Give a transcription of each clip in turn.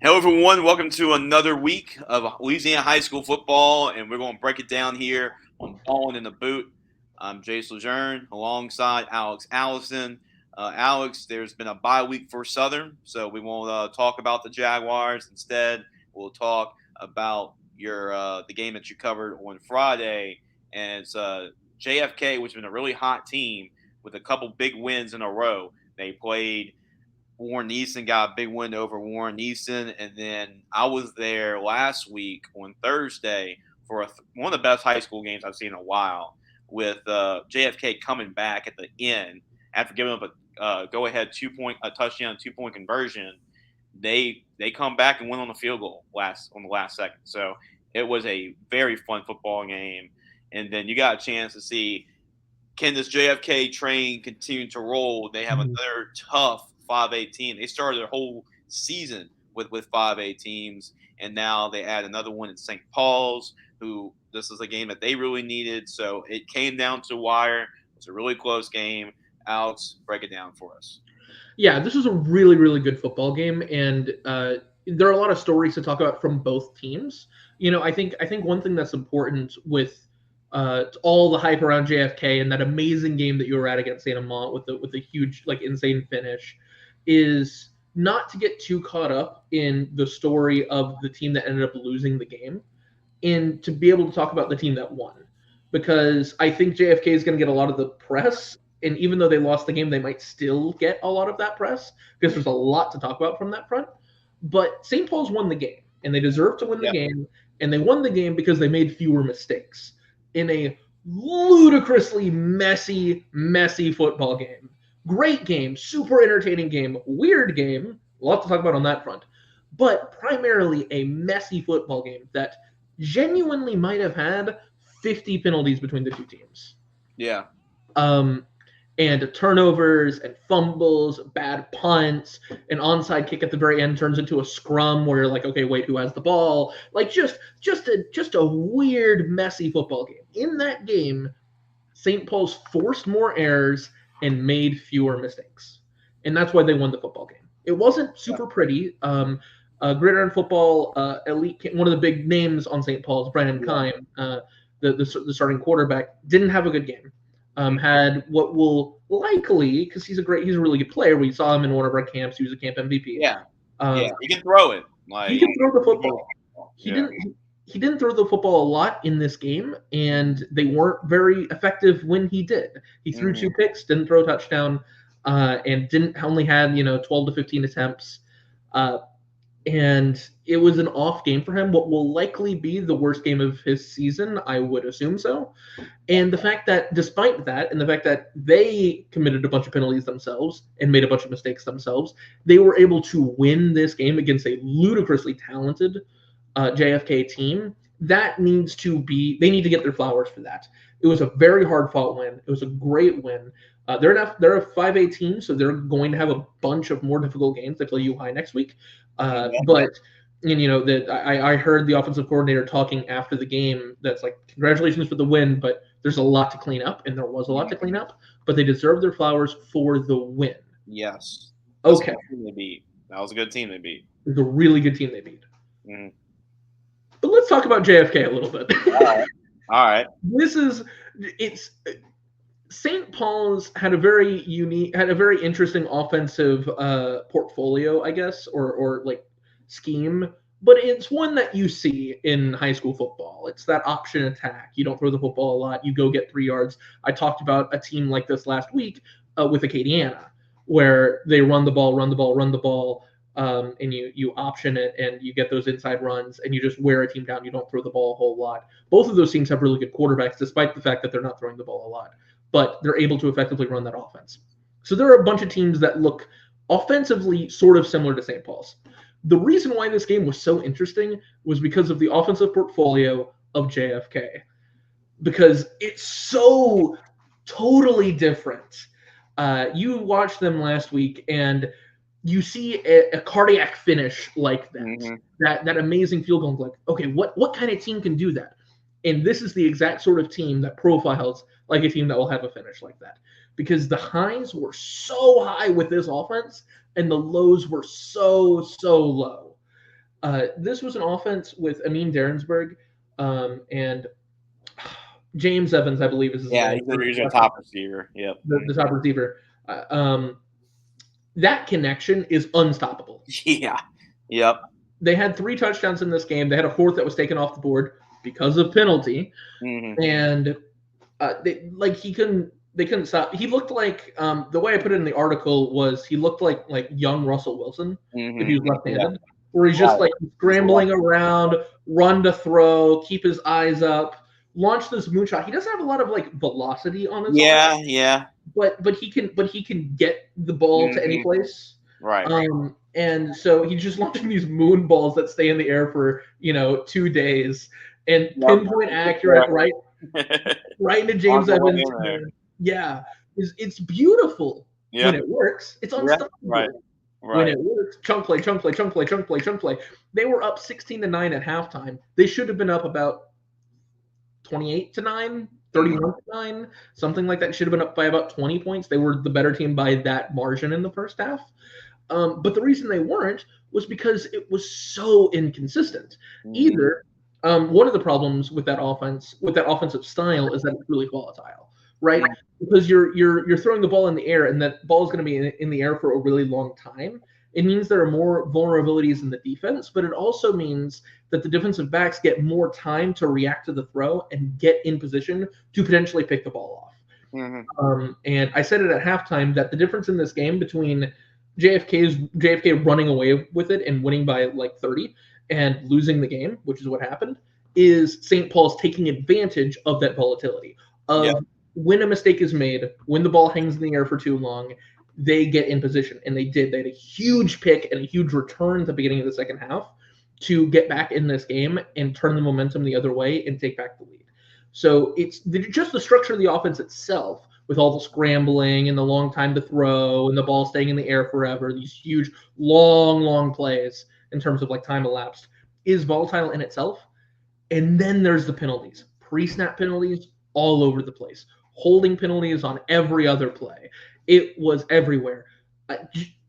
Hello, everyone. Welcome to another week of Louisiana high school football, and we're going to break it down here on Ballin In Da Boot. I'm Jace LeJeune alongside Allison. Alex, there's been a bye week for Southern, so we won't talk about the Jaguars. Instead, we'll talk about the game that you covered on Friday, and it's JFK, which has been a really hot team with a couple big wins in a row. They played Warren Easton, got a big win over Warren Easton. And then I was there last week on Thursday for one of the best high school games I've seen in a while, with JFK coming back at the end after giving up a go-ahead touchdown, 2-point conversion. They come back and win on the field goal on the last second. So it was a very fun football game. And then you got a chance to see, can this JFK train continue to roll? They have another tough 5A team. They started their whole season with 5A teams, and now they add another one in St. Paul's, who this is a game that they really needed. So it came down to wire. It was a really close game. Alex, break it down for us. Yeah, this was a really, really good football game, and there are a lot of stories to talk about from both teams. You know, I think one thing that's important with all the hype around JFK and that amazing game that you were at against St. Amant with the huge, insane finish, is not to get too caught up in the story of the team that ended up losing the game, and to be able to talk about the team that won. Because I think JFK is going to get a lot of the press, and even though they lost the game, they might still get a lot of that press because there's a lot to talk about from that front. But St. Paul's won the game, and they deserve to win the game, and they won the game because they made fewer mistakes in a ludicrously messy football game. Great game, super entertaining game, weird game, a lot to talk about on that front, but primarily a messy football game that genuinely might have had 50 penalties between the two teams. Yeah. And turnovers and fumbles, bad punts, an onside kick at the very end turns into a scrum where you're like, okay, wait, who has the ball? Like just a weird, messy football game. In that game, St. Paul's forced more errors and made fewer mistakes. And that's why they won the football game. It wasn't super pretty. Gridiron Football elite, one of the big names on St. Paul's, Brandon Kime, the starting quarterback, didn't have a good game. Had what will likely, because he's a really good player. We saw him in one of our camps. He was a camp MVP. Yeah, he can throw it. He can throw the football. He didn't throw the football a lot in this game, and they weren't very effective when he did. He threw 2 picks, didn't throw a touchdown, and only had 12 to 15 attempts. And it was an off game for him, what will likely be the worst game of his season, I would assume so. And the fact that, despite that, and the fact that they committed a bunch of penalties themselves and made a bunch of mistakes themselves, they were able to win this game against a ludicrously talented JFK team. They need to get their flowers for that. It was a very hard-fought win. It was a great win. They're a 5A team, so they're going to have a bunch of more difficult games. They play U High next week. But I heard the offensive coordinator talking after the game. That's like, congratulations for the win, but there's a lot to clean up, and there was a lot to clean up. But they deserve their flowers for the win. Yes. Okay. That was a good team they beat. It was a really good team they beat. Mm-hmm. But let's talk about JFK a little bit. All right. St. Paul's had a very interesting offensive portfolio, I guess, or scheme, but it's one that you see in high school football. It's that option attack. You don't throw the football a lot. You go get 3 yards. I talked about a team like this last week with Acadiana, where they run the ball, and you option it, and you get those inside runs, and you just wear a team down. You don't throw the ball a whole lot. Both of those teams have really good quarterbacks, despite the fact that they're not throwing the ball a lot. But they're able to effectively run that offense. So there are a bunch of teams that look offensively sort of similar to St. Paul's. The reason why this game was so interesting was because of the offensive portfolio of JFK. Because it's so totally different. You watched them last week, and you see a cardiac finish like that. Mm-hmm. That amazing field goal. Like, okay, what kind of team can do that? And this is the exact sort of team that profiles like a team that will have a finish like that. Because the highs were so high with this offense, and the lows were so low. This was an offense with Amin Derensberg and James Evans, I believe is his name. He's a top receiver. Yep. The top receiver. That connection is unstoppable. Yeah. Yep. They had 3 touchdowns in this game. They had a 4th that was taken off the board because of penalty, and he couldn't. They couldn't stop. He looked like the way I put it in the article was he looked like young Russell Wilson if he was left-handed, where he's just scrambling around, run to throw, keep his eyes up, launch this moonshot. He doesn't have a lot of velocity on his arm. Yeah. But he can get the ball to any place. Right. And so he's just launching these moon balls that stay in the air for 2 days and pinpoint accurate right into James Evans. Yeah, it's beautiful when it works. It's unstoppable. Right. When it works, chunk play. They were up 16-9 at halftime. They should have been up about 28-9, 31-9, something like that. Should have been up by about 20 points. They were the better team by that margin in the first half. But the reason they weren't was because it was so inconsistent. Either one of the problems with that offensive style is that it's really volatile, right? Because you're throwing the ball in the air, and that ball is going to be in the air for a really long time. It means there are more vulnerabilities in the defense, but it also means that the defensive backs get more time to react to the throw and get in position to potentially pick the ball off. And I said it at halftime that the difference in this game between JFK running away with it and winning by 30 and losing the game, which is what happened, is St. Paul's taking advantage of that volatility. When a mistake is made, when the ball hangs in the air for too long, they get in position, and they did. They had a huge pick and a huge return at the beginning of the second half to get back in this game and turn the momentum the other way and take back the lead. So it's just the structure of the offense itself, with all the scrambling and the long time to throw and the ball staying in the air forever, these huge, long plays in terms of time elapsed, is volatile in itself. And then there's the penalties, pre-snap penalties all over the place, holding penalties on every other play. It was everywhere.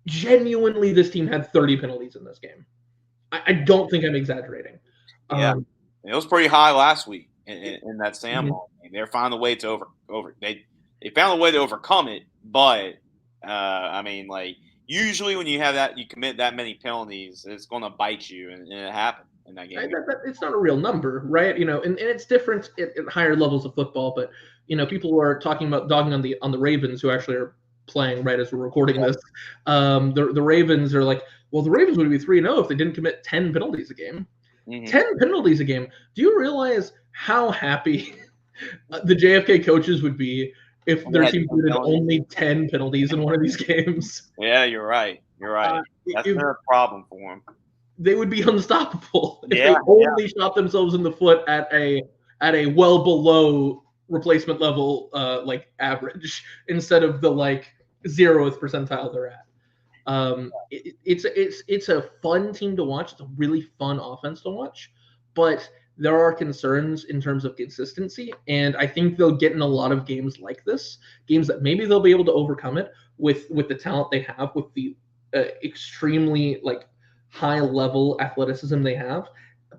Genuinely, this team had 30 penalties in this game. I don't think I'm exaggerating. Yeah, it was pretty high last week in that Samuel game. They're finding a way to they found a way to overcome it, but usually when you have that, you commit that many penalties, it's going to bite you, and it happened in that game. It's not a real number, right? And it's different at higher levels of football, but people are talking about dogging on the Ravens, who actually are playing right as we're recording this. The Ravens are like, well, the Ravens would be 3-0 if they didn't commit 10 penalties a game. 10 penalties a game. Do you realize how happy the JFK coaches would be if their team committed only 10 penalties in one of these games? Yeah, you're right. That's not a problem for them. They would be unstoppable if they only shot themselves in the foot at a well below replacement level average instead of the 0th percentile they're at. It's a fun team to watch. It's a really fun offense to watch, but there are concerns in terms of consistency, and I think they'll get in a lot of games like this, games that maybe they'll be able to overcome it with the talent they have, with the extremely high level athleticism they have,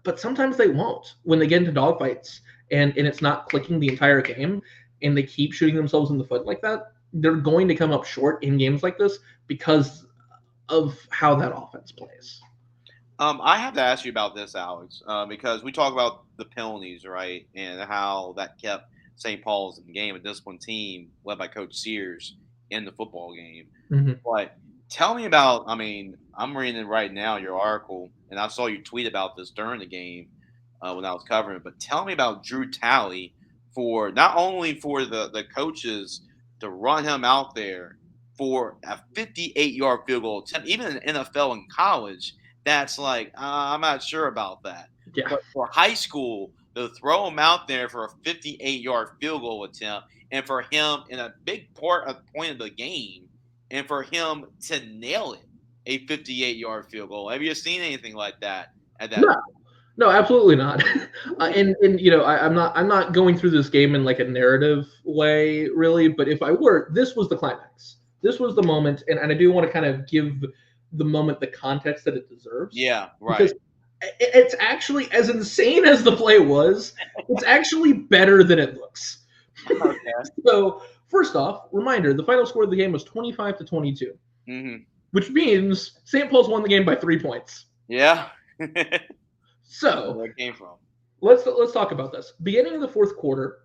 but sometimes they won't when they get into dogfights and it's not clicking the entire game and they keep shooting themselves in the foot like that. They're going to come up short in games like this because of how that offense plays. I have to ask you about this, Alex, because we talk about the penalties, right, and how that kept St. Paul's in the game, a disciplined team led by Coach Sears in the football game. But tell me about, I'm reading it right now, your article, and I saw you tweet about this during the game when I was covering it, but tell me about Drew Talley, for not only for the coaches to run him out there for a 58-yard field goal attempt, even in the NFL and college, that's I'm not sure about that. Yeah. But for high school, to throw him out there for a 58-yard field goal attempt, and for him in a big point of the game, and for him to nail it, a 58-yard field goal. Have you seen anything like that at that point? No, absolutely not. And I'm not going through this game in a narrative way, really. But if I were, this was the climax. This was the moment, and I do want to kind of give the moment the context that it deserves. Yeah, right. Because It's actually, as insane as the play was, it's actually better than it looks. Okay. So, first off, reminder, the final score of the game was 25-22, which means St. Paul's won the game by 3 points. Yeah. So, where it came from. Let's talk about this. Beginning of the fourth quarter,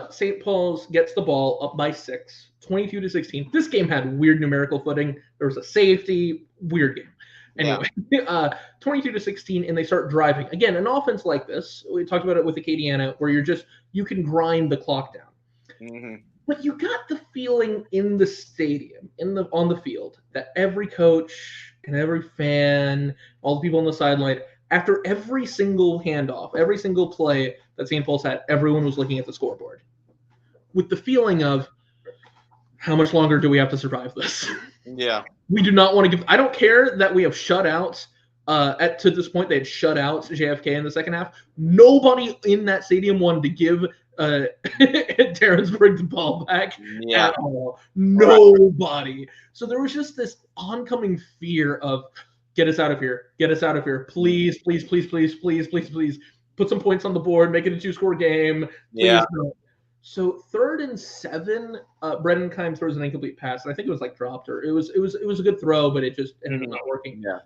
St. Paul's gets the ball up by 6, 22-16. This game had weird numerical footing. There was a safety, weird game. Anyway, 22-16, and they start driving. Again, an offense like this, we talked about it with Acadiana, where you can grind the clock down. But you got the feeling in the stadium, on the field, that every coach and every fan, all the people on the sideline, after every single handoff, every single play that St. Paul's had, everyone was looking at the scoreboard with the feeling of, how much longer do we have to survive this? Yeah. We do not want to give – I don't care that we have shutouts. To this point, they had shut out JFK in the second half. Nobody in that stadium wanted to give Terrensburg the ball back at all. Nobody. So there was just this oncoming fear of, get us out of here. Get us out of here. Please, please, please, please, please, please, please. Put some points on the board. Make it a 2-score game. Please. Yeah. So 3rd and 7, Brennan Kime throws an incomplete pass, and I think it was like dropped, or it was a good throw, but it just ended up not working. Yeah.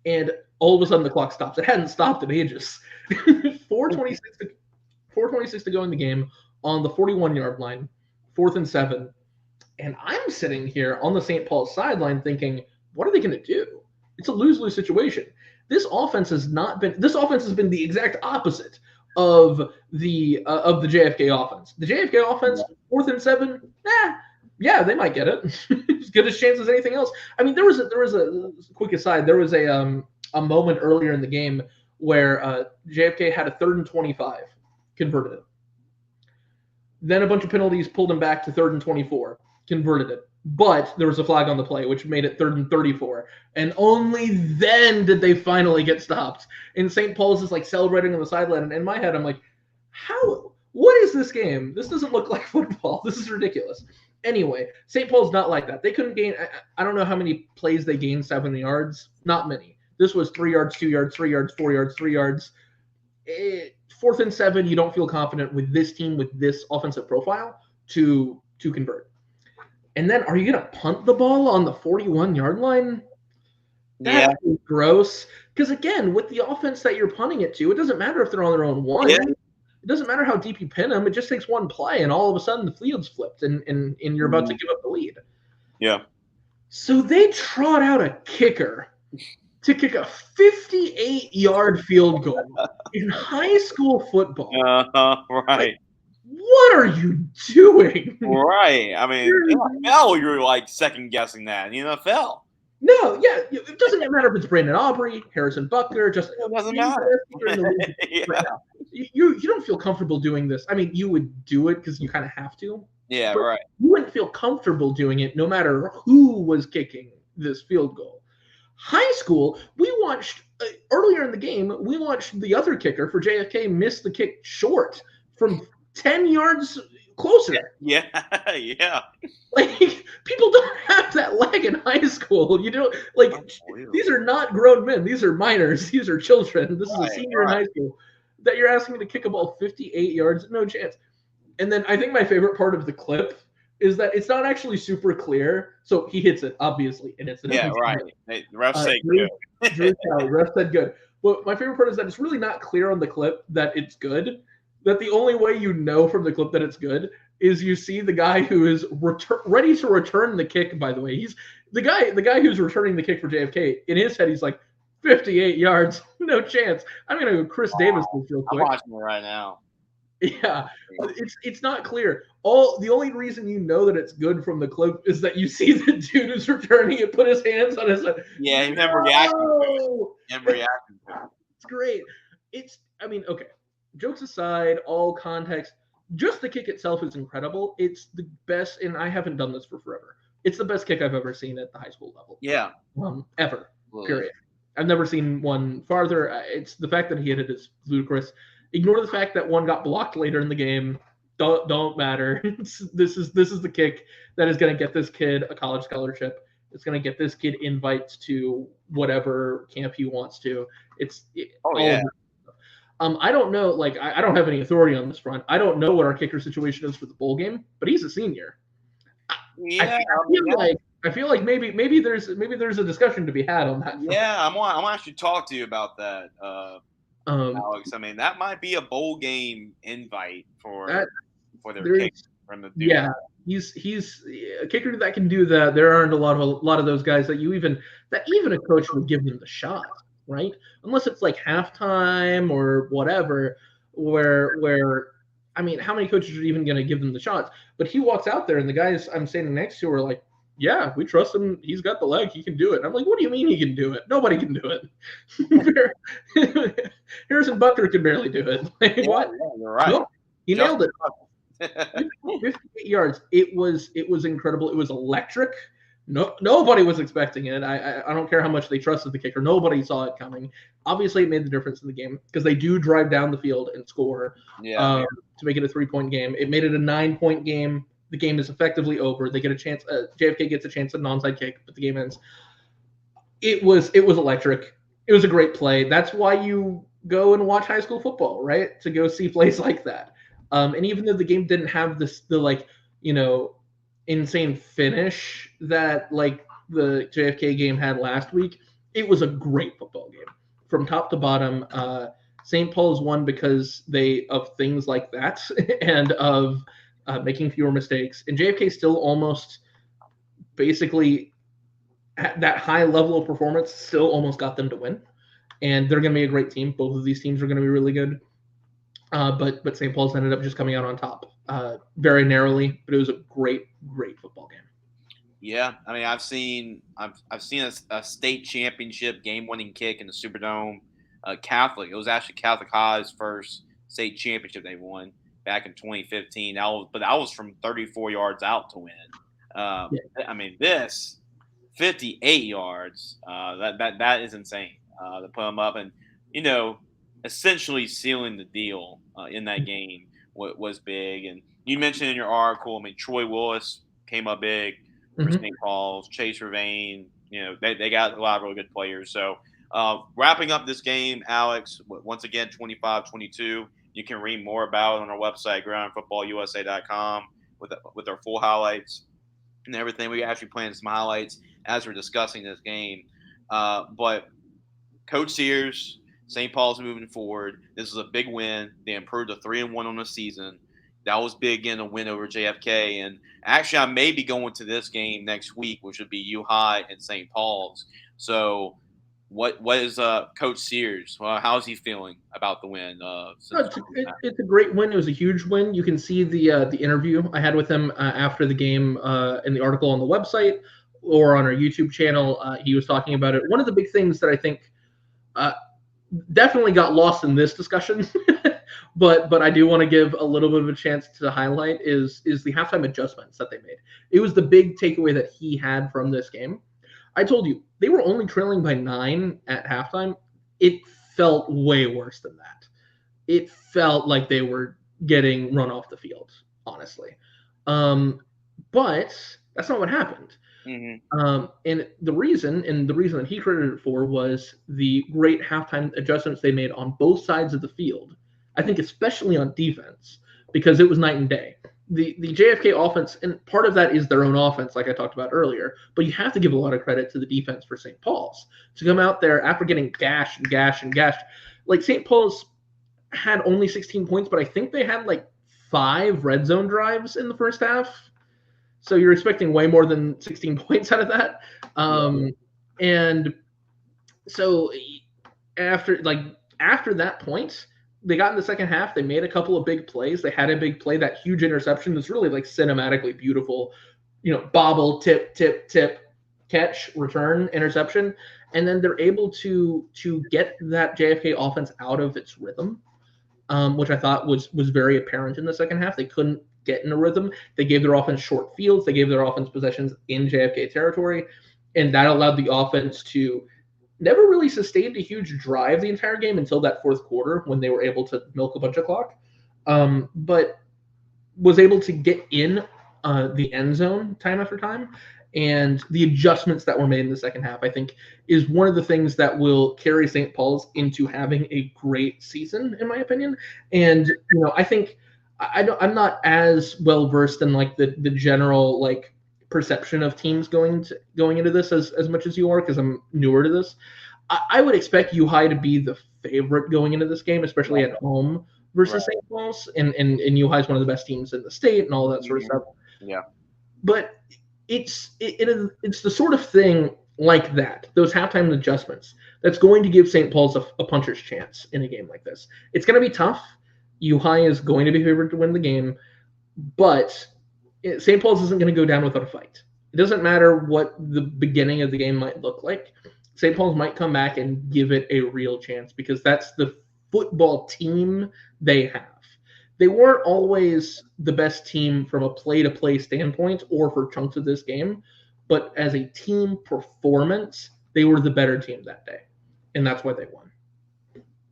And all of a sudden the clock stops. It hadn't stopped in ages. 4:26 to go in the game on the 41-yard line, 4th and 7. And I'm sitting here on the St. Paul's sideline thinking, what are they going to do? It's a lose-lose situation. This offense has been the exact opposite of the JFK offense. The JFK offense, 4th and 7, yeah, they might get it. As good a chance as anything else. I mean, there was a quick aside. There was a moment earlier in the game where JFK had a 3rd and 25, converted it. Then a bunch of penalties pulled him back to 3rd and 24, converted it. But there was a flag on the play, which made it 3rd and 34. And only then did they finally get stopped. And St. Paul's is like celebrating on the sideline. And in my head, I'm like, what is this game? This doesn't look like football. This is ridiculous. Anyway, St. Paul's not like that. They couldn't gain, I don't know how many plays they gained 7 yards. Not many. This was 3 yards, 2 yards, 3 yards, 4 yards, 3 yards. 4th and 7, you don't feel confident with this team, with this offensive profile to convert. And then, are you going to punt the ball on the 41-yard line? That's gross. Because, again, with the offense that you're punting it to, it doesn't matter if they're on their own 1. Yeah. It doesn't matter how deep you pin them. It just takes one play, and all of a sudden the field's flipped, and you're about to give up the lead. Yeah. So they trot out a kicker to kick a 58-yard field goal in high school football. Right. What are you doing? Right. I mean, in the NFL, you're like second guessing that. In the NFL. No, yeah. It doesn't matter if it's Brandon Aubrey, Harrison Buckner, just it doesn't matter. Right now. You don't feel comfortable doing this. I mean, you would do it because you kind of have to. Yeah, right. You wouldn't feel comfortable doing it no matter who was kicking this field goal. High school, we watched earlier in the game, we watched the other kicker for JFK miss the kick short from 10 yards closer. Yeah. Like, people don't have that leg in high school. You know, like, these are not grown men. These are minors. These are children. This is a senior in high school that you're asking me to kick a ball 58 yards. No chance. And then I think my favorite part of the clip is that it's not actually super clear. So he hits it, obviously, and it's an right. The ref said good. Ref said good. But my favorite part is that it's really not clear on the clip that it's good. That the only way you know from the clip that it's good is you see the guy who is ready to return the kick. By the way, he's the guy who's returning the kick for JFK. In his head, he's like, 58 yards, no chance. I'm gonna go Chris Davis real quick. I'm watching it right now. Yeah, it's not clear. The only reason you know that it's good from the clip is that you see the dude who's returning it put his hands on his head. Yeah, him reacting to it. It's great. Okay. Jokes aside, all context, just the kick itself is incredible. It's the best, and I haven't done this for forever. It's the best kick I've ever seen at the high school level. Yeah. Ever. Period. I've never seen one farther. It's the fact that he hit it is ludicrous. Ignore the fact that one got blocked later in the game. Don't matter. This is the kick that is going to get this kid a college scholarship. It's going to get this kid invites to whatever camp he wants to. I don't know. Like, I don't have any authority on this front. I don't know what our kicker situation is for the bowl game, but he's a senior. Yeah, I feel like maybe there's a discussion to be had on that front. Yeah, I'm gonna actually talk to you about that, Alex. I mean, that might be a bowl game invite for their kicker from the dude. Yeah, he's a kicker that can do that. There aren't a lot of those guys that even a coach would give them the shot, right? Unless it's like halftime or whatever, where I mean, how many coaches are even going to give them the shots? But he walks out there, and the guys I'm standing next to are like, "Yeah, we trust him. He's got the leg. He can do it." And I'm like, "What do you mean he can do it? Nobody can do it. Harrison Butker can barely do it." Like, what? Yeah, you're right. No, he nailed it. 58 yards. It was incredible. It was electric. Nobody was expecting it. I don't care how much they trusted the kicker. Nobody saw it coming. Obviously, it made the difference in the game because they do drive down the field and score to make it a 3-point game. It made it a 9-point game. The game is effectively over. They get a chance. JFK gets a chance at an onside kick, but the game ends. It was electric. It was a great play. That's why you go and watch high school football, right? To go see plays like that. And even though the game didn't have the insane finish that like the JFK game had last week, it was a great football game from top to bottom. St. Paul's won because of things like that and of making fewer mistakes. And JFK still almost basically at that high level of performance still almost got them to win. And they're going to be a great team. Both of these teams are going to be really good. But St. Paul's ended up just coming out on top very narrowly, but it was a great football game. Yeah, I mean, I've seen a state championship game-winning kick in the Superdome. Catholic, it was actually Catholic High's first state championship they won back in 2015. That was from 34 yards out to win. I mean, this 58 yards, that is insane to put them up, and essentially sealing the deal in that game was big. And you mentioned in your article, I mean, Troy Willis came up big for St. Paul's, Chase Vervain, they got a lot of really good players. So wrapping up this game, Alex, once again, 25-22. You can read more about it on our website, gridironfootballusa.com, with our full highlights and everything. We actually planned some highlights as we're discussing this game. But Coach Sears, St. Paul's moving forward. This is a big win. They improved to 3-1 on the season. That was big in a win over JFK. And actually, I may be going to this game next week, which would be U High and St. Paul's. So what is Coach Sears? How's he feeling about the win? It's a great win. It was a huge win. You can see the interview I had with him after the game in the article on the website or on our YouTube channel. He was talking about it. One of the big things that I think definitely got lost in this discussion, but I do want to give a little bit of a chance to highlight is the halftime adjustments that they made. It was the big takeaway that he had from this game. I told you, they were only trailing by 9 at halftime. It felt way worse than that. It felt like they were getting run off the field, honestly. But that's not what happened. Mm-hmm. And the reason that he credited it for was the great halftime adjustments they made on both sides of the field. I think especially on defense, because it was night and day. The JFK offense, and part of that is their own offense, like I talked about earlier, but you have to give a lot of credit to the defense for St. Paul's to come out there after getting gashed. Like St. Paul's had only 16 points, but I think they had like 5 red zone drives in the first half. So you're expecting way more than 16 points out of that. And so after that point, they got in the second half. They made a couple of big plays. They had a big play, that huge interception that's really like cinematically beautiful, bobble, tip, catch, return, interception. And then they're able to get that JFK offense out of its rhythm, which I thought was very apparent in the second half. They couldn't get in a rhythm. They gave their offense short fields. They gave their offense possessions in JFK territory, and that allowed the offense to never really sustain a huge drive the entire game until that fourth quarter when they were able to milk a bunch of clock, but was able to get in the end zone time after time. and the adjustments that were made in the second half, I think, is one of the things that will carry St. Paul's into having a great season, in my opinion. And I think I'm not as well versed in like the general like perception of teams going into this as much as you are, because I'm newer to this. I would expect U High to be the favorite going into this game, especially at home versus St. Paul's, and U High is one of the best teams in the state and all that sort of stuff. Yeah. But it's the sort of thing like that, those halftime adjustments, that's going to give St. Paul's a puncher's chance in a game like this. It's going to be tough. U High is going to be favored to win the game, but St. Paul's isn't going to go down without a fight. It doesn't matter what the beginning of the game might look like. St. Paul's might come back and give it a real chance, because that's the football team they have. They weren't always the best team from a play-to-play standpoint or for chunks of this game, but as a team performance, they were the better team that day, and that's why they won.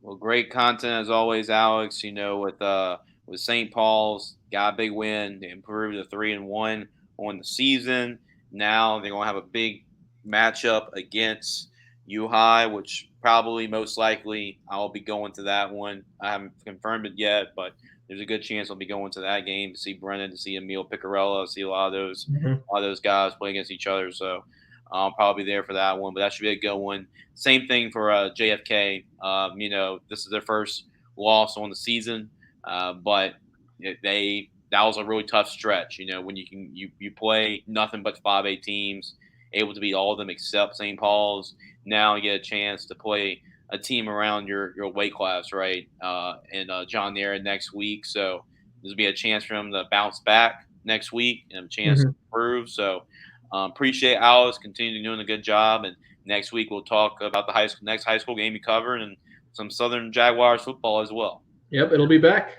Well, great content as always, Alex. With St. Paul's, got a big win. They improved to 3-1 on the season. Now they're gonna have a big matchup against U High, which probably most likely I'll be going to that one. I haven't confirmed it yet, but there's a good chance I'll be going to that game to see Brennan, to see Emil Picarella, see a lot of those guys play against each other. So I'll probably be there for that one, but that should be a good one. Same thing for JFK. This is their first loss on the season, but that was a really tough stretch. When you play nothing but 5A teams, able to beat all of them except St. Paul's. Now you get a chance to play a team around your weight class, right? And John Aaron next week. So there'll be a chance for him to bounce back next week and a chance to improve. So appreciate Alice continuing doing a good job. And next week we'll talk about the next high school game you covered and some Southern Jaguars football as well. Yep, it'll be back.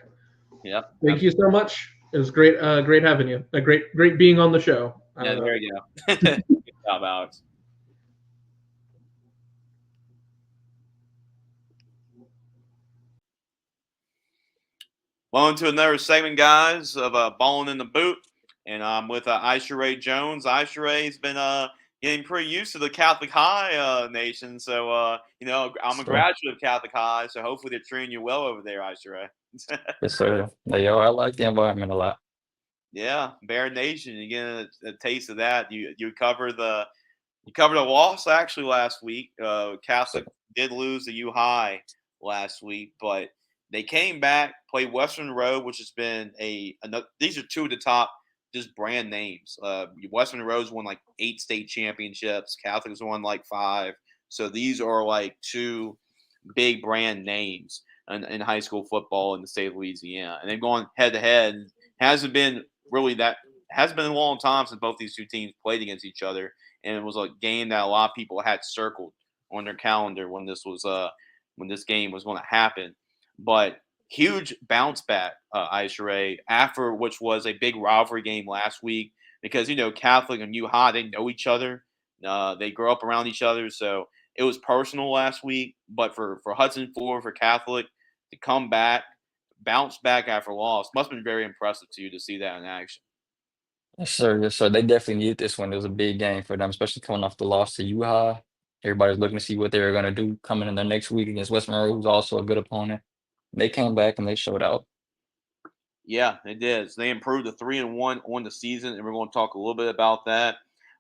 Yep. Thank you so much. It was great, great having you. Great being on the show. Yeah, there you go. Good job, Alex. On to another segment, guys, of Ballin In Da Boot. And I'm with Isharay Jones. Isharay's been getting pretty used to the Catholic High nation. So, I'm a graduate of Catholic High, so hopefully they're treating you well over there, Isharay. Yes, sir. I like the environment a lot. Yeah, Bear Nation. You get a taste of that. You covered the loss actually last week. Catholic did lose to U High last week, but they came back, played West Monroe, which has been these are two of the top just brand names. West Monroe's won like 8 state championships. Catholic's won like 5. So these are like 2 big brand names in high school football in the state of Louisiana. And they've gone head to head. Hasn't been a long time since both these 2 teams played against each other. And it was a game that a lot of people had circled on their calendar when this game was going to happen. But huge bounce back, Isharay, after which was a big rivalry game last week, because Catholic and U High, they know each other, they grow up around each other, so it was personal last week. But for Hudson Ford, for Catholic to come back, bounce back after loss, must have been very impressive to you to see that in action. Yes, sir. Yes, sir. They definitely needed this one. It was a big game for them, especially coming off the loss to U High. Everybody's looking to see what they were going to do coming in the next week against West Monroe, who's also a good opponent. They came back and they showed out. Yeah, they did. So they improved to 3-1 on the season, and we're going to talk a little bit about that.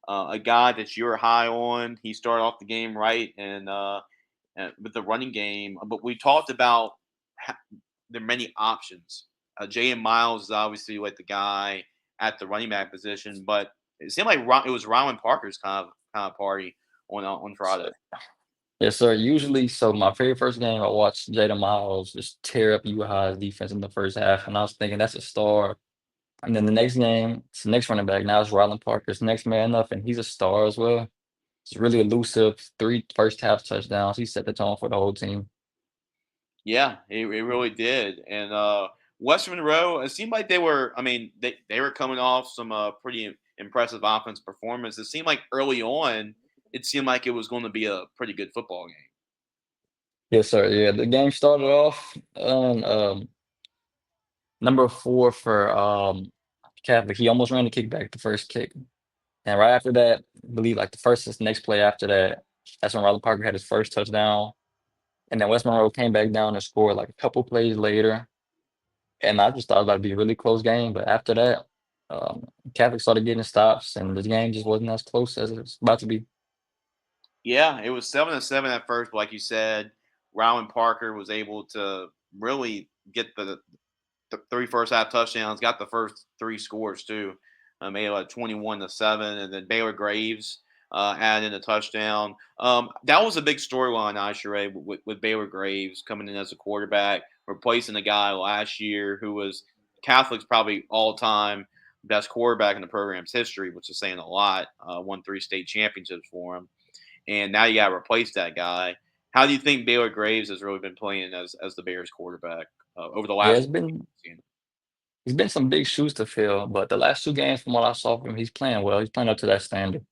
A guy that you're high on, he started off the game right and with the running game. But we talked about there are many options. J.M. Miles is obviously like the guy at the running back position, but it seemed like it was Rylan Parker's kind of party on Friday. Yes, sir. Usually, so my very first game, I watched Jada Miles just tear up U High's defense in the first half, and I was thinking that's a star. And then the next game, it's the next running back. Now it's Rylan Parker's next man up, and he's a star as well. It's really elusive. 3 first half touchdowns. He set the tone for the whole team. Yeah, it really did. And West Monroe, it seemed like they were coming off some pretty impressive offense performance. It seemed like early on, it seemed like it was going to be a pretty good football game. Yes, sir. Yeah, the game started off on number 4 for Catholic. He almost ran the kickback the first kick. And right after that, I believe like the next play after that, that's when Ryland Parker had his first touchdown. And then West Monroe came back down and scored like a couple plays later. And I just thought it was about to be a really close game. But after that, Catholic started getting stops, and the game just wasn't as close as it was about to be. Yeah, it was 7-7 at first, but like you said, Ryland Parker was able to really get the three first half touchdowns, got the first three scores too. Made it like 21-7, and then Baylor Graves added in a touchdown. That was a big storyline, Isharay, with Baylor Graves coming in as a quarterback, replacing a guy last year who was Catholic's probably all-time best quarterback in the program's history, which is saying a lot. Won 3 state championships for him, and now you got to replace that guy. How do you think Baylor Graves has really been playing as the Bears quarterback over the Yeah, last? it's been some big shoes to fill, but the last 2 games from what I saw from him, he's playing well. He's playing up to that standard.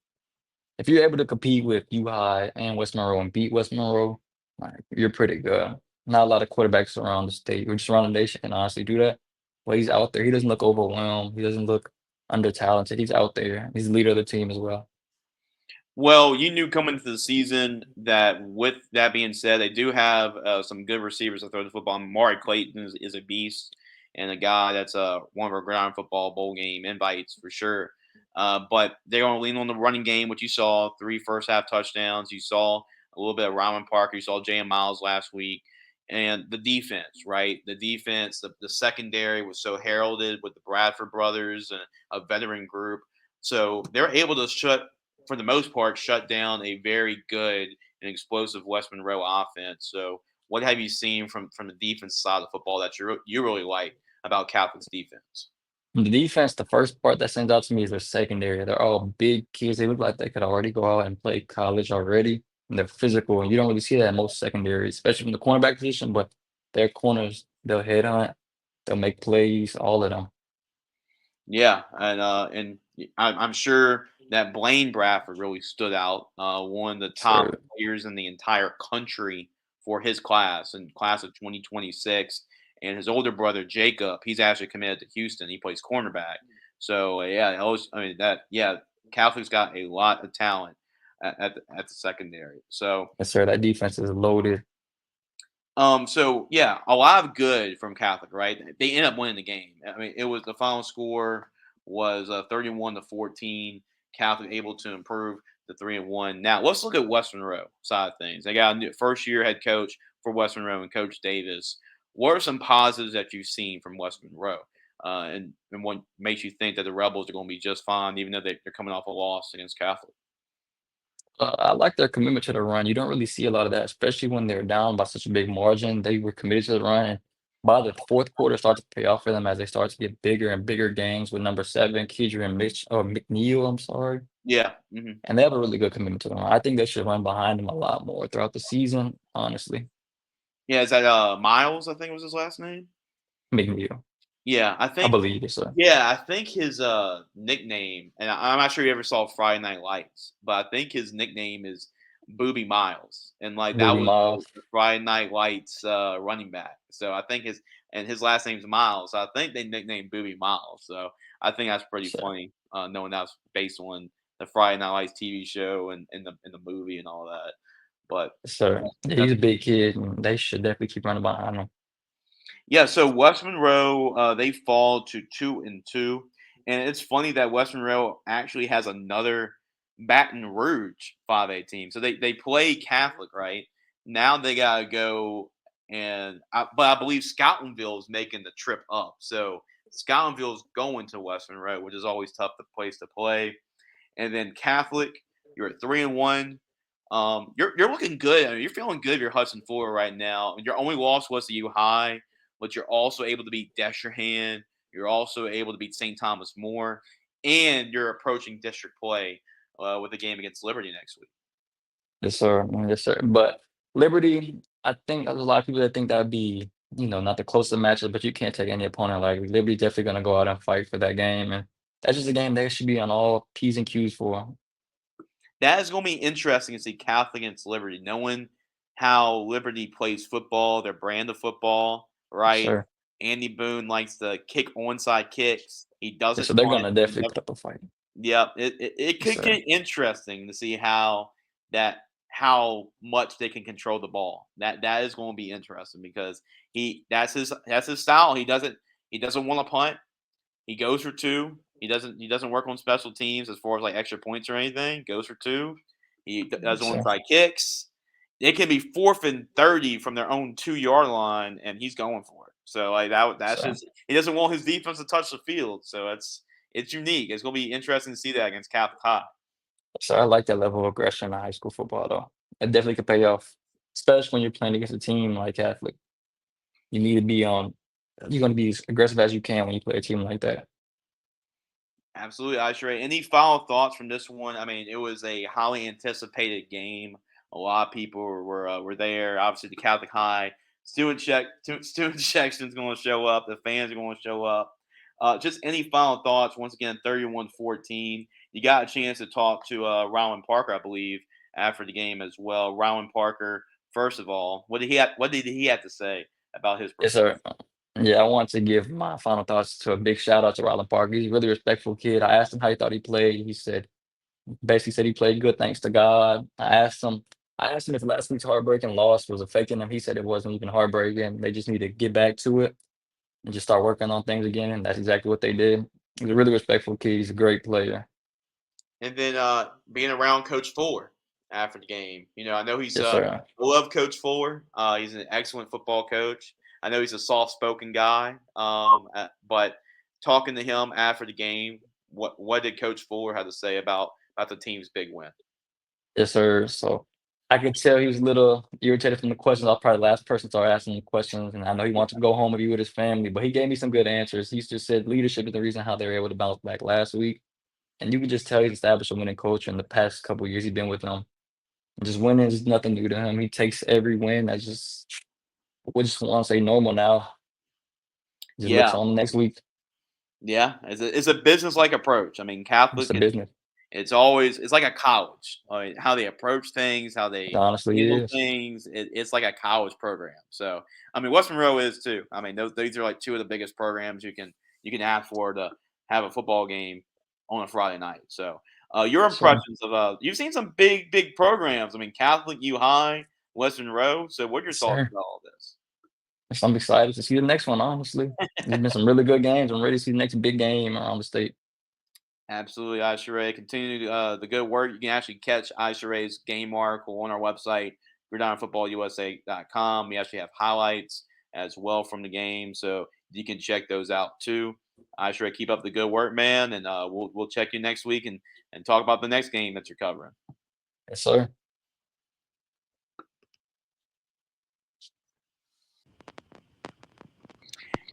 If you're able to compete with U High and West Monroe and beat West Monroe, like, you're pretty good. Not a lot of quarterbacks around the state or just around the nation can honestly do that. But he's out there. He doesn't look overwhelmed. He doesn't look under talented. He's out there. He's the leader of the team as well. Well, you knew coming into the season that with that being said, they do have some good receivers to throw the football. Maury Clayton is a beast and a guy that's one of our Gridiron Football bowl game invites for sure. But they're going to lean on the running game, which you saw 3 first half touchdowns. You saw a little bit of Ryland Parker. You saw J.M. Miles last week. And the defense, right? The defense, the secondary was so heralded with the Bradford brothers and a veteran group. So they're able to for the most part, shut down a very good and explosive West Monroe offense. So, what have you seen from the defense side of football that you really like about Catholic's defense? The defense, the first part that stands out to me is their secondary. They're all big kids. They look like they could already go out and play college already. And they're physical, and you don't really see that in most secondaries, especially from the cornerback position. But their corners, they'll headhunt, they'll make plays, all of them. Yeah, and I'm sure that Blaine Bradford really stood out. One of the top So, players in the entire country for his class and class of 2026. And his older brother Jacob, he's actually committed to Houston. He plays cornerback. So yeah, Catholic's got a lot of talent at the secondary. So yes, sir, that defense is loaded. so yeah, a lot of good from Catholic, right? They end up winning the game. I mean, it was the final score was 31-14. Catholic able to improve to 3-1. Now let's look at West Monroe side of things. They got a new first year head coach for West Monroe and Coach Davis. What are some positives that you've seen from West Monroe? And what makes you think that the Rebels are going to be just fine, even though they're coming off a loss against Catholic? I like their commitment to the run. You don't really see a lot of that, especially when they're down by such a big margin. They were committed to the run, and by the fourth quarter, starts to pay off for them as they start to get bigger and bigger games with number 7, Kedra and McNeil. I'm sorry, Yeah. Mm-hmm. and they have a really good commitment to the run. I think they should run behind them a lot more throughout the season. Honestly, Yeah. Is that Miles? I think was his last name. McNeil, Yeah, I I think. believe it's a Yeah, I think his nickname, and I'm not sure you ever saw Friday Night Lights, but I think his nickname is Booby Miles, and like that Booby was Miles. the Friday Night Lights running back. So I think his last name's Miles. So I think they nicknamed Booby Miles. So I think that's pretty So, funny, knowing that's based on the Friday Night Lights TV show and in the movie and all that. But so yeah, that's he's a big kid, and they should definitely keep running behind him. Yeah, so West Monroe, they fall to 2-2, and it's funny that West Monroe actually has another Baton Rouge 5A team. So they play Catholic, right? Now they gotta go but I believe Scotlandville is making the trip up. So Scotlandville's going to West Monroe, which is always tough the place to play. And then Catholic, you're at 3-1. You're looking good. I mean, you're feeling good if you're Hudson Fuller right now. Your only loss was to U High, but you're also able to beat Desherhan. You're also able to beat St. Thomas More, and you're approaching district play with a game against Liberty next week. Yes, sir. Yes, sir. But Liberty, I think there's a lot of people that think that would be, not the closest matchup, but you can't take any opponent like Liberty definitely going to go out and fight for that game. And that's just a game they should be on all P's and Q's for. That is going to be interesting to see Catholic against Liberty, knowing how Liberty plays football, their brand of football, Yes, right? sir. Andy Boone likes to kick onside kicks. He does Yes, it so they're going punt. to definitely put up a fight. Yeah, it could So get interesting to see how much they can control the ball. That is going to be interesting because that's his style. He doesn't want to punt. He goes for two. He doesn't work on special teams as far as like extra points or anything. Goes for two. He does so onside kicks. It can be 4th and 30 from their own 2 yard line, and he's going for it. So like that. That's so just he doesn't want his defense to touch the field. So it's unique. It's going to be interesting to see that against Catholic High. so I like that level of aggression in high school football though. It definitely could pay off, especially when you're playing against a team like Catholic. You need to be on. You're going to be as aggressive as you can when you play a team like that. Absolutely, Isharay. Any final thoughts from this one? I mean, it was a highly anticipated game. A lot of people were there. Obviously, the Catholic High student section is going to show up. The fans are going to show up. Just any final thoughts? Once again, 31-14. You got a chance to talk to Rowan Parker, I believe, after the game as well. Rowan Parker, first of all, what did he have to say about his Yes, performance? sir. Yeah, I want to give my final thoughts to a big shout out to Rylan Parker. He's a really respectful kid. I asked him how he thought he played. He said basically said he played good thanks to God. I asked him if last week's heartbreaking loss was affecting him. He said it wasn't even heartbreaking. They just need to get back to it and just start working on things again. And that's exactly what they did. He's a really respectful kid. He's a great player. And then being around Coach Fuller after the game. I know Yes, I sir. love Coach Fuller. He's an excellent football coach. I know he's a soft-spoken guy, but talking to him after the game, what did Coach Fuller have to say about the team's big win? Yes, sir. So I could tell he was a little irritated from the questions. I was probably the last person to start asking him questions, and I know he wanted to go home and be with his family, but he gave me some good answers. He just said leadership is the reason how they were able to bounce back last week. And you can just tell he's established a winning culture in the past couple of years he's been with them. Just winning is nothing new to him. He takes every win as just we just want to say normal now. Just looks Yeah, on the next week. yeah. It's a business-like approach. I mean, It's Catholic the is business. it's like a college. How they approach things, how It they honestly handle is. things. It's like a college program. So I mean, West Monroe is too. I mean, these are like two of the biggest programs you can ask for to have a football game on a Friday night. So your So, impressions of you've seen some big programs. I mean, Catholic, U High, West Monroe. So what are your thoughts sir, about all this? I'm excited to see the next one, honestly. There's been some really good games. I'm ready to see the next big game around the state. Absolutely, Isharay. Continue the good work. You can actually catch Isharay's game article on our website, gridironfootballusa.com. We actually have highlights as well from the game, so you can check those out too. Isharay, keep up the good work, man, and we'll check you next week and talk about the next game that you're covering. Yes, sir.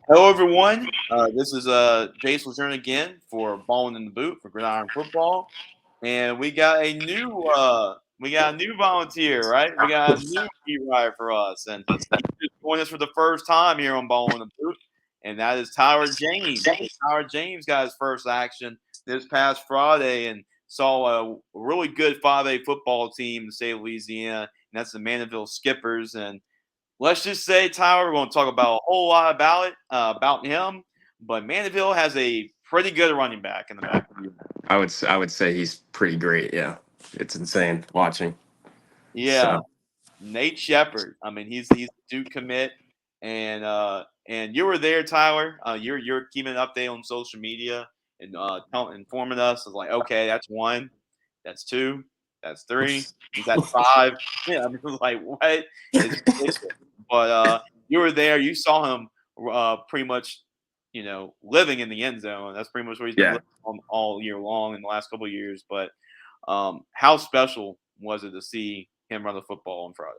Hello, everyone. This is Jace LeJeune again for Ballin In Da Boot for Gridiron Football. And we got a new volunteer, right? We got a new beat writer for us, and he just joined us for the first time here on Ball in the Boot, and that is Tyler James. So Tyler James got his first action this past Friday and saw a really good 5A football team in the state of Louisiana, and that's the Mandeville Skippers. And let's just say, Tyler, we're going to talk about a whole lot about him, but Mandeville has a pretty good running back in the back. I would say he's pretty great. Yeah, it's insane watching. Yeah, So Nate Shepard. I mean, he's a Duke commit, and you were there, Tyler. You're keeping an update on social media and informing us of like, okay, that's one, that's two, that's three, is that five? Yeah, I mean, like what? It's ridiculous. But you were there. You saw him pretty much, living in the end zone. That's pretty much where he's been yeah, living all year long in the last couple of years. But how special was it to see him run the football on Friday?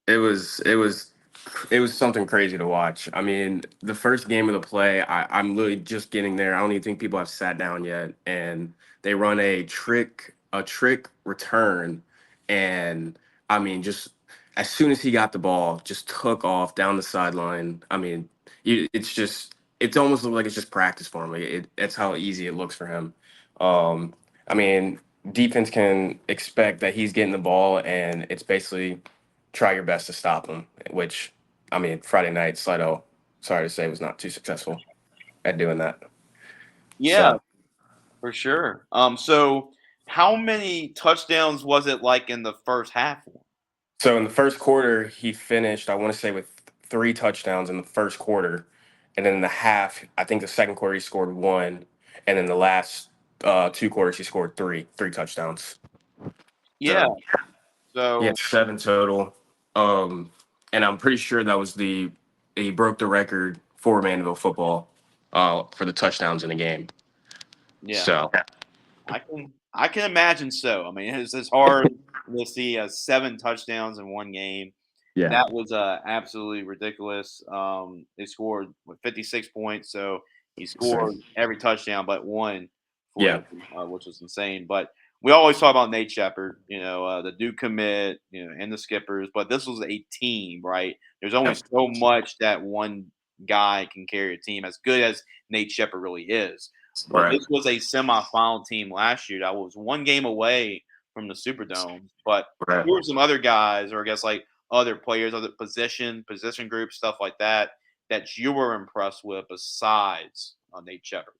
it was something crazy to watch. I mean, the first game of the play, I'm literally just getting there. I don't even think people have sat down yet, and they run a trick return, and I mean, just as soon as he got the ball, just took off down the sideline. I mean, it's almost looked like it's just practice for him. That's how easy it looks for him. I mean, defense can expect that he's getting the ball, and it's basically try your best to stop him. Which, I mean, Friday night, sorry to say, was not too successful at doing that. Yeah, So For sure. So how many touchdowns was it like in the first half? So in the first quarter, he finished, I want to say, with 3 touchdowns in the first quarter, and then in the half, I think the second quarter he scored one, and then the last 2 quarters he scored three touchdowns. Yeah. So he So had 7 total. And I'm pretty sure that was he broke the record for Mandeville football for the touchdowns in a game. yeah, So I can imagine so. I mean, it's hard to see 7 touchdowns in one game. yeah, That was absolutely ridiculous. They scored 56 points, so he so, scored every touchdown but one for yeah, them, which was insane. But we always talk about Nate Shepard, the Duke commit, and the skippers. But this was a team, right? There's only yep, so much that one guy can carry a team, as good as Nate Shepard really is. But right, this was a semifinal team last year that was one game away from the Superdome. But right. who were some other guys, or I guess like other players, other position groups, stuff like that, that you were impressed with besides Nate Shepard?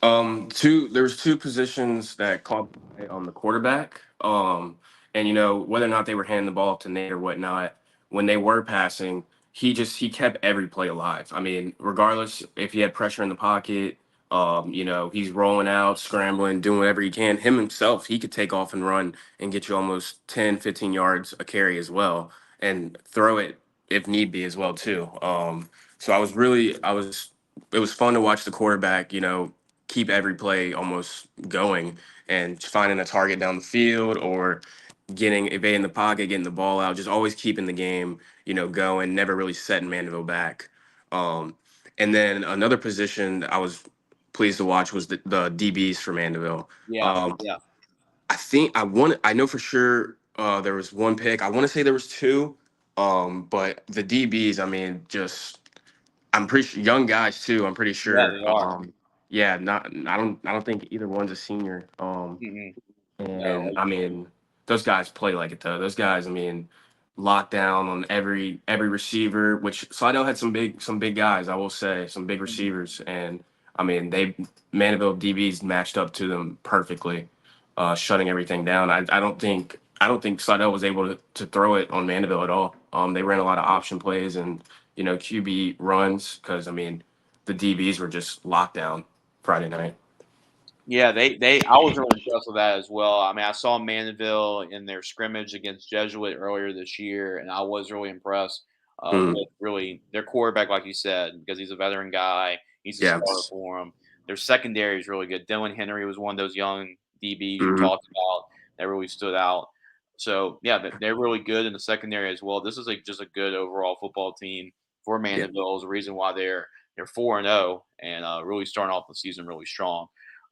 There's two positions that caught my eye on the quarterback. And whether or not they were handing the ball off to Nate or whatnot, when they were passing, he kept every play alive. I mean, regardless if he had pressure in the pocket, he's rolling out, scrambling, doing whatever he can. Him himself, he could take off and run and get you almost 10, 15 yards a carry as well, and throw it if need be as well too. So it was fun to watch the quarterback, keep every play almost going and finding a target down the field or getting evading the pocket, getting the ball out, just always keeping the game, going, never really setting Mandeville back. Um, and then another position that I was pleased to watch was the DBs for Mandeville. Yeah, Um, yeah, I know for sure there was one pick. I want to say there was two. But the DBs, I mean, just I'm pretty sure young guys too. I'm pretty yeah. sure. They are. Yeah, not I don't think either one's a senior. Mm-mm. And No, I mean, those guys play like it though. Those guys, I mean, locked down on every receiver. Which Slidell had some big guys. I will say some big mhm. receivers, and I mean they Mandeville DBs matched up to them perfectly, shutting everything down. I don't think Slidell was able to throw it on Mandeville at all. They ran a lot of option plays and QB runs because I mean the DBs were just locked down Friday night. Yeah, they. I was really impressed with that as well. I mean, I saw Mandeville in their scrimmage against Jesuit earlier this year, and I was really impressed Mm, with really their quarterback, like you said, because he's a veteran guy. He's a yeah. starter for them. Their secondary is really good. Dylan Henry was one of those young DBs you Mhm. talked about that really stood out. So yeah, they're really good in the secondary as well. This is just a good overall football team for Yeah. Mandeville. Is the reason why they're 4-0 and really starting off the season really strong.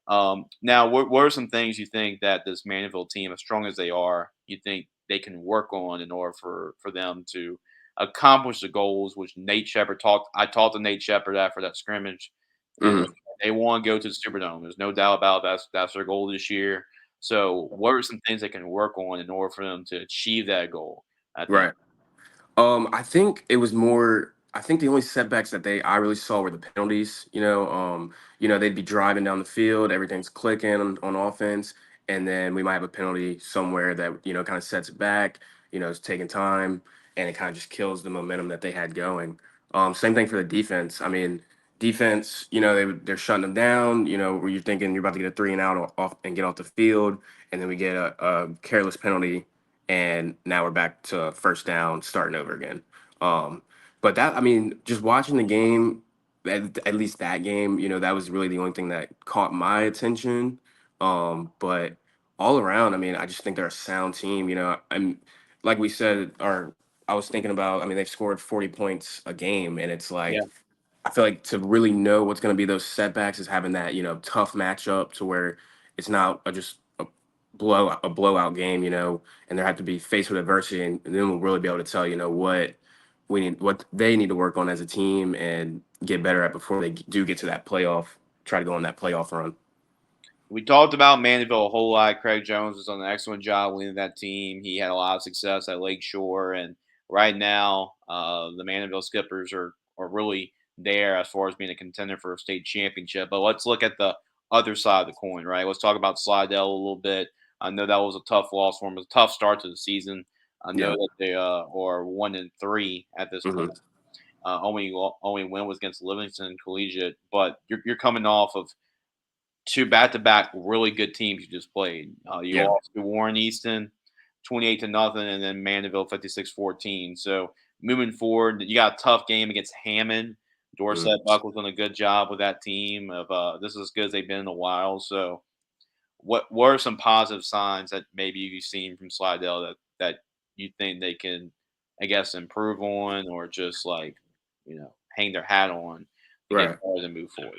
Now, what are some things you think that this Mandeville team, as strong as they are, you think they can work on in order for them to accomplish the goals which Nate Shepard talked? I talked to Nate Shepard after that scrimmage, and Mhm. they want to go to the Superdome. There's no doubt about it. That's their goal this year. So, what are some things they can work on in order for them to achieve that goal at the end? Right. I think it was more. I think the only setbacks that I really saw were the penalties. They'd be driving down the field, everything's clicking on offense, and then we might have a penalty somewhere that kind of sets it back. It's taking time, and it kind of just kills the momentum that they had going. Same thing for the defense. I mean, defense. They're shutting them down. Where you're thinking you're about to get a 3 and out off and get off the field, and then we get a careless penalty and now we're back to first down, starting over again. Um, but I mean, just watching the game, at least that game, that was really the only thing that caught my attention. But all around, I mean, I just think they're a sound team. I'm like we said, or I was thinking about. I mean, they've scored 40 points a game, and it's Yeah, like I feel like to really know what's going to be those setbacks is having that tough matchup to where it's not just a blowout game, and they have to be faced with adversity, and then we'll really be able to tell what they need to work on as a team and get better at before they do get to that playoff, try to go on that playoff run. we talked about Mandeville a whole lot. Craig Jones has done an excellent job leading that team. He had a lot of success at Lakeshore, and right now, the Mandeville Skippers are really there as far as being a contender for a state championship. But let's look at the other side of the coin, right? Let's talk about Slidell a little bit. I know that was a tough loss for them. It was a tough start to the season. I know Yeah. that they are 1-3 at this point. Only win was against Livingston Collegiate, but you're coming off of two back-to-back really good teams you just played. You Yeah. lost to Warren Easton 28-0, and then Mandeville 56-14. So moving forward, you got a tough game against Hammond. Dorset Buckle's done a good job with that team. Of this is as good as they've been in a while. So, what are some positive signs that maybe you've seen from Slidell that you think they can, I guess, improve on, or just like hang their hat on to get Right. started and move forward?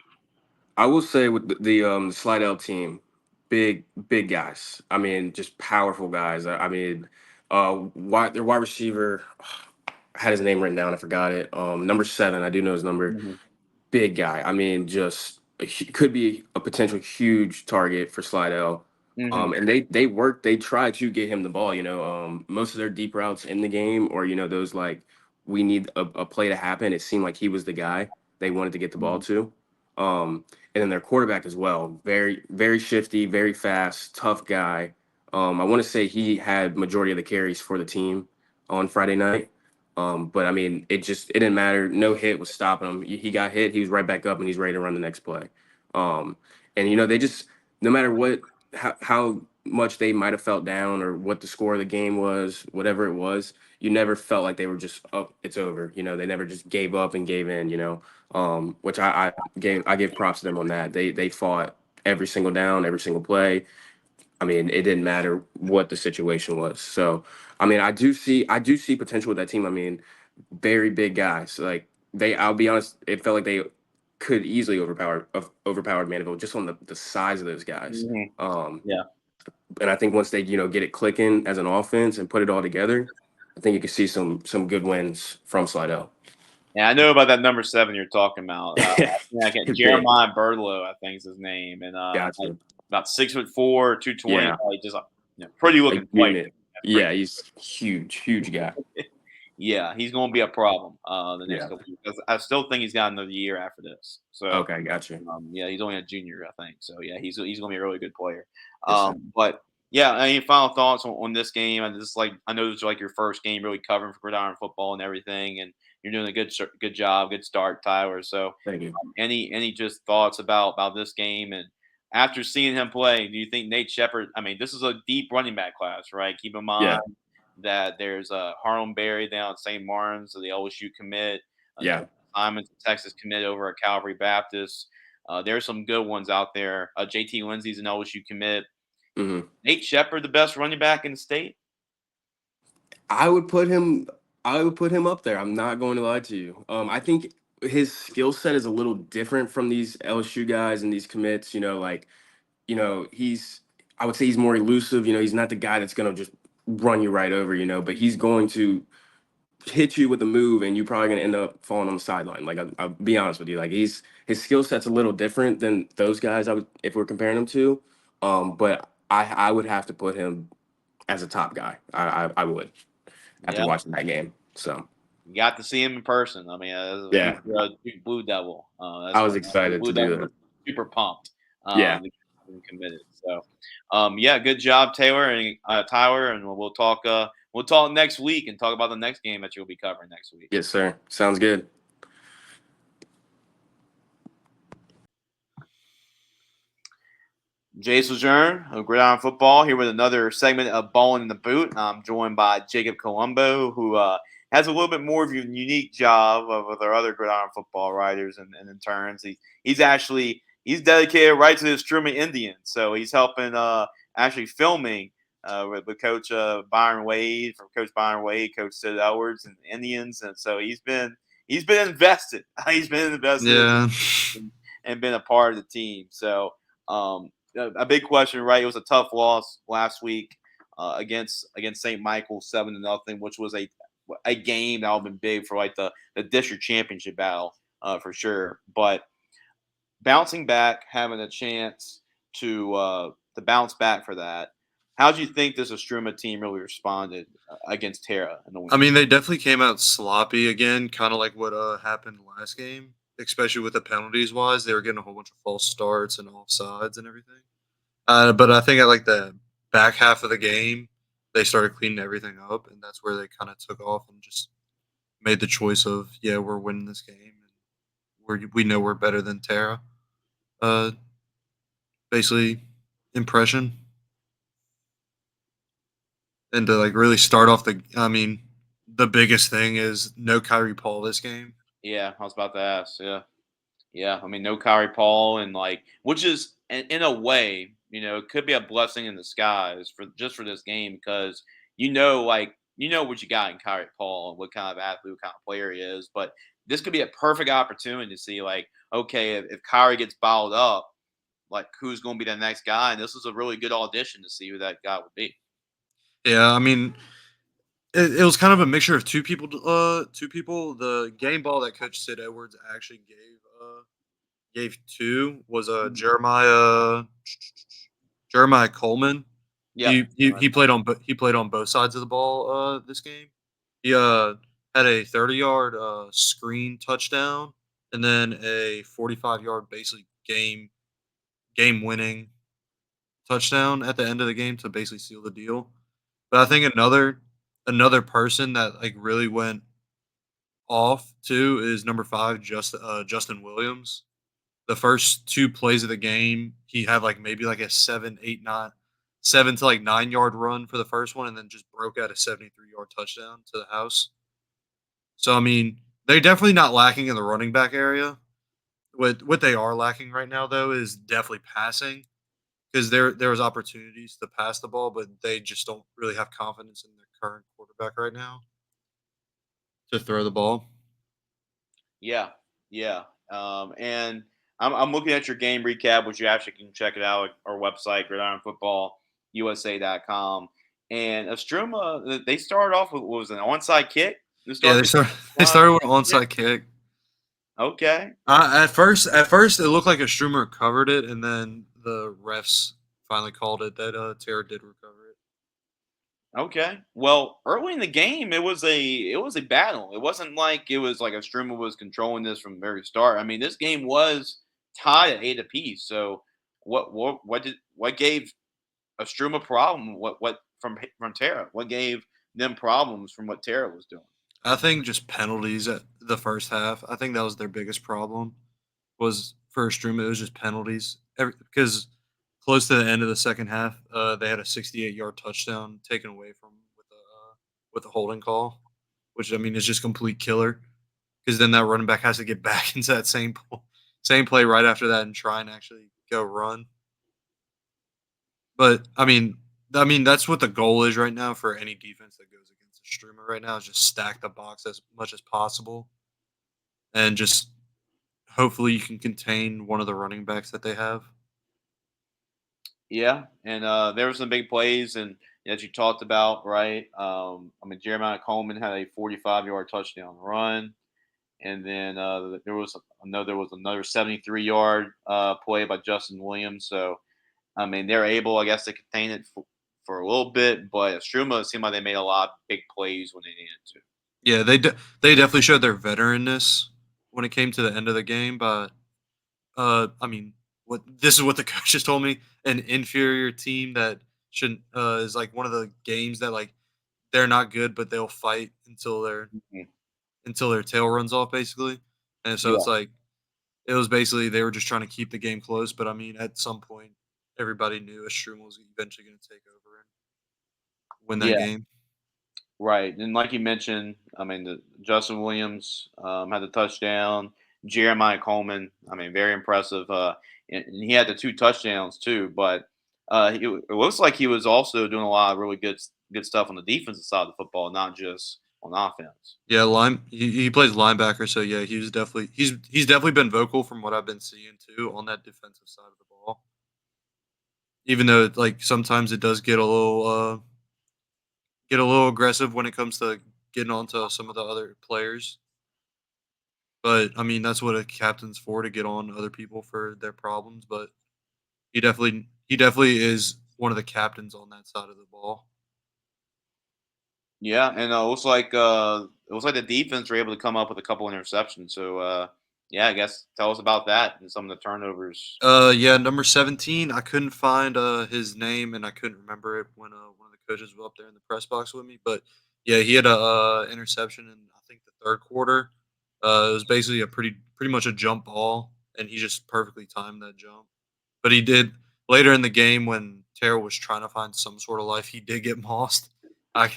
I will say with the Slidell team, big guys. I mean, just powerful guys. I mean, their wide receiver, I had his name written down. I forgot it. Number 7. I do know his number. Mm-hmm. Big guy. I mean, just could be a potential huge target for Slidell. Mm-hmm. And they try to get him the ball. Most of their deep routes in the game, or those like we need a play to happen. It seemed like he was the guy they wanted to get the ball to. And then their quarterback as well, very very shifty, very fast, tough guy. I want to say he had majority of the carries for the team on Friday night. But I mean, it didn't matter. No hit was stopping him. He got hit, he was right back up, and he's ready to run the next play. And they just, no matter how much they might have felt down or what the score of the game was, whatever it was, you never felt like they were just, oh, it's over. They never just gave up and gave in. Which I give props to them on that. They fought every single down, every single play. I mean, it didn't matter what the situation was. So, I mean, I do see potential with that team. I mean, very big guys. Like I'll be honest, it felt like they could easily overpowered Mandeville just on the size of those guys. Mm-hmm. Yeah. And I think once they get it clicking as an offense and put it all together, I think you can see some good wins from Slidell. Yeah, I know about that number 7 you're talking about. Big. Jeremiah Birdlow, I think is his name, and Gotcha. about 6'4", 220, Yeah. just pretty looking player. Unit. Yeah, he's huge guy. Yeah, he's going to be a problem the next Yeah. couple years. 'Cause I still think he's got another year after this. So Okay, gotcha. yeah, he's only a junior, I think. So yeah, he's going to be a really good player. Yes, sir. But yeah, any final thoughts on this game? And this I know it's like your first game really covering for Gridiron Football and everything, and you're doing a good job, good start, Tyler. So Thank you. any just thoughts about this game? And after seeing him play, do you think Nate Shepard? I mean, this is a deep running back class, right? Keep in mind that there's Harlem Berry down at St. Martin's, the LSU commit. Simon's Texas commit over at Calvary Baptist. There's some good ones out there. JT Lindsay's an LSU commit. Mm-hmm. Nate Shepard, the best running back in the state. I would put him up there. I'm not going to lie to you. I think his skill set is a little different from these LSU guys and these commits. I would say he's more elusive. He's not the guy that's going to just run you right over. But he's going to hit you with a move, and you're probably going to end up falling on the sideline. Like I'll be honest with you. Like his skill set's a little different than those guys. If we're comparing him to, but I would have to put him as a top guy. I would. After watching that game. So you got to see him in person. I mean, Blue Devil. I was excited to do that. Super pumped. Committed. So, good job, Taylor and Tyler, and we'll talk. We'll talk next week and talk about the next game that you'll be covering next week. Yes, sir. Sounds good. Jace LeJeune of Gridiron Football here with another segment of Ballin In Da Boot. I'm joined by Jacob Colombo, who has a little bit more of a unique job with our other Gridiron Football writers and interns. He's dedicated right to the Istrouma Indians, so he's helping actually filming with Coach Byron Wade, from Coach Byron Wade, Coach Sid Edwards, and the Indians, and so he's been invested. He's been invested and been a part of the team. So. A big question, right? It was a tough loss last week against St. Michael 7-0, which was a game that would have been big for like the district championship battle for sure. But bouncing back, having a chance to bounce back for that. How do you think this Istrouma team really responded against Terra in the win? I mean, they definitely came out sloppy again, kind of like what happened last game. especially with the penalties wise. They were getting a whole bunch of false starts and offsides and everything. But I think at like the back half of the game, they started cleaning everything up, and that's where they kind of took off and just made the choice of, yeah, we're winning this game, and we know we're better than Tara. Uh, Basically, impression, and to like really start off the biggest thing is no Kyrie Paul this game. Yeah, I was about to ask. Yeah. Yeah, I mean, no Kyrie Paul, and like, which is in a way, it could be a blessing in disguise for this game because you know what you got in Kyrie Paul and what kind of athlete, what kind of player he is. But this could be a perfect opportunity to see, like, okay, if Kyrie gets balled up, like, who's going to be the next guy? And this is a really good audition to see who that guy would be. Yeah, I mean, it was kind of a mixture of two people. Two people. The game ball that Coach Sid Edwards actually gave to was Jeremiah Coleman. Yeah, He played on both sides of the ball this game. He had a 30-yard screen touchdown and then a 45-yard basically game winning touchdown at the end of the game to basically seal the deal. But I think another person that like really went off too is number 5, Justin Williams. The first 2 plays of the game, he had like maybe like a 7 to like 9-yard run for the first one, and then just broke out a 73-yard touchdown to the house. So I mean, they're definitely not lacking in the running back area. What they are lacking right now though is definitely passing, because there was opportunities to pass the ball, but they just don't really have confidence in their current quarterback right now to throw the ball. yeah, yeah. And I'm looking at your game recap, which you actually can check it out at our website, gridironfootballusa.com. And Istrouma, they started off with what was it, an onside kick? Yeah, they started with an onside kick. Okay. At first, it looked like a Strummer covered it, and then the refs finally called it that Tara did recover it. Okay. Well, early in the game, it was a battle. It wasn't like it was like Istrouma was controlling this from the very start. I mean, this game was tied at 8 apiece. So, what gave Istrouma a problem? What from Tara? What gave them problems from what Tara was doing? I think just penalties at the first half. I think that was their biggest problem. Was for Struma, it was just penalties. Because close to the end of the second half, they had a 68-yard touchdown taken away from with a holding call, which I mean is just complete killer. Because then that running back has to get back into that same play right after that and try and actually go run. But I mean that's what the goal is right now for any defense that goes against a Struma right now is just stack the box as much as possible, and just hopefully you can contain one of the running backs that they have. Yeah, and there were some big plays, and as you talked about, right? I mean, Jeremiah Coleman had a 45-yard touchdown run, and then there was another 73-yard play by Justin Williams. So I mean, they're able, I guess, to contain it for a little bit, but Struma seemed like they made a lot of big plays when they needed to. Yeah, they definitely showed their veteranness when it came to the end of the game. But I mean, what this is what the coaches told me: an inferior team that shouldn't is like one of the games that like they're not good, but they'll fight Mhm. until their tail runs off, basically. And so Yeah, it's like it was basically they were just trying to keep the game close. But I mean, at some point, everybody knew Estrum was eventually going to take over and win that yeah, game. right. And like you mentioned, I mean, Justin Williams had the touchdown. Jeremiah Coleman, I mean, very impressive. And he had the 2 touchdowns too. But it looks like he was also doing a lot of really good stuff on the defensive side of the football, not just on offense. Yeah, he plays linebacker, so yeah, he's definitely been vocal from what I've been seeing too on that defensive side of the ball. Even though like sometimes it does get a little aggressive when it comes to getting onto some of the other players. But I mean that's what a captain's for, to get on other people for their problems. But he definitely is one of the captains on that side of the ball. Yeah, and it looks like the defense were able to come up with a couple interceptions. So yeah, I guess tell us about that and some of the turnovers. Yeah, number 17. I couldn't find his name, and I couldn't remember it when one of the coaches was up there in the press box with me. But yeah, he had a interception in I think the third quarter. It was basically a pretty much a jump ball, and he just perfectly timed that jump. But he did later in the game when Terrell was trying to find some sort of life. He did get mossed. I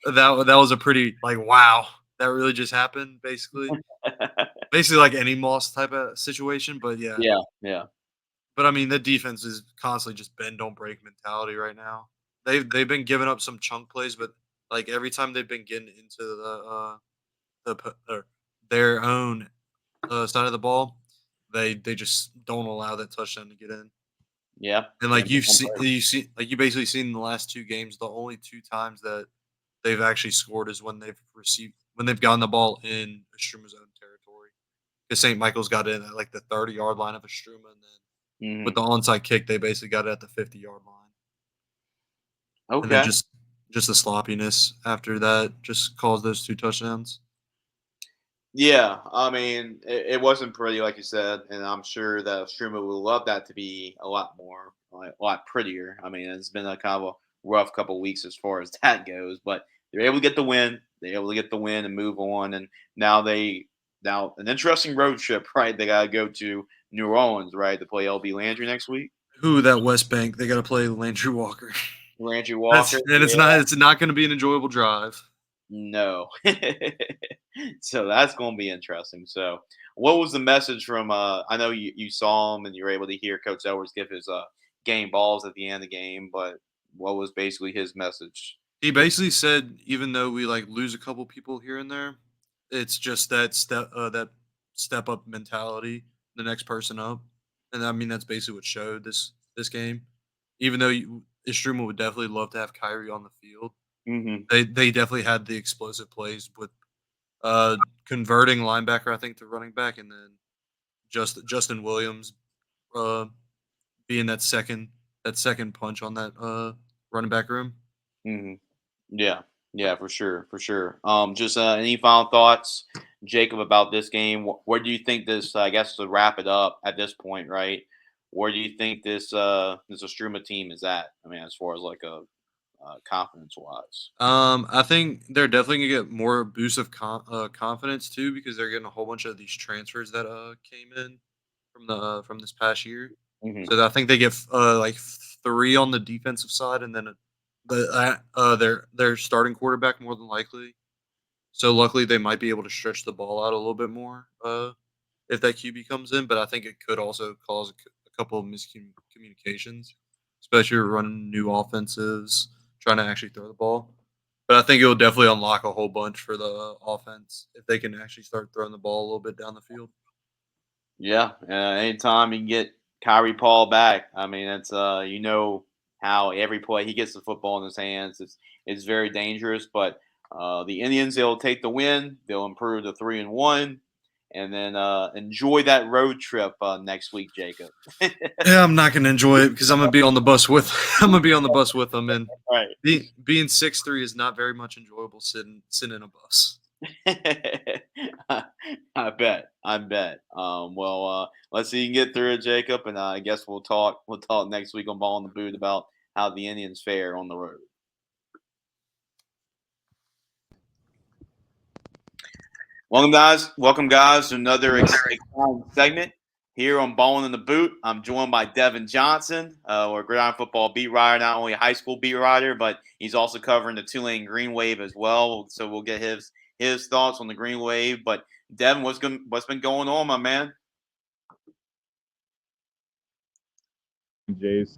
that was a pretty like wow. That really just happened basically. Basically like any moss type of situation, but yeah. Yeah, yeah. But I mean, the defense is constantly just bend don't break mentality right now. They've been giving up some chunk plays, but like every time they've been getting into or their own side of the ball, they just don't allow that touchdown to get in. Yeah. And like you see like you basically seen in the last two games, the only two times that they've actually scored is when they've gotten the ball in Istruma's own territory. Because St. Michael's got it in at like the 30-yard line of Istruma, and then with the onside kick, they basically got it at the 50-yard line. And then Okay. just the sloppiness after that just caused those two touchdowns. Yeah, I mean, it wasn't pretty, like you said, and I'm sure that Struma would love that to be a lot more, like, a lot prettier. I mean, it's been a kind of a rough couple of weeks as far as that goes, but they're able to get the win. They're able to get the win and move on, and now an interesting road trip, right? They got to go to New Orleans, right, to play LB Landry next week. Who that West Bank? They got to play Landry Walker. Landry Walker, It's not going to be an enjoyable drive. no. So that's going to be interesting. So, what was the message from? I know you saw him and you were able to hear Coach Edwards give his game balls at the end of the game, but what was basically his message? He basically said, even though we like lose a couple people here and there, it's just that step up mentality, the next person up, and I mean that's basically what showed this game. Even though Istruma would definitely love to have Kyrie on the field, Mm-hmm. they definitely had the explosive plays with converting linebacker, I think, to running back, and then Justin Williams uh, being that second punch on that running back room. Mm-hmm. Yeah, yeah, for sure, for sure. Just any final thoughts, Jacob, about this game? Where do you think this? I guess to wrap it up at this point, right? Where do you think this Astruma team is at? I mean, as far as like a confidence wise. I think they're definitely gonna get more boost of confidence too because they're getting a whole bunch of these transfers that came in from this past year. Mm-hmm. So I think they get like 3 on the defensive side, and then their starting quarterback more than likely. So luckily they might be able to stretch the ball out a little bit more if that QB comes in. But I think it could also cause a couple of miscommunications, especially running new offensives, trying to actually throw the ball. But I think it will definitely unlock a whole bunch for the offense if they can actually start throwing the ball a little bit down the field. Yeah, anytime you can get Kyrie Paul back, I mean, it's you know how every play he gets the football in his hands, it's very dangerous. But the Indians, they'll take the win, they'll improve to 3-1, and then enjoy that road trip next week, Jacob. Yeah, I'm not gonna enjoy it because I'm gonna be on the bus with them, and Right. being 6'3" is not very much enjoyable sitting in a bus. I bet. I bet. Well, let's see you can get through it, Jacob, and I guess we'll talk. We'll talk next week on Ball in the Boot about how the Indians fare on the road. Welcome, guys. Welcome, guys, to another exciting segment here on Ballin in the Boot. I'm joined by Deven Johnson, or Gridiron Football beat writer, not only a high school beat writer, but he's also covering the Tulane Green Wave as well. So we'll get his thoughts on the Green Wave. But Devin, what's been going on, my man? Jace,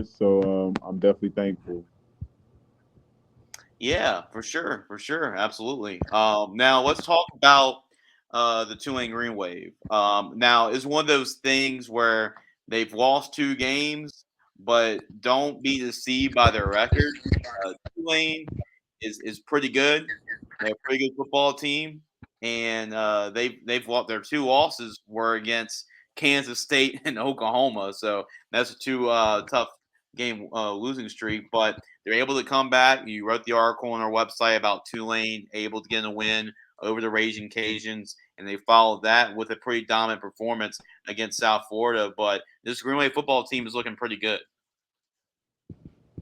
so I'm definitely thankful. Yeah, for sure, absolutely. Now let's talk about the Tulane Green Wave. Now it's one of those things where they've lost 2 games, but don't be deceived by their record. Tulane is pretty good. They're a pretty good football team, and they've lost their 2 losses were against Kansas State and Oklahoma. So that's 2 tough game losing streak, but they're able to come back. You wrote the article on our website about Tulane able to get a win over the Raging Cajuns, and they followed that with a pretty dominant performance against South Florida. But this Green Wave football team is looking pretty good.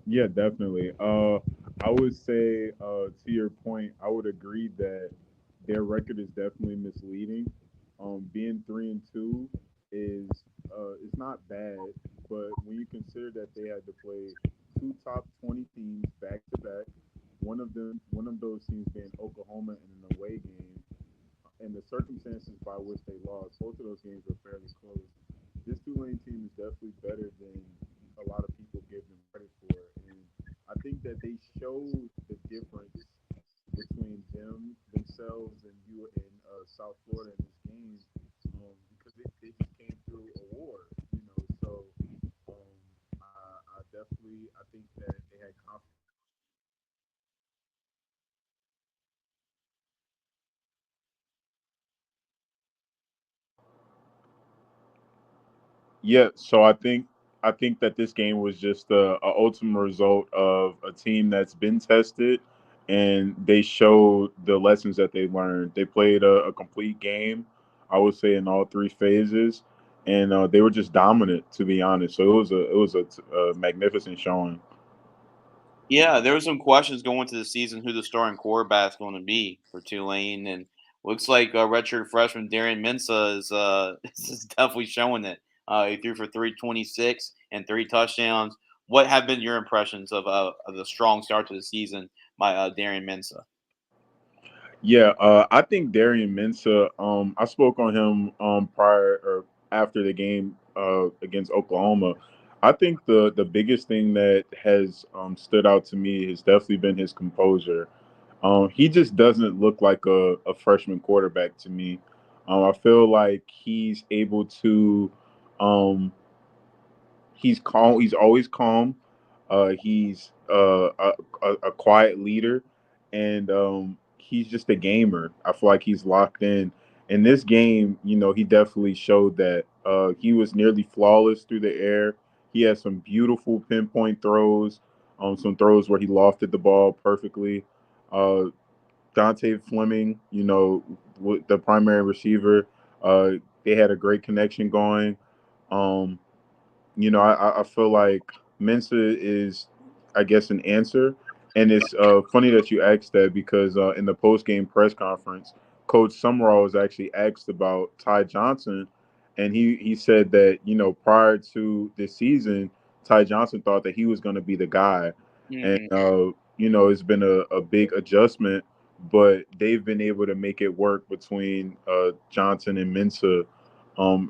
Yeah, definitely. I would say to your point, I would agree that their record is definitely misleading. Being 3-2 is it's not bad, but when you consider that they had to play two top 20 teams back to back, one of those teams being Oklahoma in an away game, and the circumstances by which they lost, both of those games were fairly close. This Tulane team is definitely better than a lot of people give them credit for, and I think that they showed the difference between themselves, and you and South Florida in this game, because they just came through a war, you know. So I think that they had confidence. Yeah, so I think that this game was just a ultimate result of a team that's been tested, and they showed the lessons that they learned. They played a complete game, I would say, in all three phases, and they were just dominant, to be honest. So it was a magnificent showing. Yeah, there were some questions going into the season who the starting quarterback's going to be for Tulane, and looks like redshirt freshman Darian Mensah is is definitely showing it. He threw for 326 and three touchdowns. What have been your impressions of the strong start to the season by Darian Mensah? Yeah, I think Darian Mensah. I spoke on him prior or after the game against Oklahoma. I think the biggest thing that has stood out to me has definitely been his composure. He just doesn't look like a freshman quarterback to me. I feel like he's able to um, he's calm. He's always calm. He's a quiet leader, and he's just a gamer. I feel like he's locked in. In this game, you know, he definitely showed that he was nearly flawless through the air. He had some beautiful pinpoint throws, some throws where he lofted the ball perfectly. Uh, Dante Fleming, you know, the primary receiver, uh, they had a great connection going. Um, you know, I feel like Mensa is, I guess, an answer. And it's funny that you asked that because in the post game press conference, Coach Summerall was actually asked about Ty Johnson, and he said that you know prior to this season, Ty Johnson thought that he was going to be the guy, and Hmm. you know it's been a big adjustment, but they've been able to make it work between Johnson and Mensa,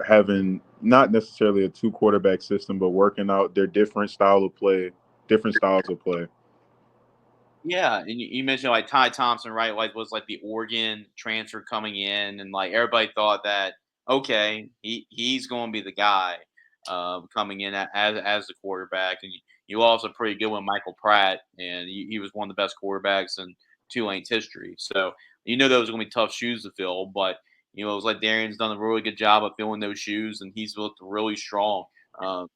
having not necessarily a two quarterback system, but working out their different styles of play. Yeah, and you mentioned like Ty Thompson, right? Like was like the Oregon transfer coming in, and like everybody thought that okay, he's going to be the guy coming in as the quarterback, and you also pretty good with Michael Pratt, and he was one of the best quarterbacks in Tulane's history. So you know those are going to be tough shoes to fill, but you know it was like Darian's done a really good job of filling those shoes, and he's looked really strong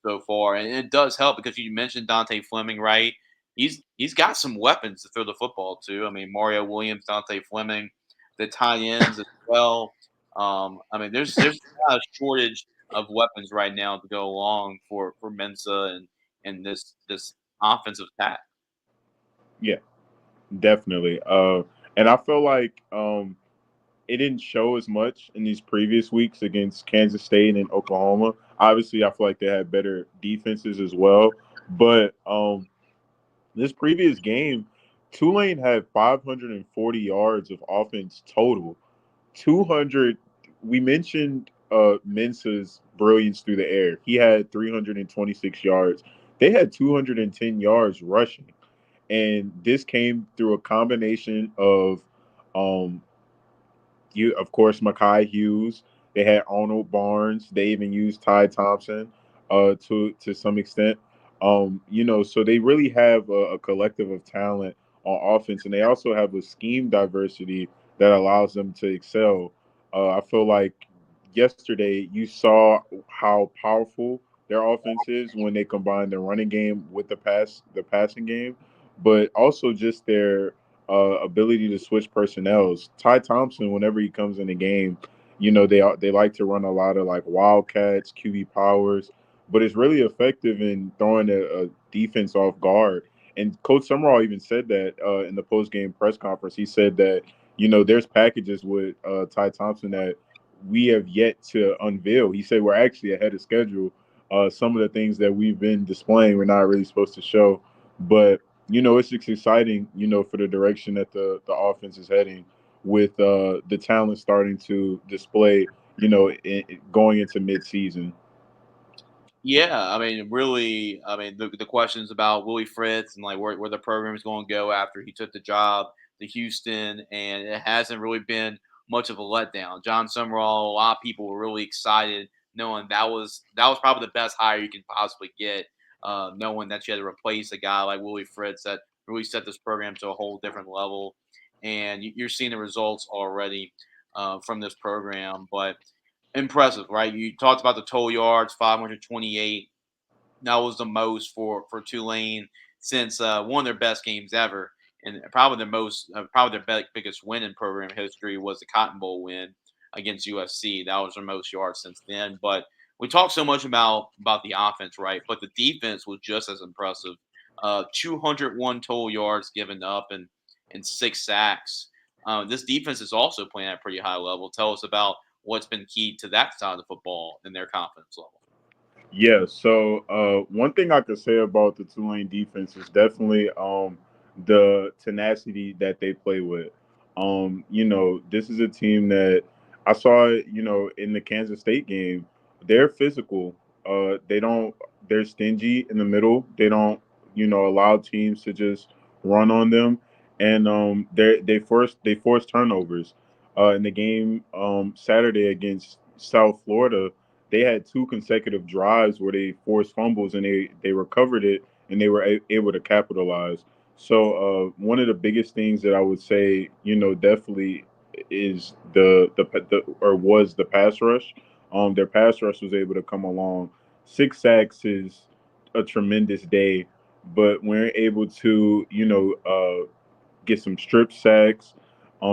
so far, and it does help because you mentioned Dante Fleming, right? He's got some weapons to throw the football to. I mean, Mario Williams, Dante Fleming, the tight ends as well. I mean, there's not a shortage of weapons right now to go along for Mensa and this offensive attack. Yeah, definitely. And I feel like it didn't show as much in these previous weeks against Kansas State and Oklahoma. Obviously, I feel like they had better defenses as well. But this previous game, Tulane had 540 yards of offense total. 200. We mentioned Mensa's brilliance through the air. He had 326 yards. They had 210 yards rushing, and this came through a combination of um, you, of course, Makai Hughes. They had Arnold Barnes. They even used Ty Thompson to some extent. You know, so they really have a collective of talent on offense, and they also have a scheme diversity that allows them to excel. I feel like yesterday you saw how powerful their their offense is when they combine the running game with the passing game, but also just their ability to switch personnels. Ty Thompson, whenever he comes in the game, they like to run a lot of like wildcats, QB powers, but it's really effective in throwing a defense off guard. And Coach Summerall even said that in the post game press conference. He said that there's packages with Ty Thompson that we have yet to unveil. He said we're actually ahead of schedule. Some of the things that we've been displaying, we're not really supposed to show, but it's just exciting, for the direction that the offense is heading with the talent starting to display, going into midseason. Yeah, I mean, really, I mean, the questions about Willie Fritz and like where the program is going to go after he took the job to Houston, and it hasn't really been much of a letdown. John Summerall, a lot of people were really excited, knowing that was probably the best hire you can possibly get, knowing that you had to replace a guy like Willie Fritz that really set this program to a whole different level, and you're seeing the results already from this program, but impressive, right? You talked about the total yards, 528. That was the most for Tulane since one of their best games ever, and probably their biggest win in program history was the Cotton Bowl win against USC. That was their most yards since then. But we talked so much about the offense, right? But the defense was just as impressive. 201 total yards given up and 6 sacks. This defense is also playing at a pretty high level. Tell us about what's been key to that side of the football and their confidence level. Yeah, so one thing I could say about the Tulane defense is definitely the tenacity that they play with. This is a team that I saw, in the Kansas State game. They're physical. They're stingy in the middle. They don't, allow teams to just run on them, and they force turnovers. In the game Saturday against South Florida, they had 2 consecutive drives where they forced fumbles and they recovered it and they were able to capitalize. So one of the biggest things that I would say, definitely is the pass rush. Their pass rush was able to come along. 6 sacks is a tremendous day, but we're able to, get some strip sacks,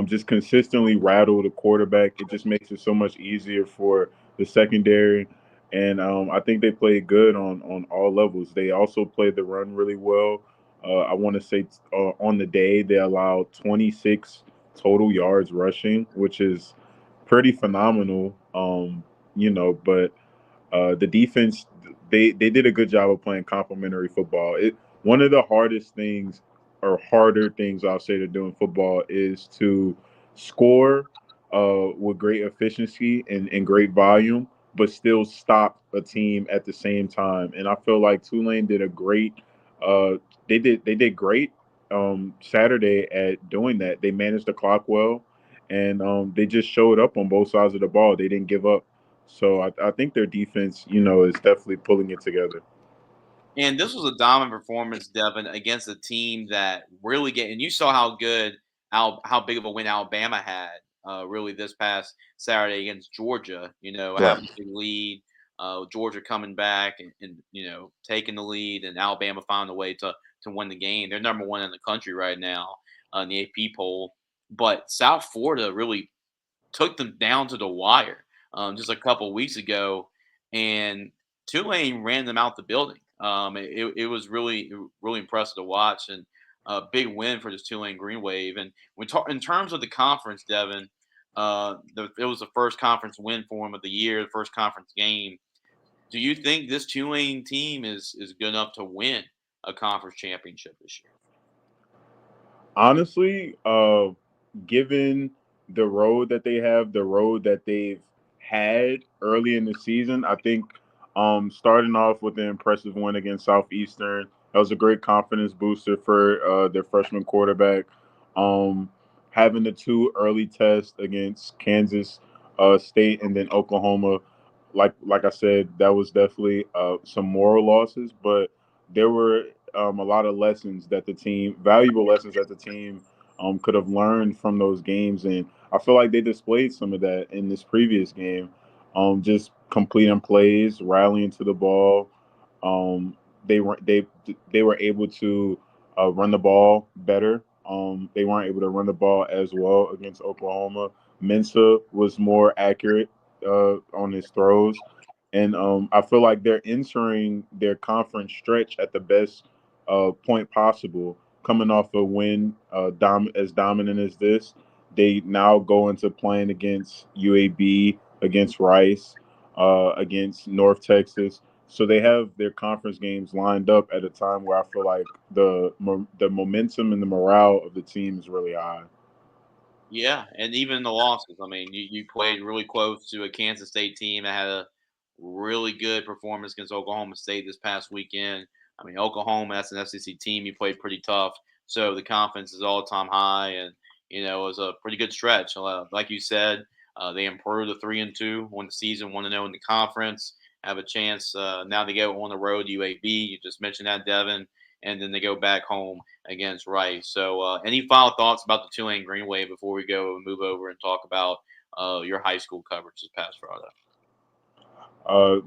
just consistently rattle the quarterback. It just makes it so much easier for the secondary. And I think they played good on all levels. They also played the run really well. I want to say on the day they allowed 26 total yards rushing, which is pretty phenomenal. But the defense, they did a good job of playing complementary football. One of the hardest things or harder things I'll say to do in football is to score with great efficiency and great volume, but still stop a team at the same time. And I feel like Tulane did a great. Uh, they did great Saturday at doing that. They managed the clock well, and they just showed up on both sides of the ball. They didn't give up. So I think their defense, is definitely pulling it together. And this was a dominant performance, Devin, against a team that really and you saw how good, how big of a win Alabama had really this past Saturday against Georgia, Yeah. having a big lead, Georgia coming back and taking the lead, and Alabama found a way to win the game. They're number one in the country right now in the AP poll. But South Florida really took them down to the wire just a couple of weeks ago, and Tulane ran them out the building. It was really impressive to watch, and a big win for this Tulane Green Wave. And we talk in terms of the conference, Devin. It was the first conference win for them of the year, the first conference game. Do you think this Tulane team is good enough to win a conference championship this year? Honestly, given the road that they have, the road that they've had early in the season, I think starting off with an impressive win against Southeastern, that was a great confidence booster for their freshman quarterback. Um, Having the 2 early tests against Kansas State and then Oklahoma, like I said, that was definitely some moral losses, but there were a lot of valuable lessons that the team could have learned from those games, and I feel like they displayed some of that in this previous game. Just completing plays, rallying to the ball, they were able to run the ball better. They weren't able to run the ball as well against Oklahoma. Mensa was more accurate on his throws, and I feel like they're entering their conference stretch at the best point possible. Coming off a win as dominant as this, they now go into playing against UAB, against Rice, against North Texas. So they have their conference games lined up at a time where I feel like the momentum and the morale of the team is really high. Yeah, and even the losses. I mean, you played really close to a Kansas State team that had a really good performance against Oklahoma State this past weekend. I mean, Oklahoma, that's an SEC team. You played pretty tough, so the confidence is all time high, and it was a pretty good stretch. Like you said, they improved to 3-2, won the season, 1-0 in the conference. Have a chance now to go on the road to UAB. You just mentioned that, Devin, and then they go back home against Rice. So, any final thoughts about the Tulane Green Wave before we go and move over and talk about your high school coverage this past Friday? Uh,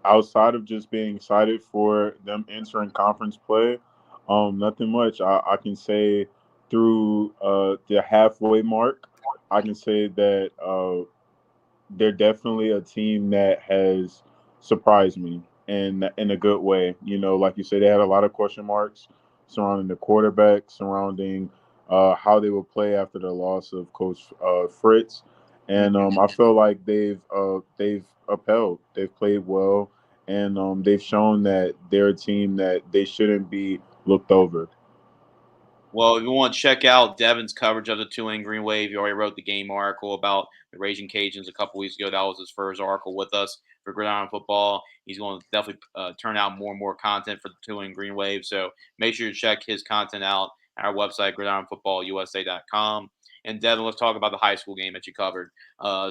Outside of just being excited for them entering conference play, nothing much. I can say through the halfway mark, I can say that they're definitely a team that has surprised me in a good way. Like you said, they had a lot of question marks surrounding the quarterback, surrounding how they will play after the loss of Coach Fritz, and I feel like they've upheld, they've played well, and they've shown that they're a team that they shouldn't be looked over. Well, if you want to check out Devin's coverage of the Tulane Green Wave, he already wrote the game article about the Raging Cajuns a couple weeks ago. That was his first article with us for Gridiron Football. He's going to definitely turn out more and more content for the Tulane Green Wave. So make sure you check his content out at our website, gridironfootballusa.com. And Devin, let's talk about the high school game that you covered.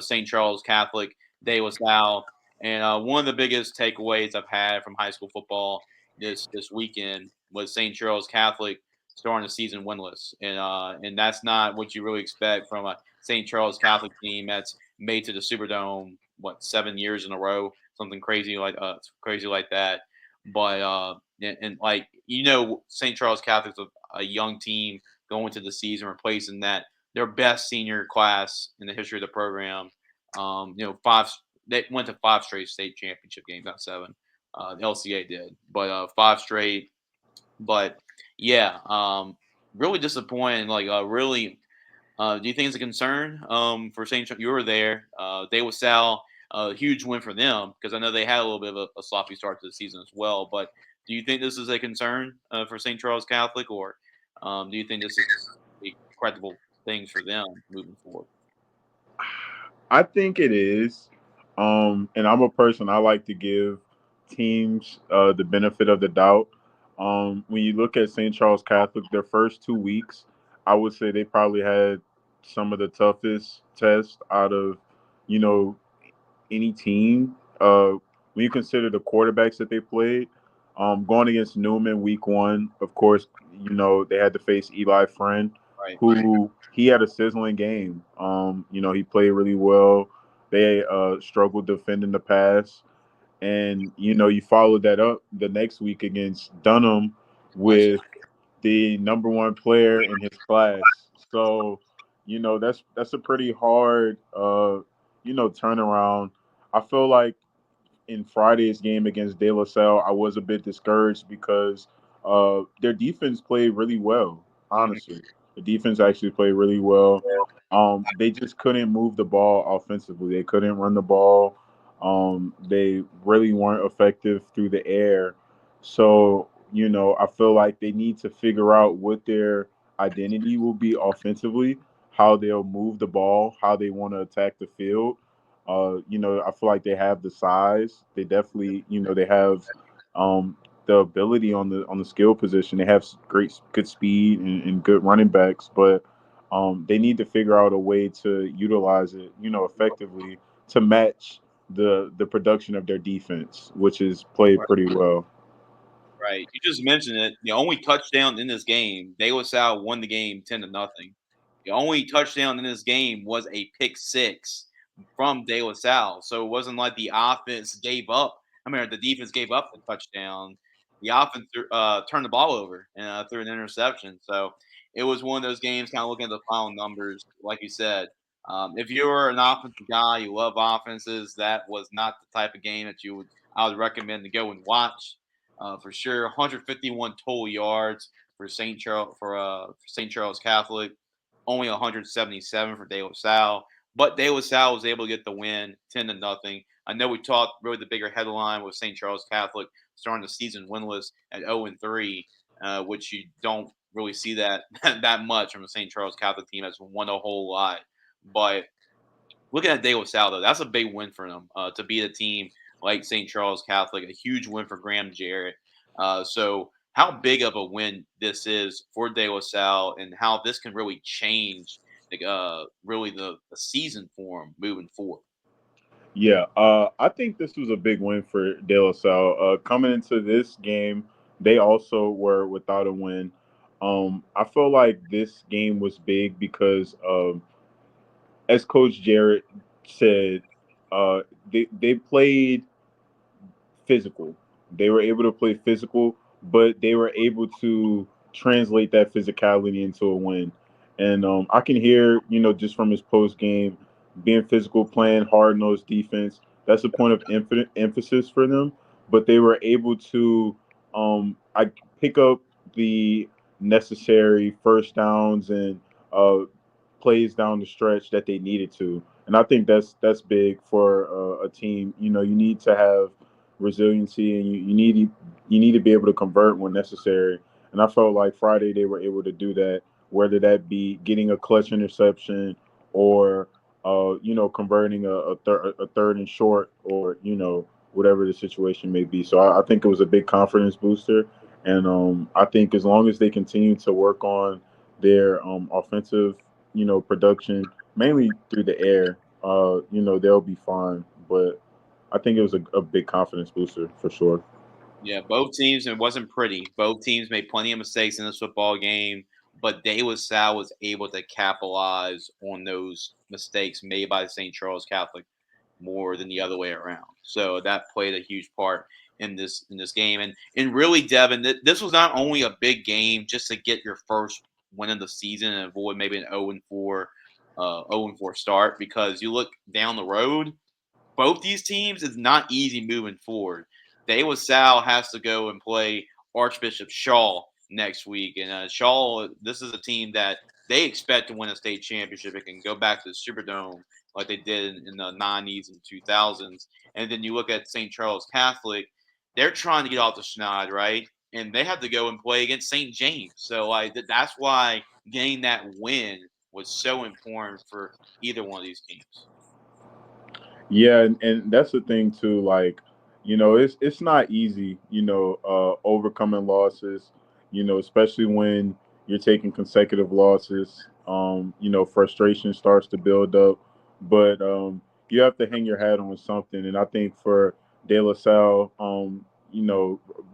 St. Charles Catholic, De La Salle. And one of the biggest takeaways I've had from high school football this weekend was St. Charles Catholic starting the season winless, and that's not what you really expect from a St. Charles Catholic team that's made to the Superdome 7 years in a row, something crazy like that. But and like St. Charles Catholic's a young team going to the season, replacing that their best senior class in the history of the program. They went to 5 straight state championship games, not 7. The LCA did, but 5 straight. But yeah, really disappointing. Really, do you think it's a concern for St. You were there. De La Salle, huge win for them because I know they had a little bit of a sloppy start to the season as well. But do you think this is a concern for St. Charles Catholic, or do you think this is a credible things for them moving forward? I think it is. And I'm a person, I like to give teams the benefit of the doubt. When you look at St. Charles Catholic, their first 2 weeks, I would say they probably had some of the toughest tests out of, you know, any team. When you consider the quarterbacks that they played, going against Newman week 1, of course, they had to face Eli Friend, Right. who he had a sizzling game. He played really well. They struggled defending the pass. And, you followed that up the next week against Dunham with the number 1 player in his class. So, that's a pretty hard, turnaround. I feel like in Friday's game against De La Salle, I was a bit discouraged because their defense played really well. Honestly, the defense actually played really well. They just couldn't move the ball offensively. They couldn't run the ball. They really weren't effective through the air. So, I feel like they need to figure out what their identity will be offensively, how they'll move the ball, how they want to attack the field. I feel like they have the size. They definitely, they have the ability on the skill position. They have good speed and good running backs, but they need to figure out a way to utilize it, effectively to match the production of their defense, which is played pretty well. Right. You just mentioned it. The only touchdown in this game, De La Salle won the game 10-0. The only touchdown in this game was a pick 6 from De La Salle. So it wasn't like the offense gave up. The defense gave up the touchdown. the offense turned the ball over and threw an interception. So it was one of those games, kind of looking at the final numbers, like you said. If you're an offensive guy, you love offenses, that was not the type of game that I would recommend to go and watch. For sure, 151 total yards for St. Charles Catholic, only 177 for De La Salle. But De La Salle was able to get the win, 10-0. I know we talked really the bigger headline was St. Charles Catholic starting the season winless at 0-3, which you don't really see that that much from a St. Charles Catholic team that's won a whole lot. But looking at De La Salle, though, that's a big win for them to beat a team like St. Charles Catholic, a huge win for Graham Jarrett. So how big of a win this is for De La Salle and how this can really change really the season for them moving forward. Yeah, I think this was a big win for De La Salle. Coming into this game, they also were without a win. I feel like this game was big because, as Coach Jarrett said, uh, they played physical. They were able to play physical, but they were able to translate that physicality into a win. And I can hear, just from his post game, being physical, playing hard nosed defense. That's a point of infinite emphasis for them. But they were able to, I pick up the necessary first downs and uh, plays down the stretch that they needed to. And I think that's big for a team. You need to have resiliency, and you need to be able to convert when necessary. And I felt like Friday they were able to do that, whether that be getting a clutch interception or converting a third and short, or whatever the situation may be. So I think it was a big confidence booster, and I think as long as they continue to work on their offensive production, mainly through the air, they'll be fine. But I think it was a big confidence booster for sure. Yeah, both teams, it wasn't pretty. Both teams made plenty of mistakes in this football game, but De La Salle was able to capitalize on those mistakes made by St. Charles Catholic more than the other way around. So that played a huge part in this game. And really, Devin, this was not only a big game just to get your first win of the season and avoid maybe an 0-4 start, because you look down the road, both these teams is not easy moving forward. De La Salle has to go and play Archbishop Shaw next week, and Shaw, this is a team that they expect to win a state championship. It can go back to the Superdome like they did in the '90s and 2000s. And then you look at St. Charles Catholic; they're trying to get off the schneid, right? And they have to go and play against St. James. So like that's why getting that win was so important for either one of these teams. Yeah, and that's the thing too. Like, it's not easy. Overcoming losses. Especially when you're taking consecutive losses. Frustration starts to build up, but you have to hang your hat on something. And I think for De La Salle,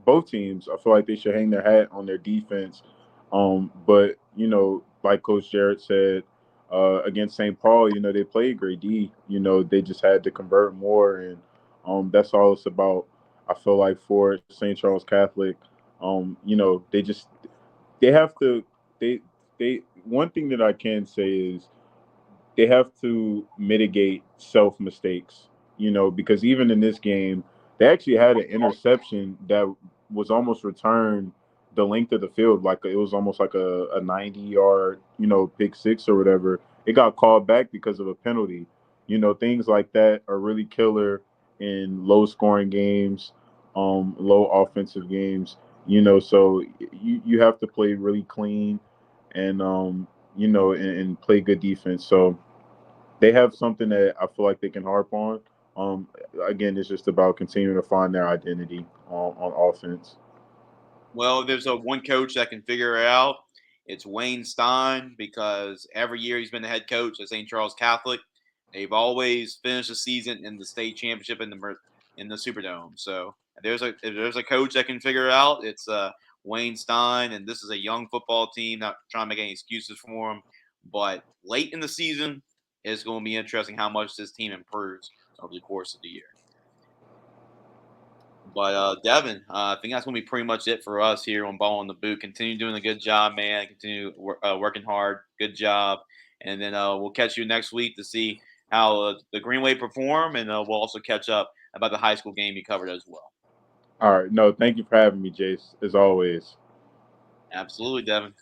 both teams, I feel like they should hang their hat on their defense. But like Coach Jarrett said, against St. Paul, they played great D. They just had to convert more, and that's all it's about. I feel like for St. Charles Catholic, they have to they one thing that I can say is they have to mitigate self mistakes, because even in this game, they actually had an interception that was almost returned the length of the field. Like it was almost like a 90-yard, pick six or whatever. It got called back because of a penalty. Things like that are really killer in low scoring games, low offensive games, so you have to play really clean and, and play good defense. So, they have something that I feel like they can harp on. Um, Again, it's just about continuing to find their identity on offense. Well, there's a one coach that can figure it out. It's Wayne Stein, because every year he's been the head coach at St. Charles Catholic. They've always finished the season in the state championship in the Superdome. So if there's a coach that can figure it out, it's Wayne Stein. And this is a young football team. Not trying to make any excuses for him, but late in the season, it's going to be interesting how much this team improves over the course of the year. But Deven, I think that's going to be pretty much it for us here on Ball in the Boot. Continue doing a good job, man. Continue working hard. Good job. And then we'll catch you next week to see how the Green Wave perform, and we'll also catch up about the high school game you covered as well. All right. No, thank you for having me, Jace, as always. Absolutely, Deven.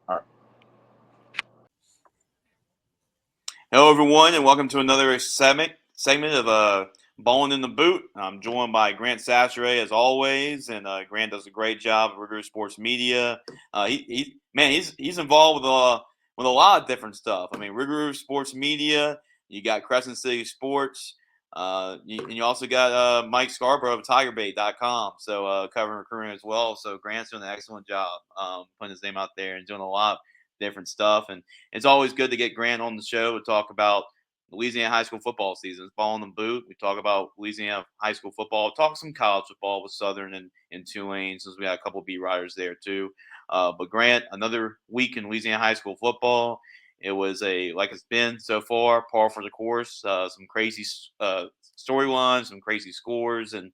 All right. Hello, everyone, and welcome to another segment of Ballin In Da Boot. I'm joined by Grant Chachere as always, and Grant does a great job at Rigorous Sports Media. He's involved with a lot of different stuff. I mean, Rigorous Sports Media. You got Crescent City Sports. And you also got Mike Scarborough of TigerBait.com, so covering recruiting as well. So Grant's doing an excellent job putting his name out there and doing a lot of different stuff. And it's always good to get Grant on the show to talk about Louisiana high school football season. It's Ball in the Boot. We talk about Louisiana high school football, talk some college football with Southern and Tulane, since we had a couple of beat writers there too. But Grant, another week in Louisiana high school football. It was like it's been so far, par for the course. Some crazy storylines, some crazy scores, and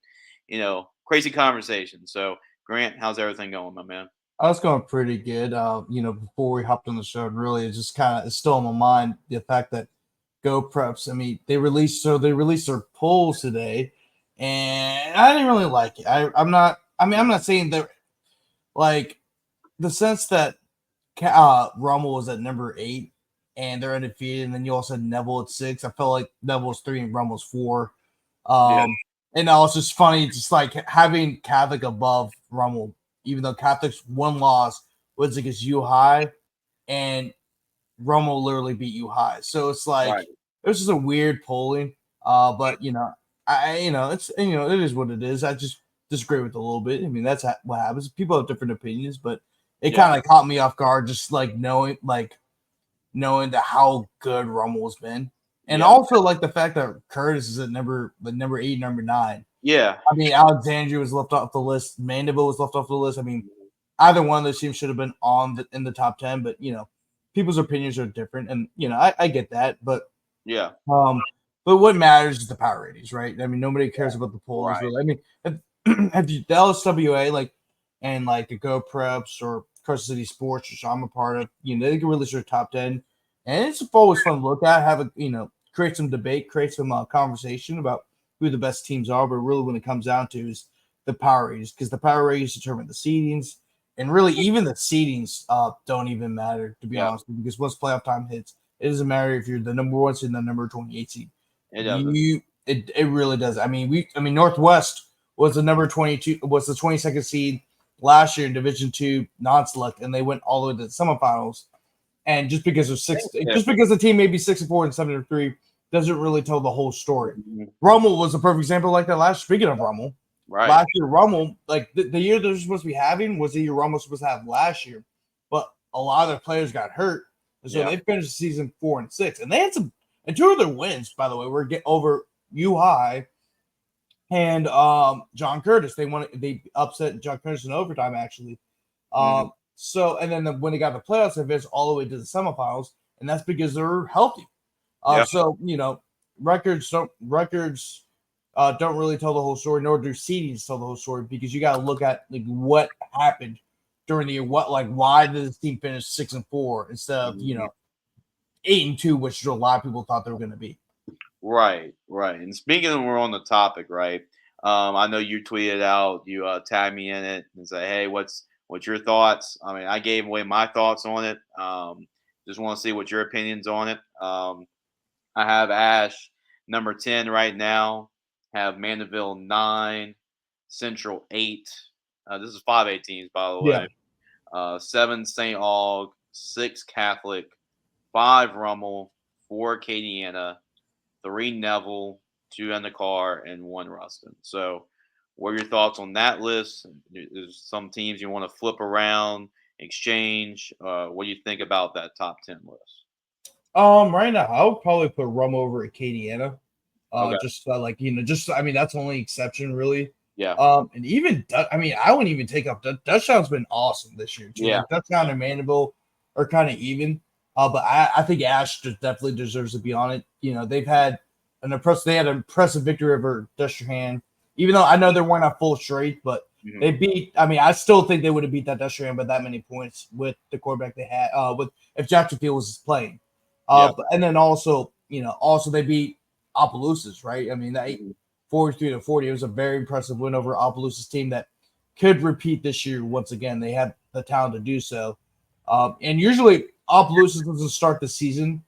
crazy conversations. So Grant, how's everything going, my man? I was going pretty good. Before we hopped on the show, and really, it's just it's still in my mind the fact that Go Preps. I mean, they released their polls today, and I didn't really like it. I'm not saying that, like, the sense that Rummel was at number 8 and they're undefeated, and then you also had Neville at 6. I felt like Neville was 3 and Rummel was 4. And now it's just funny, just like having Catholic above Rummel, even though Catholic's one loss was against U High, and Rummel literally beat U High. So it's like it was just a weird polling. But it's it is what it is. I just disagree with it a little bit. I mean, that's what happens. People have different opinions, but it kind of caught me off guard, just like knowing that how good Rummel has been, and also like the fact that Curtis is at number 8, number 9. Yeah, I mean, Alexandria was left off the list. Mandeville was left off the list. I mean, either one of those teams should have been in the top 10, but people's opinions are different, and I get that, but but what matters is the power ratings, right? I mean, nobody cares about the polls. Right. Really. I mean, if the LSWA and the Go Preps or Crescent City Sports, which I'm a part of, they can release their top 10, and it's always fun to look at. Have create some debate, create some conversation about who the best teams are. But really, when it comes down to is the power ratings, because the power ratings determine the seedings, and really even the seedings don't even matter, to be honest, because once playoff time hits, it doesn't matter if you're the number 1 seed and the number 28 seed. It doesn't. It really does. I mean, Northwest was the number 22, was the 22nd seed last year in Division II non-select, and they went all the way to the semifinals. And just because the team may be 6-4 and 7-3 doesn't really tell the whole story. Mm-hmm. Rummel was a perfect example like that last. Speaking of Rummel, last year Rummel, like the year they're supposed to be having was the year Rummel was supposed to have last year, but a lot of their players got hurt, and so they finished the season 4-6, and they had some. And 2 of their wins, by the way, were over U High and John Curtis. They upset John Curtis in overtime, actually. So, and then when they got the playoffs, they advanced all the way to the semifinals, and that's because they're healthy. So, records don't really tell the whole story, nor do seedings tell the whole story, because you got to look at what happened during the year. Why did this team finish 6-4 instead of 8-2, which a lot of people thought they were going to be. Right. And speaking of, we're on the topic, right? I know you tweeted out, you tagged me in it and said, "Hey, what's your thoughts?" I mean, I gave away my thoughts on it. Just want to see what your opinions on it. I have Ash number 10 right now. Have Mandeville 9, Central 8. This is 5A teams, by the way. 7 St. Aug, 6 Catholic, 5 Rummel, 4 Acadiana, 3 Neville, 2 Endicott, and 1 Ruston. So, what are your thoughts on that list? There's some teams you want to flip around, exchange. What do you think about that top 10 list? Right now, I would probably put Rummel over Acadiana. Okay. I mean, that's the only exception, really. Yeah. And even, I mean, I wouldn't even take up Dutchtown's been awesome this year, too. Yeah. Like, Dutchtown and Mandeville are kind of even. But I think Ash definitely deserves to be on it. They had an impressive victory over Dutchtown. even though I know they weren't at full strength, but Mhm. they beat. I mean, I still think they would have beat that Destiny by that many points with the quarterback they had. With if Jacksonville was playing, Yeah. and then also they beat Opelousas, right? I mean, that Mhm. 43-40. It was a very impressive win over Opelousas team that could repeat this year once again. They had the talent to do so. And usually Opelousas doesn't start the season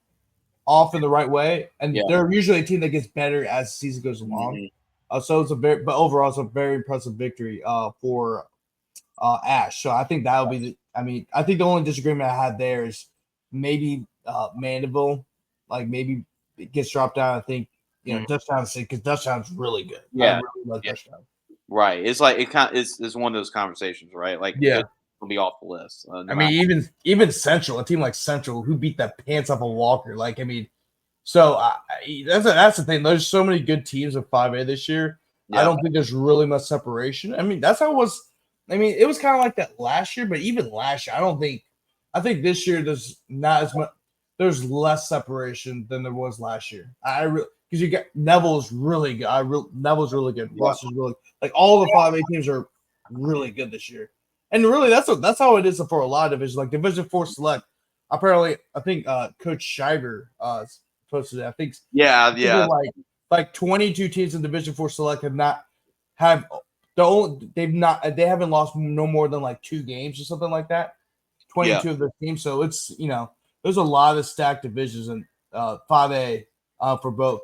off in the right way, and Yeah. they're usually a team that gets better as the season goes along. Mhm. So but overall, it's a very impressive victory for Ash. So I think that would be I think the only disagreement I had there is maybe Mandeville, like maybe it gets dropped down. I think Mhm. Touchdown because Touchdown's really good. I Yeah. really like Yeah. Touchdown. Right. It's like it's one of those conversations, right? Like Yeah. it'll be off the list. No I matter mean, even Central, a team like Central, who beat the pants off of Walker. Like, I mean, so that's the thing. There's so many good teams in 5A this year. I Yeah. don't think there's really much separation. I mean, that's how it was. I mean, it was kind of like that last year, but even last year, I think this year there's not as much. There's less separation than there was last year. Because you got Neville's really good. Neville's really good. Yeah. Russ is really like all the 5A teams are really good this year. And really, that's how it is for a lot of divisions. Like Division 4 Select, apparently, I think Coach Shiver posted it. I think Yeah. like 22 teams in Division 4 Select they haven't lost no more than like 2 games or something like that. 22 Yeah. of their teams. So it's there's a lot of stacked divisions in 5A for both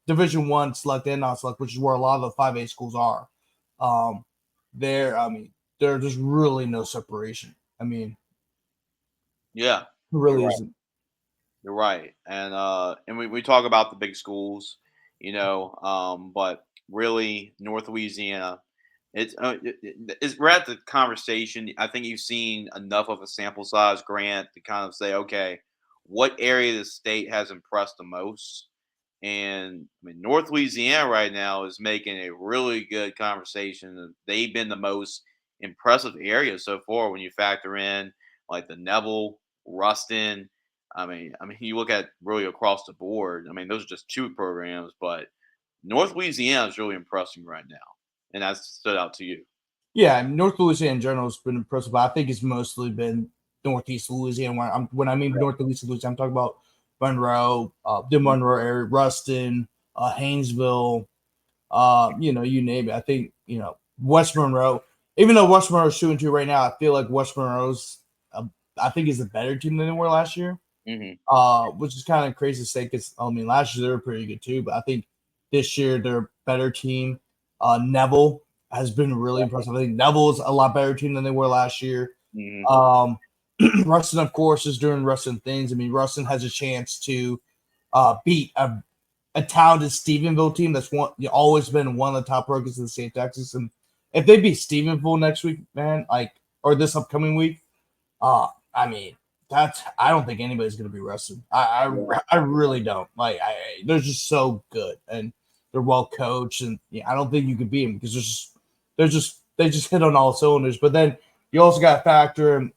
Division 1 Select and non-select, which is where a lot of the 5A schools are. There's just really no separation. I mean, Yeah. it really You're right. isn't. You're right. And we talk about the big schools, but really North Louisiana, we're at the conversation. I think you've seen enough of a sample size, Grant, to kind of say, okay, what area of the state has impressed the most? And I mean, North Louisiana right now is making a really good conversation. They've been the most impressive area so far when you factor in like the Neville, Ruston. I mean, you look at really across the board. I mean, those are just 2 programs, but North Louisiana is really impressing right now, and that stood out to you. Yeah, North Louisiana in general has been impressive, but I think it's mostly been Northeast Louisiana. When I mean Northeast Louisiana, I'm talking about Monroe, the Monroe area, Ruston, Haynesville, you name it. I think, West Monroe, even though West Monroe is 2-2 right now, I feel like West Monroe's, I think, is a better team than they were last year, which is kind of crazy to say because, I mean, last year they were pretty good too, but I think this year they're a better team. Neville has been really impressive. I think Neville's a lot better team than they were last year. Ruston, of course, is doing Ruston things. I mean, Ruston has a chance to beat a talented Stephenville team that's always been one of the top programs in the state of Texas. And if they beat Stephenville next week, man, or this upcoming week, I mean, I don't think anybody's going to be Ruston. I really don't. They're just so good and they're well coached, and I don't think you could beat them because they just hit on all cylinders. But then you also got to factor in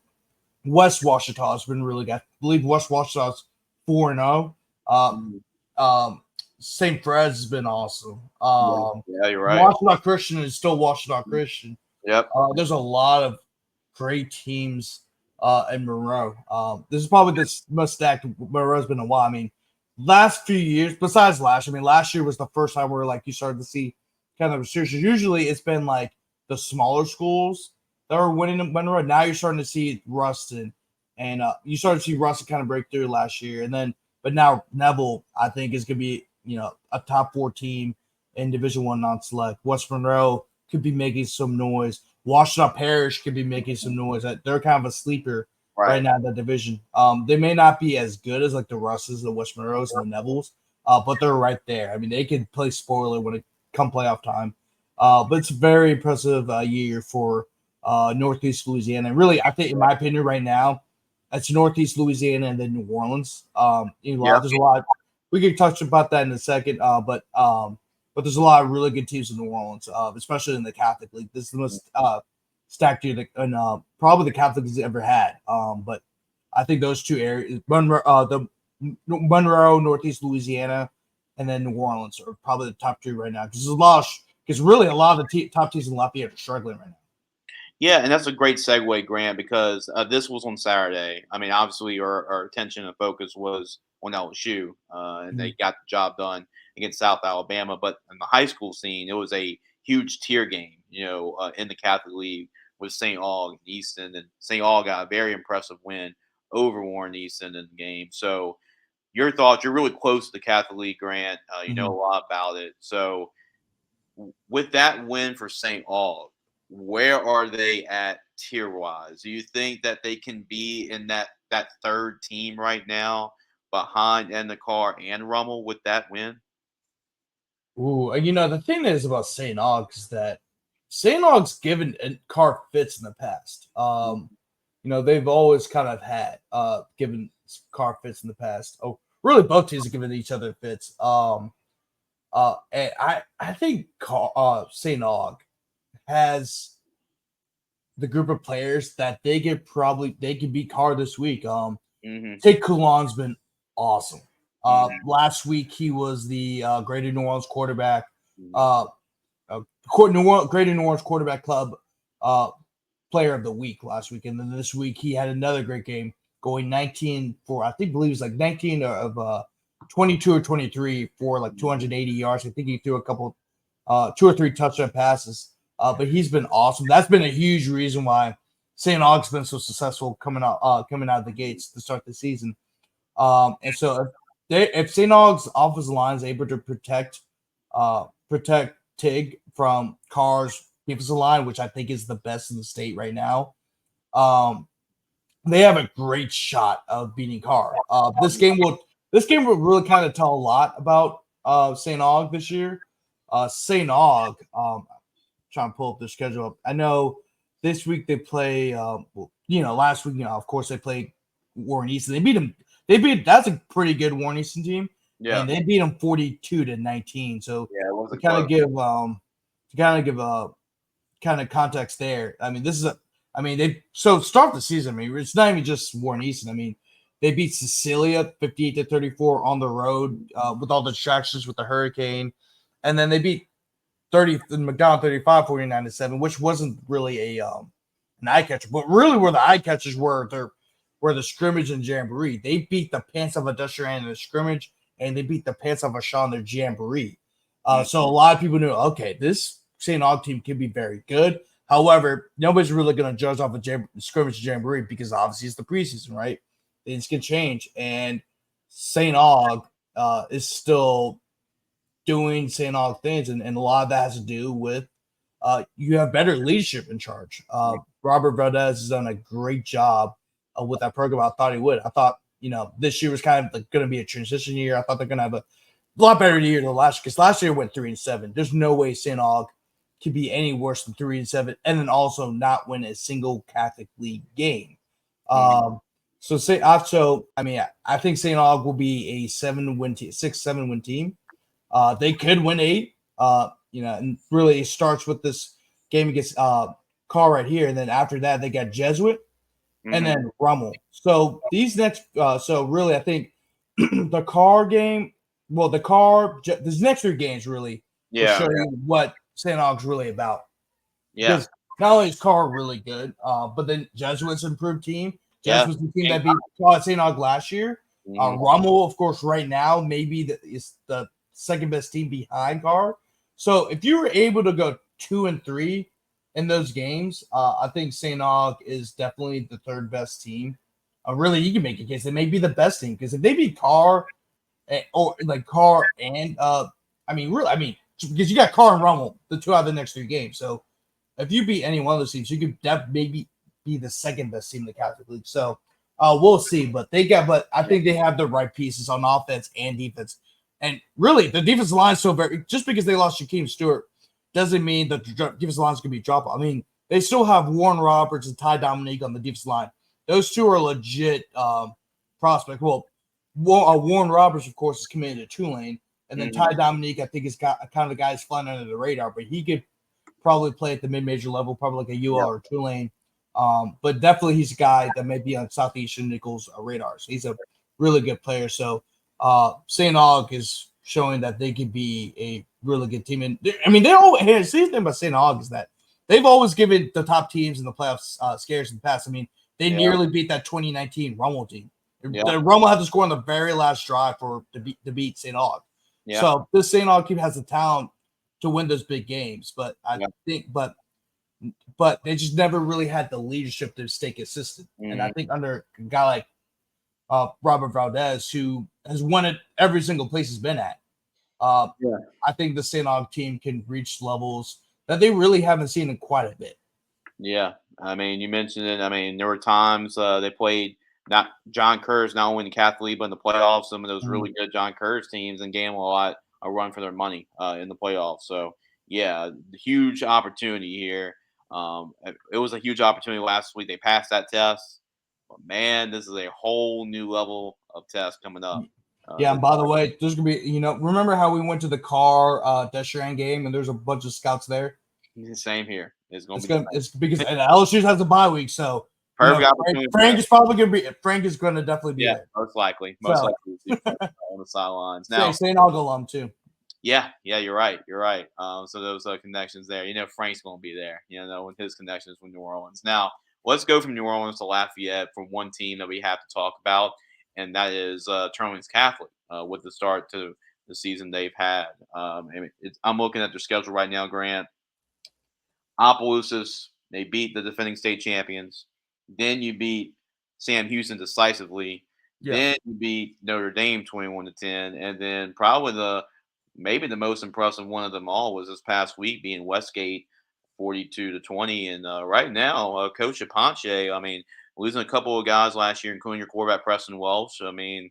West Washita has been really good. I believe West Washita's 4-0. St. Fred's has been awesome. Yeah, you're right. Washita Christian is still Washita Christian. Yep. There's a lot of great teams in Monroe. This is probably the most stacked Monroe's been in a while. I mean, last few years, besides last year was the first time where you started to see kind of a series. Usually it's been like the smaller schools that are winning in Monroe. Now you're starting to see Ruston, and you started to see Ruston kind of break through last year, but now Neville, I think, is going to be a top 4 team in Division 1 non-select. West Monroe could be making some noise. Washita Parish could be making some noise. They're kind of a sleeper right now in that division. They may not be as good as like the Russes, the West Monroes, and the Nevilles, but they're right there. I mean, they could play spoiler when it come playoff time. But it's a very impressive year for Northeast Louisiana. And really, I think, in my opinion, right now, it's Northeast Louisiana and then New Orleans. There's a lot. We could touch about that in a second, but there's a lot of really good teams in New Orleans, especially in the Catholic League. This is the most stacked year and probably the Catholic League's ever had. But I think those 2 areas, Monroe, Northeast Louisiana, and then New Orleans are probably the top 2 right now because there's a lot of because really a lot of the top teams in Lafayette are struggling right now. Yeah, and that's a great segue, Grant, because this was on Saturday. I mean, obviously, our attention and focus was on LSU, and they got the job done against South Alabama. But in the high school scene, it was a huge tier game, in the Catholic League with St. Aug and Easton. And St. Aug got a very impressive win over Warren Easton in the game. So, your thoughts, you're really close to the Catholic League, Grant. You know a lot about it. So, with that win for St. Aug, where are they at tier wise? Do you think that they can be in that third team right now behind Endicott and Rummel with that win? Ooh, the thing is about St. Aug's is that St. Aug's given Carr fits in the past. They've always kind of had given Carr fits in the past. Oh, really, both teams have given each other fits. And I think St. Aug has the group of players that they can beat Carr this week. Tate Coulon's been awesome. Last week he was the Greater New Orleans quarterback, Greater New Orleans quarterback club player of the week last week, and then this week he had another great game, going 19 for believe it was like 19 of 22 or 23 for like 280 yards. I think he threw a couple, 2 or 3 touchdown passes. But he's been awesome. That's been a huge reason why St. Aug's been so successful coming out of the gates to start the season. And so if St. Aug's offensive line is able to protect Tig from Carr's defensive line, which I think is the best in the state right now, they have a great shot of beating Carr. This game will really kind of tell a lot about St. Aug this year. St. Aug. Trying to pull up their schedule up. I know this week they play. Last week, of course, they played Warren Easton. They beat them. That's a pretty good Warren Easton team. Yeah, and they beat them 42-19. So to kind of give kind of context there. I mean, start the season. I mean, it's not even just Warren Easton. I mean, they beat Cecilia 58-34 on the road with all the distractions with the hurricane, and then they beat McDonald 35, 49-7, which wasn't really an eye catcher, but really where the eye catchers were the scrimmage and jamboree. They beat the pants off of Dusheran in the scrimmage, and they beat the pants off of Shaw in their jamboree. So a lot of people knew, okay, this St. Aug team can be very good. However, nobody's really going to judge off of scrimmage jamboree because obviously it's the preseason, right? Things can change, and St. Aug is still doing St. Aug things, and a lot of that has to do with you have better leadership in charge. Robert Valdez has done a great job with that program. I thought he would. I thought, this year was kind of going to be a transition year. I thought they're going to have a lot better year than last year, because last year went 3-7. There's no way St. Aug could be any worse than 3-7, and then also not win a single Catholic League game. I think St. Aug will be a 6-7 win team. They could win 8, and really it starts with this game against Carr right here. And then after that, they got Jesuit and then Rummel. So these next, really, I think the Carr game, these next 3 games really will show you what St. Aug's really about. Yeah. Because not only is Carr really good, but then Jesuit's improved team. Jesuit's the team that beat St. Aug last year. Rummel, of course, right now, maybe is the second best team behind Carr. So if you were able to go 2-3 in those games, I think St. Aug is definitely the third best team. Really, you can make a case they may be the best team, because if they beat Carr, because you got Carr and Rummel, the 2 out of the next 3 games. So if you beat any one of those teams, you could maybe be the second best team in the Catholic League. So we'll see. But I think they have the right pieces on offense and defense. And really, the defensive line is so very – just because they lost Shaquem Stewart doesn't mean that the defensive line is going to be drop-off. I mean, they still have Warren Roberts and Ty Dominique on the defensive line. Those 2 are legit prospect. Well, Warren Roberts, of course, is committed to Tulane. And then Ty Dominique, I think, is kind of the guy who's flying under the radar. But he could probably play at the mid-major level, probably like a UL or Tulane. But definitely he's a guy that may be on Southeastern Nichols' radar. So he's a really good player. So St. Aug is showing that they could be a really good team. And I mean, they all here. See the thing about St. Aug is that they've always given the top teams in the playoffs scares in the past. I mean, they nearly beat that 2019 Rummel team. Yeah. The Rummel had to score on the very last drive to beat St. Aug. Yeah. So this St. Aug team has the talent to win those big games, but I think, but they just never really had the leadership to stay consistent. And I think under a guy like Robert Valdez, who has won it every single place he's been at, I think the St. Aug team can reach levels that they really haven't seen in quite a bit. Yeah, I mean, you mentioned it. I mean, there were times they played not John Kerr's not only in the Catholic League but in the playoffs. Some of those really good John Kerr's teams and gave them a run for their money in the playoffs. So yeah, huge opportunity here. It was a huge opportunity last week. They passed that test. But man, this is a whole new level of test coming up. And by the way, there's gonna be, remember how we went to the Deschamps game and there's a bunch of scouts there? Same here. It's because and LSU has a bye week, so Frank is probably gonna be. Frank is gonna definitely be there. Most likely on the sidelines. Now, St. Aug alum too. Yeah, you're right. So those connections there. Frank's going to be there. With his connections with New Orleans. Now, let's go from New Orleans to Lafayette for one team that we have to talk about, and that is Tulane Catholic with the start to the season they've had. I'm looking at their schedule right now, Grant. Opelousas, they beat the defending state champions. Then you beat Sam Houston decisively. Yeah. Then you beat Notre Dame 21-10, and then probably maybe the most impressive one of them all was this past week being Westgate 42-20. And right now, Coach Aponche, I mean, losing a couple of guys last year, including your quarterback Preston Welsh. I mean,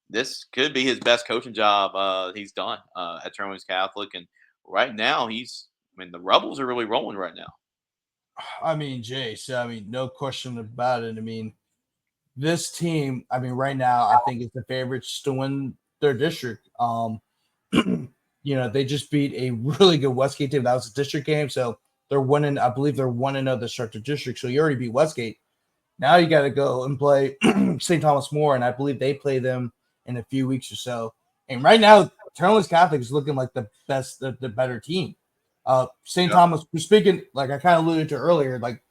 this could be his best coaching job he's done at Tulane Catholic. And right now, the Rebels are really rolling right now. I mean, Jace, no question about it. I mean, this team, right now, I think is the favorites to win their district. They just beat a really good Westgate team. That was a district game, so they're winning. I believe they're 1-0 the start to district. So you already beat Westgate. Now you got to go and play St. Thomas More, and I believe they play them in a few weeks or so. And right now, Tulane Catholic is looking like the best, the better team. St. Thomas, speaking, like I kind of alluded to earlier, like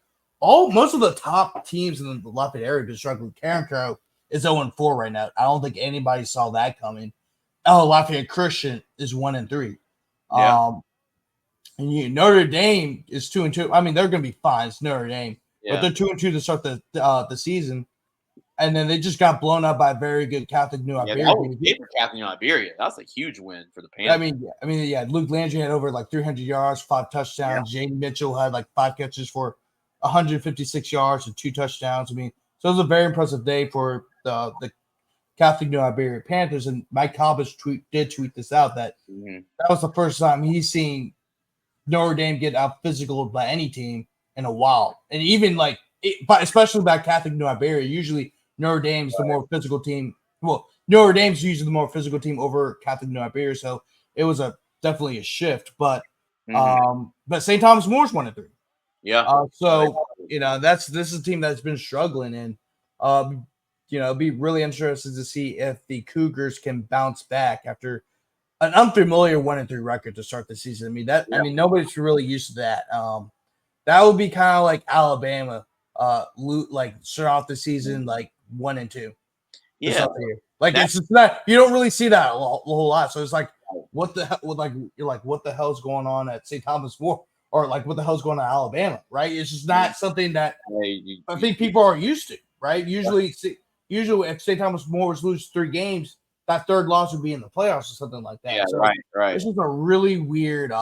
most of the top teams in the Lafayette area have been struggling. Carencro is 0-4 right now. I don't think anybody saw that coming. Lafayette Christian is 1-3. Yeah. And Notre Dame is 2-2. I mean, they're going to be fine. It's Notre Dame, but they're 2-2 to start the season. And then they just got blown up by a very good Catholic New Iberia. Catholic New Iberia. That's a huge win for the Panthers. I mean, Luke Landry had over like 300 yards, 5 touchdowns. Jane Mitchell had like 5 catches for 156 yards and 2 touchdowns. I mean, so it was a very impressive day for the Catholic New Iberia Panthers. And Mike Cobbage did tweet this out that that was the first time he's seen Notre Dame get out physical by any team in a while. And even but especially by Catholic New Iberia, usually Notre Dame's the more physical team. Well, Notre Dame's usually the more physical team over Catholic New Iberia. So it was definitely a shift. But St. Thomas More's 1-3. Yeah. This is a team that's been struggling, and it'd be really interesting to see if the Cougars can bounce back after an unfamiliar 1-3 record to start the season. I mean, nobody's really used to that. That would be kind of like Alabama, start off the season 1-2. Yeah. It's just not, you don't really see that a whole lot. So it's like, what the hell? You're like, what the hell's going on at St. Thomas More, or what the hell's going on at Alabama? Right? It's just not something that I think people are used to. Right? Usually, if St. Thomas More was lose 3 games, that third loss would be in the playoffs or something like that. Yeah, so right. This is a really weird,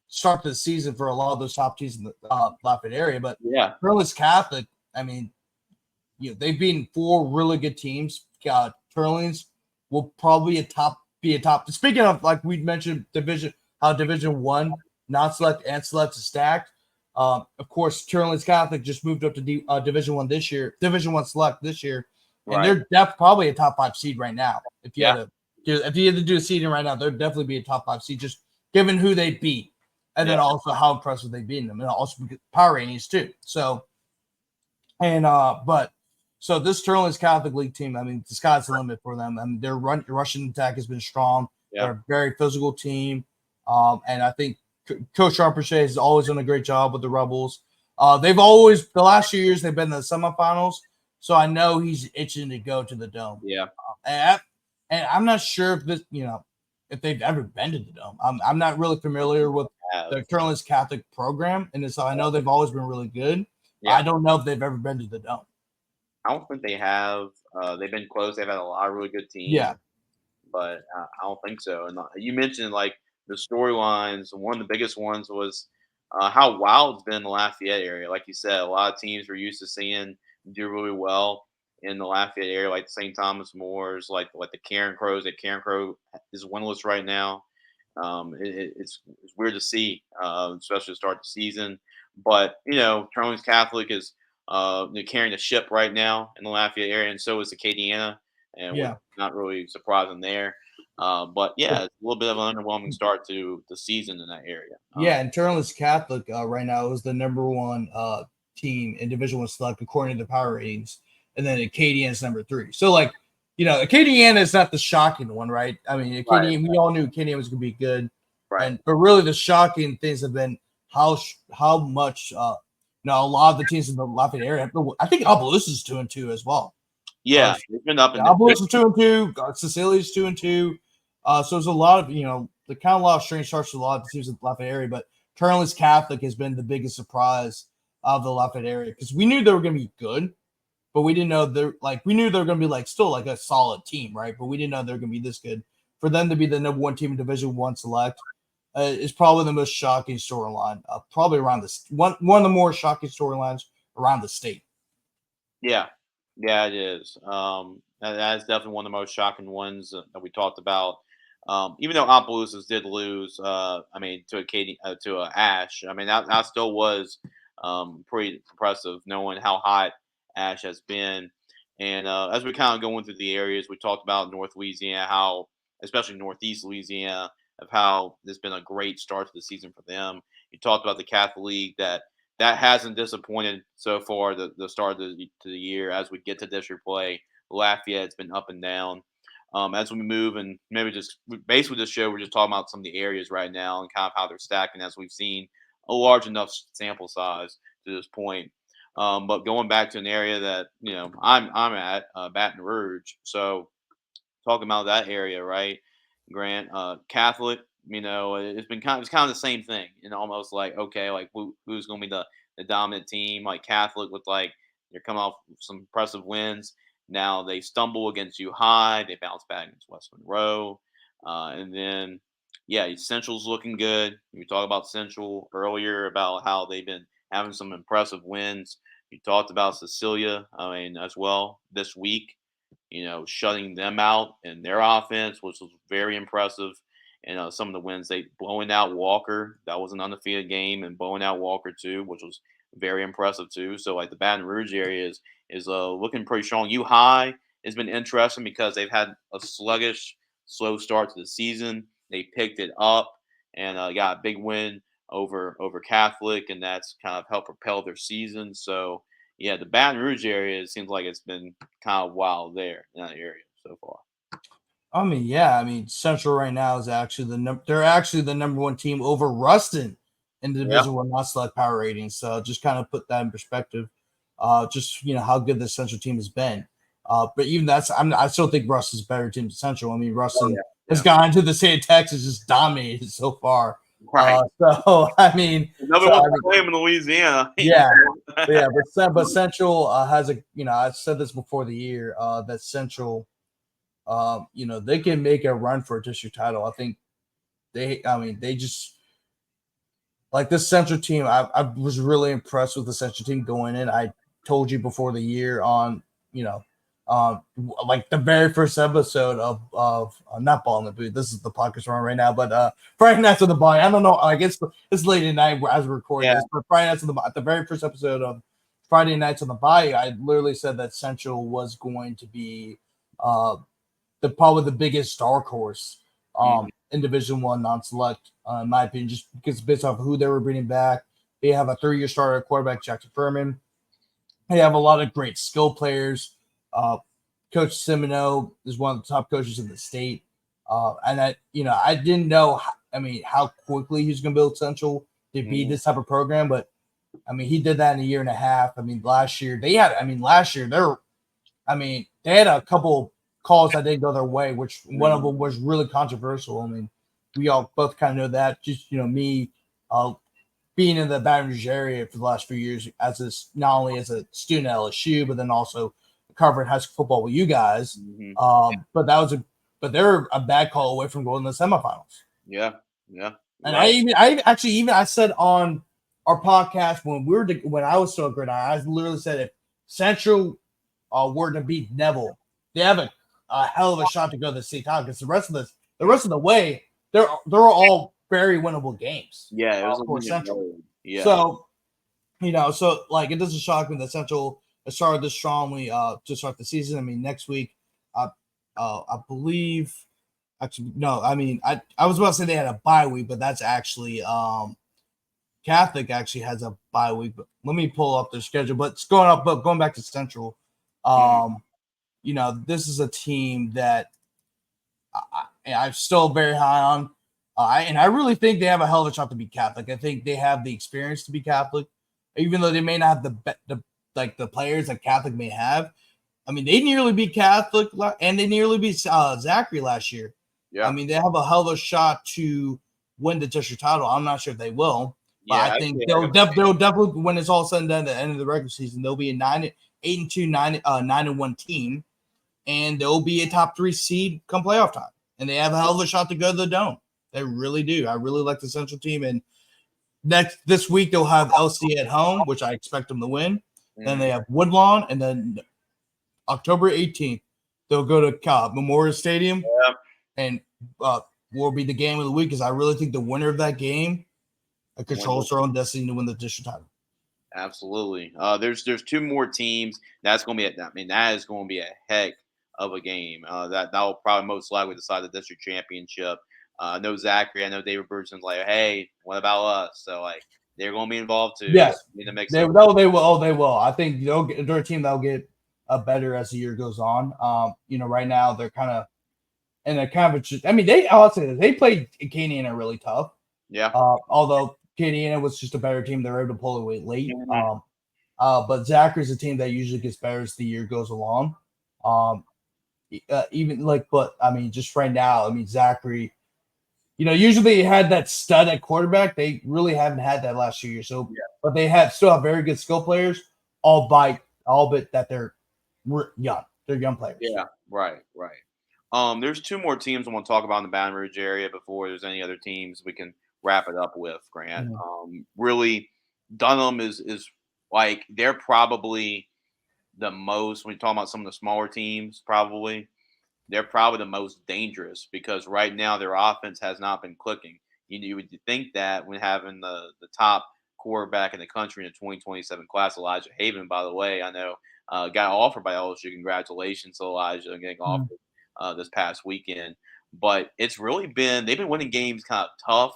start to the season for a lot of those top teams in the Lafayette area. But Tulane Catholic, I mean, they've beaten 4 really good teams. Tulane's will probably be a top. Speaking of, like we mentioned, Division 1, non-select and select is stacked. Of course, Tulane Catholic just moved up to Division 1 this year, Division 1 select this year, and they're probably a top 5 seed right now. If you had to do a seeding right now, they'd definitely be a top 5 seed, just given who they beat, and then also how impressive they've been them, and also power ratings too. So, but So this Turling's Catholic League team, I mean, the sky's the limit for them. I mean, their rushing attack has been strong. Yeah. They're a very physical team. And I think Coach Charpentier has always done a great job with the Rebels. They've always, the last few years, they've been in the semifinals. So I know he's itching to go to the Dome. Yeah. And I'm not sure if this, if they've ever been to the Dome. I'm not really familiar with the Turling's Catholic program. And so I know they've always been really good. Yeah. I don't know if they've ever been to the Dome. I don't think they have. They've been close. They've had a lot of really good teams. Yeah. But I don't think so. And you mentioned like the storylines. One of the biggest ones was how wild it's been in the Lafayette area. Like you said, a lot of teams we're used to seeing do really well in the Lafayette area, like the St. Thomas Moors, like the Karen Crows. That Karen Crow is winless right now. It's weird to see, especially to start the season. But Turling's Catholic is carrying the ship right now in the Lafayette area, and so is Acadiana, and we're not really surprising there. But yeah, it's a little bit of an underwhelming start to the season in that area. And Turling's Catholic right now is the number one team in Division I Select according to the power ratings, and then Acadiana is number 3. So Acadiana is not the shocking one, right? I mean, Acadiana, we all knew Acadiana was going to be good, right? But really, the shocking things have been how much. A lot of the teams in the Lafayette area. I think Opelousas 2-2 as well. Yeah, it's been up and Opelousas 2-2. Cecilia's 2-2. So there's a lot of the kind of a lot of strange starts to a lot of the teams in the Lafayette area. But Turling's Catholic has been the biggest surprise of the Lafayette area because we knew they were going to be good, but we didn't know we knew they were going to be still a solid team, right? But we didn't know they were going to be this good. For them to be the number 1 team in Division I Select. Is probably the most shocking storyline, probably around this one of the more shocking storylines around the state. Yeah, it is. That is definitely one of the most shocking ones that we talked about. Even though Opelousas did lose, to Ash. I mean, that still was pretty impressive, knowing how hot Ash has been. And as we kind of go into the areas, we talked about North Louisiana, especially Northeast Louisiana, of how there's been a great start to the season for them. You talked about the Catholic League that hasn't disappointed so far the start of the year. As we get to district play, Lafayette's been up and down. As we move and maybe just basically this show, we're just talking about some of the areas right now and kind of how they're stacking as we've seen a large enough sample size to this point. But going back to an area that I'm at, Baton Rouge. So talking about that area, right? Grant, Catholic, it's kind of the same thing, almost like, okay, like who's going to be the dominant team? Like Catholic with they're coming off some impressive wins. Now they stumble against U High, they bounce back against West Monroe, and then Central's looking good. We talked about Central earlier about how they've been having some impressive wins. You talked about Cecilia, as well this week. Shutting them out in their offense, which was very impressive. And some of the wins, they blowing out Walker. That was an undefeated game, and blowing out Walker too, which was very impressive too. So the Baton Rouge area is looking pretty strong. U High has been interesting because they've had a sluggish, slow start to the season. They picked it up and got a big win over Catholic, and that's kind of helped propel their season. So yeah, the Baton Rouge area, it seems like it's been kind of wild there in that area so far. Central right now is actually they're actually the number 1 team over Ruston in the Division I not select power ratings. So just kind of put that in perspective. How good the Central team has been. But even I still think Ruston's a better team than Central. Ruston has gone into the state of Texas, just dominated so far. Right. Another one playing in Louisiana. But Central has I said this before the year that Central, they can make a run for a district title. I think they just like this Central team. I was really impressed with the Central team going in. I told you before the year on the very first episode of not Ballin In Da Boot. This is the podcast we're on right now, but Friday nights on the Bayou. I don't know. I guess it's late at night as we're recording this, but Friday nights on the very first episode of Friday Nights on the Bayou, I literally said that Central was going to be probably the biggest dark horse in Division I non-select, in my opinion, just because based off of who they were bringing back. They have a 3-year starter quarterback, Jackson Furman. They have a lot of great skill players. Coach Semino is one of the top coaches in the state. And I didn't know, how quickly he's going to build Central to be this type of program, but he did that in a year and a half. Last year they had a couple calls that didn't go their way, which one of them was really controversial. We all both kind of know that. Just me, being in the Baton Rouge area for the last few years, not only as a student at LSU, but then also covering high school football with you guys. But they're a bad call away from going to the semifinals. Yeah. And right. I said on our podcast when I was still at Gridiron, I literally said if Central were to beat Neville, they have a hell of a shot to go to the state title because the rest of the way they're all very winnable games. Yeah, it was for Central. Yeah. So it doesn't shock me that Central has started this strongly to start the season. Next week, I believe. Actually, no. I was about to say they had a bye week, but that's actually Catholic actually has a bye week. But let me pull up their schedule. But it's going back to Central. This is a team that I'm still very high on. And I really think they have a hell of a shot to be Catholic. I think they have the experience to be Catholic, even though they may not have the players that Catholic may have. They nearly beat Catholic, and they nearly beat Zachary last year. Yeah. They have a hell of a shot to win the district title. I'm not sure if they will, but I think they'll definitely, when it's all said and done, at the end of the regular season, they'll be a 8-2, 9-1 team, and they'll be a top 3 seed come playoff time. And they have a hell of a shot to go to the Dome. They really do. I really like the Central team. And this week they'll have LC at home, which I expect them to win. Then they have Woodlawn, and then October 18th they'll go to Memorial Stadium, and will be the game of the week. Because I really think the winner of that game controls their own destiny to win the district title. Absolutely. There's 2 more teams. That's going to be that is going to be a heck of a game. That will probably most likely decide the district championship. I know Zachary. I know David Bruce's like, hey, what about us? So they're going to be involved too. Yes, they will. They will. I think they're a team that will get better as the year goes on. Right now they're kind of in a conference. I'll say this, they played Acadiana really tough. Yeah. Although Acadiana was just a better team, they were able to pull away late. But Zachary's a team that usually gets better as the year goes along. Just right now, Zachary. Usually they had that stud at quarterback. They really haven't had that last few years. So, but they still have very good skill players, albeit that they're young. They're young players. Yeah, right. There's 2 more teams I want to talk about in the Baton Rouge area before there's any other teams we can wrap it up with, Grant. Really, Dunham is they're probably the most, when you talk about some of the smaller teams, they're probably the most dangerous because right now their offense has not been clicking. You would think that when having the top quarterback in the country in the 2027 class, Elijah Haven, by the way, I know got offered by LSU. Congratulations to Elijah getting offered this past weekend. But it's really they've been winning games kind of tough,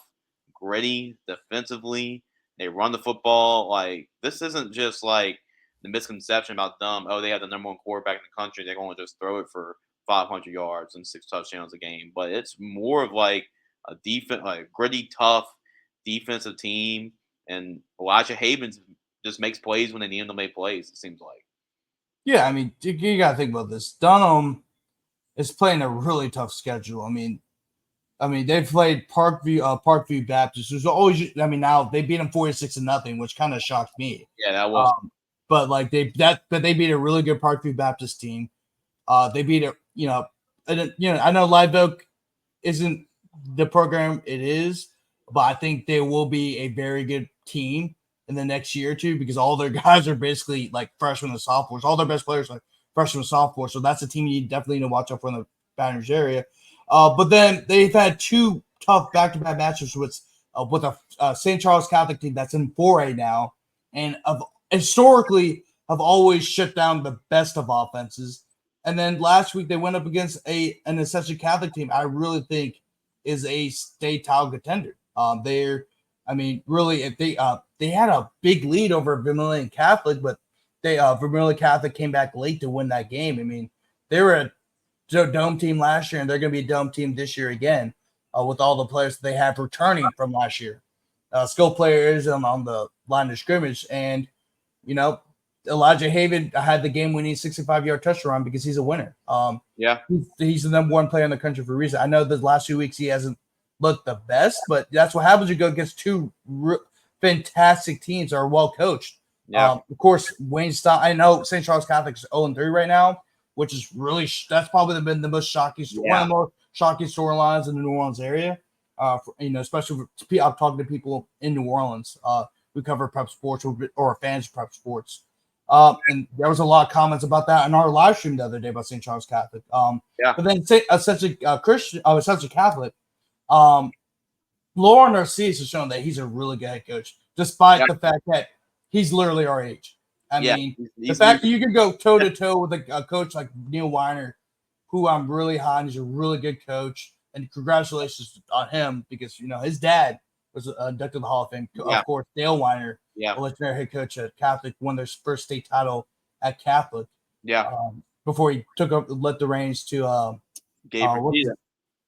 gritty, defensively. They run the football. This isn't just the misconception about them. Oh, they have the number 1 quarterback in the country. They're going to just throw it for 500 yards and 6 touchdowns a game. But it's more of a defense, gritty, tough defensive team. And Elijah Havens just makes plays when they need him to make plays, it seems like. Yeah, you got to think about this. Dunham is playing a really tough schedule. They've played Parkview Baptist, who's always. Now they beat them 46-0, which kind of shocked me. Yeah, that was. But they beat a really good Parkview Baptist team. They beat it. I know Live Oak isn't the program it is, but I think they will be a very good team in the next year or 2 because all their guys are basically freshmen and sophomores. All their best players are freshmen and sophomores. So that's a team you definitely need to watch out for in the Baton Rouge area. But then they've had 2 tough back-to-back matches with a St. Charles Catholic team that's in 4A now, and historically have always shut down the best of offenses. And then last week they went up against an essentially Catholic team I really think is a state title contender. Really, if they had a big lead over Vermilion Catholic, but Vermilion Catholic came back late to win that game. I mean, they were a dome team last year, and they're going to be a dome team this year again with all the players that they have returning from last year. Skill players on the line of scrimmage. And, Elijah Haven had the game-winning 65-yard touchdown because he's a winner. He's the number one player in the country for a reason. I know the last 2 weeks he hasn't looked the best, but that's what happens. You go against two fantastic teams that are well coached. Of course, Wayne Style. I know St. Charles Catholic is 0-3 right now, which is really that's probably been the most shocking, one of the more shocking storylines in the New Orleans area. Especially I'm talking to people in New Orleans who cover prep sports or fans of prep sports. And there was a lot of comments about that in our live stream the other day about St. Charles Catholic. But then essentially Catholic. Laura Narcisse has shown that he's a really good head coach, despite the fact that he's literally our age. I mean, the fact that you can go toe to toe with a coach like Neil Weiner, who I'm really high on, he's a really good coach, and congratulations on him because his dad was inducted to the Hall of Fame. Of course, Dale Weiner, a legendary head coach at Catholic, won their first state title at Catholic. Before he let the reins to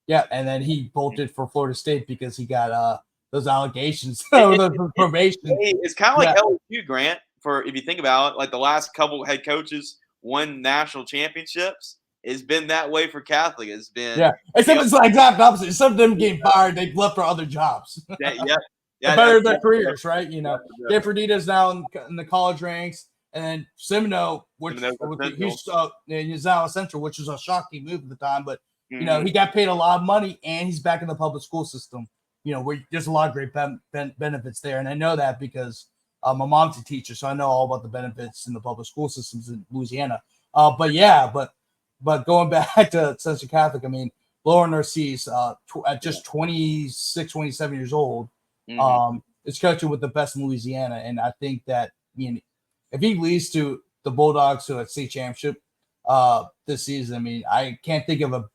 and then he bolted for Florida State because he got those allegations, the probation. It's kind of like LSU, Grant. For if you think about it, like the last couple head coaches won national championships. It's been that way for Catholic. It's been except it's like exact opposite. Some of them getting fired, they left for other jobs. Better their careers, right? Dan Ferdita's now in the college ranks, and then Semino, he's now a Central, which was a shocking move at the time. But he got paid a lot of money, and he's back in the public school system. Where there's a lot of great benefits there, and I know that because my mom's a teacher, so I know all about the benefits in the public school systems in Louisiana. But going back to Central Catholic, I mean, Laura Narcisse, at just 26, 27 years old, is coaching with the best in Louisiana. And I think that, if he leads to the Bulldogs to a state championship this season, I mean, I can't think of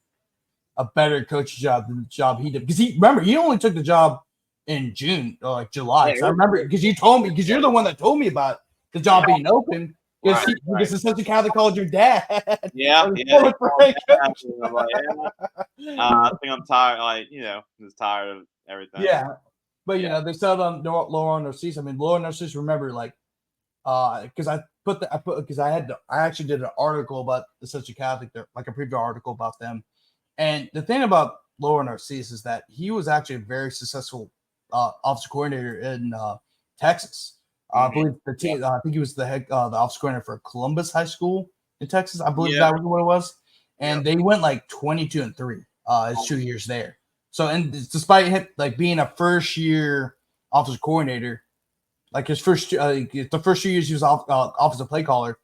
a better coaching job than the job he did. Because he only took the job in June or like July. So I remember because you told me, because you're the one that told me about the job being open. Because the Central Catholic called your dad. I think I'm tired. Just tired of everything. But they settled on Laura Narcisse. I mean, Laura Narcisse. Remember, because I actually did an article about the Central Catholic, like a preview article about them. And the thing about Laura Narcisse is that he was actually a very successful offensive coordinator in Texas. I believe the team. I think he was the offensive coordinator for Columbus High School in Texas. I believe that was what it was. And they went like 22-3 his 2 years there. So, and despite him being a first year offensive coordinator, like his the first 2 years he was offensive play caller,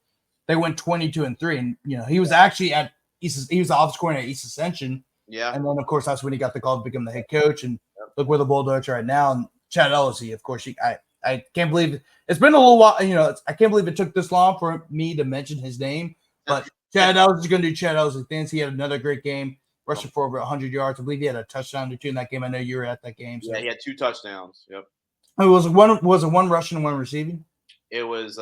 they went 22-3. And he was actually at East. He was the offensive coordinator at East Ascension. And then of course that's when he got the call to become the head coach. And look where the Bulldogs are right now. And Chad Ellison, of course, I can't believe it's been a little while. I can't believe it took this long for me to mention his name. But Chad Ellison is going to do Chad Ellison things. He had another great game, rushing for over 100 yards. I believe he had a touchdown or two in that game. I know you were at that game. So. Yeah, he had 2 touchdowns. Yep. It was one rushing and one receiving. It was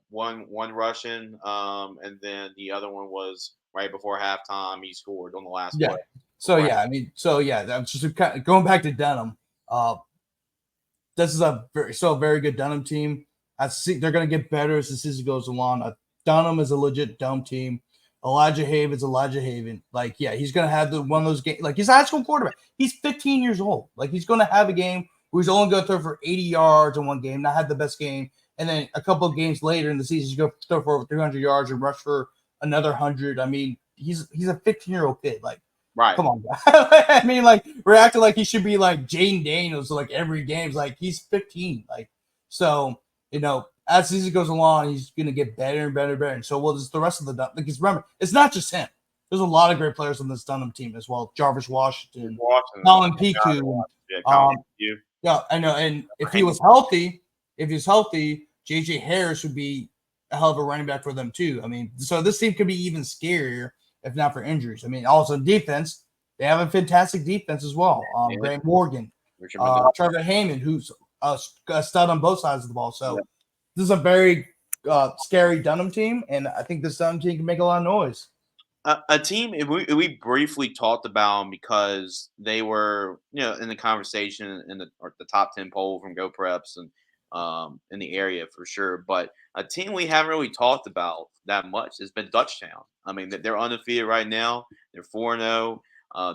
one rushing, and then the other one was right before halftime. He scored on the last play. I'm just kind of going back to Denham. This is a very good Dunham team. I see they're going to get better as the season goes along. Dunham is a legit Dunham team. Elijah Haven's Elijah Haven. He's going to have one of those games. He's a high school quarterback. He's 15 years old. He's going to have a game where he's only going to throw for 80 yards in one game, not have the best game. And then a couple of games later in the season, he's going to throw for over 300 yards and rush for another 100. I mean, he's a 15-year-old kid. Right. Come on, guys. I mean, we're acting like he should be like Jaden Daniels, every game's he's 15. So, as the season goes along, he's gonna get better and better and better. And so will the rest of the Dunham. Because remember, it's not just him. There's a lot of great players on this Dunham team as well. Jarvis Washington, Colin Piku. I know. And if he was healthy, JJ Harris would be a hell of a running back for them too. I mean, so this team could be even scarier if not for injuries. I mean, also defense, they have a fantastic defense as well. Grant Morgan, Trevor Heyman, who's a stud on both sides of the ball. So this is a very scary Dunham team, and I think this Dunham team can make a lot of noise. A team we briefly talked about them because they were in the conversation in the top 10 poll from Go Preps and in the area for sure. But a team we haven't really talked about that much has been Dutchtown. I mean, they're undefeated right now. They're 4-0.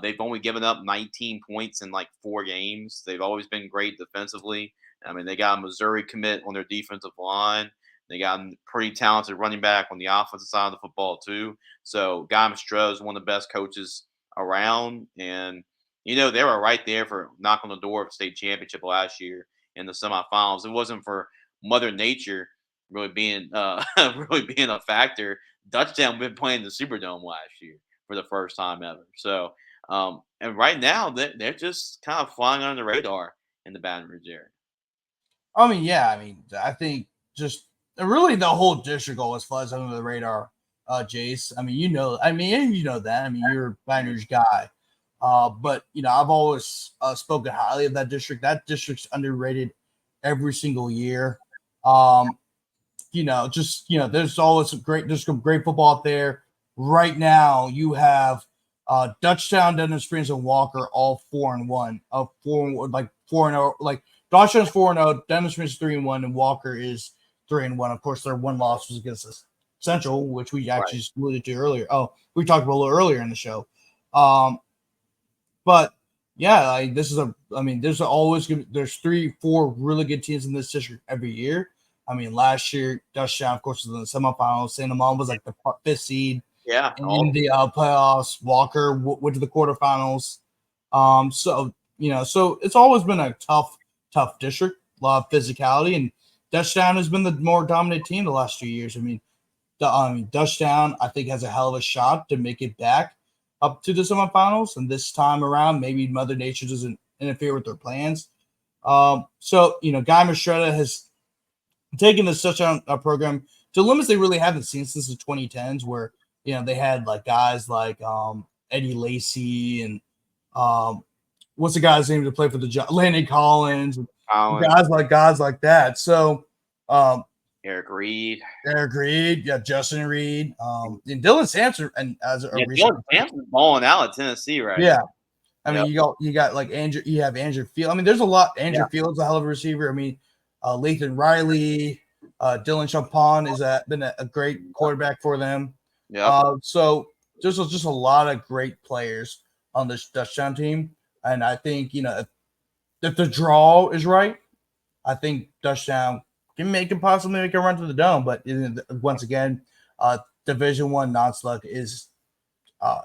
They've only given up 19 points in like 4 games. They've always been great defensively. I mean, they got a Missouri commit on their defensive line. They got a pretty talented running back on the offensive side of the football too. So Guy Mastro is one of the best coaches around, and they were right there for knocking on the door of the state championship last year in the semifinals. It wasn't for Mother Nature really being really being a factor. Dutchtown been playing the Superdome last year for the first time ever. So and right now they're just kind of flying under the radar in the Baton Rouge area. I mean, yeah, I think just really the whole district always flies under the radar. Jace, I mean, you know that. I mean, you're a Baton Rouge guy. But I've always spoken highly of that district. That district's underrated every single year. There's always there's some great football out there. Right now, you have Dutchtown, Denham Springs, and Walker all 4-1. 4-0. Like Dutchtown's 4-0, Denham Springs 3-1, and Walker is 3-1. Of course, their one loss was against us. Central, which we actually alluded to earlier. Oh, we talked about a little earlier in the show. But yeah, there's 3-4 really good teams in this district every year. I mean, last year, Dutchtown, of course, was in the semifinals. Santa Mom was like the 5th seed. Yeah. In the playoffs, Walker went to the quarterfinals. So it's always been a tough district, a lot of physicality, and Dutchtown has been the more dominant team the last 2 years. I mean, Dutchtown, I think, has a hell of a shot to make it back up to the semifinals, and this time around, maybe Mother Nature doesn't interfere with their plans. Guy Mastretta has taken this Dutchtown program to limits they really haven't seen since the 2010s, where they had like guys like Eddie Lacy and what's the guy's name to play for the Landon Collins, and guys like that. So. Eric Reed, yeah, Justin Reed, and Dylan Sampson, and Dylan Sampson's balling out at Tennessee, right? Yeah, I mean, you got like Andrew, you have Andrew Field. I mean, there's a lot. Andrew Field's a hell of a receiver. I mean, Lathan Riley, Dylan Champon been a great quarterback for them. Yeah. So there's just a lot of great players on this Dutchtown team, and I think if the draw is right, I think Dutchtown can possibly make a run to the Dome, but once again, Division I non-select is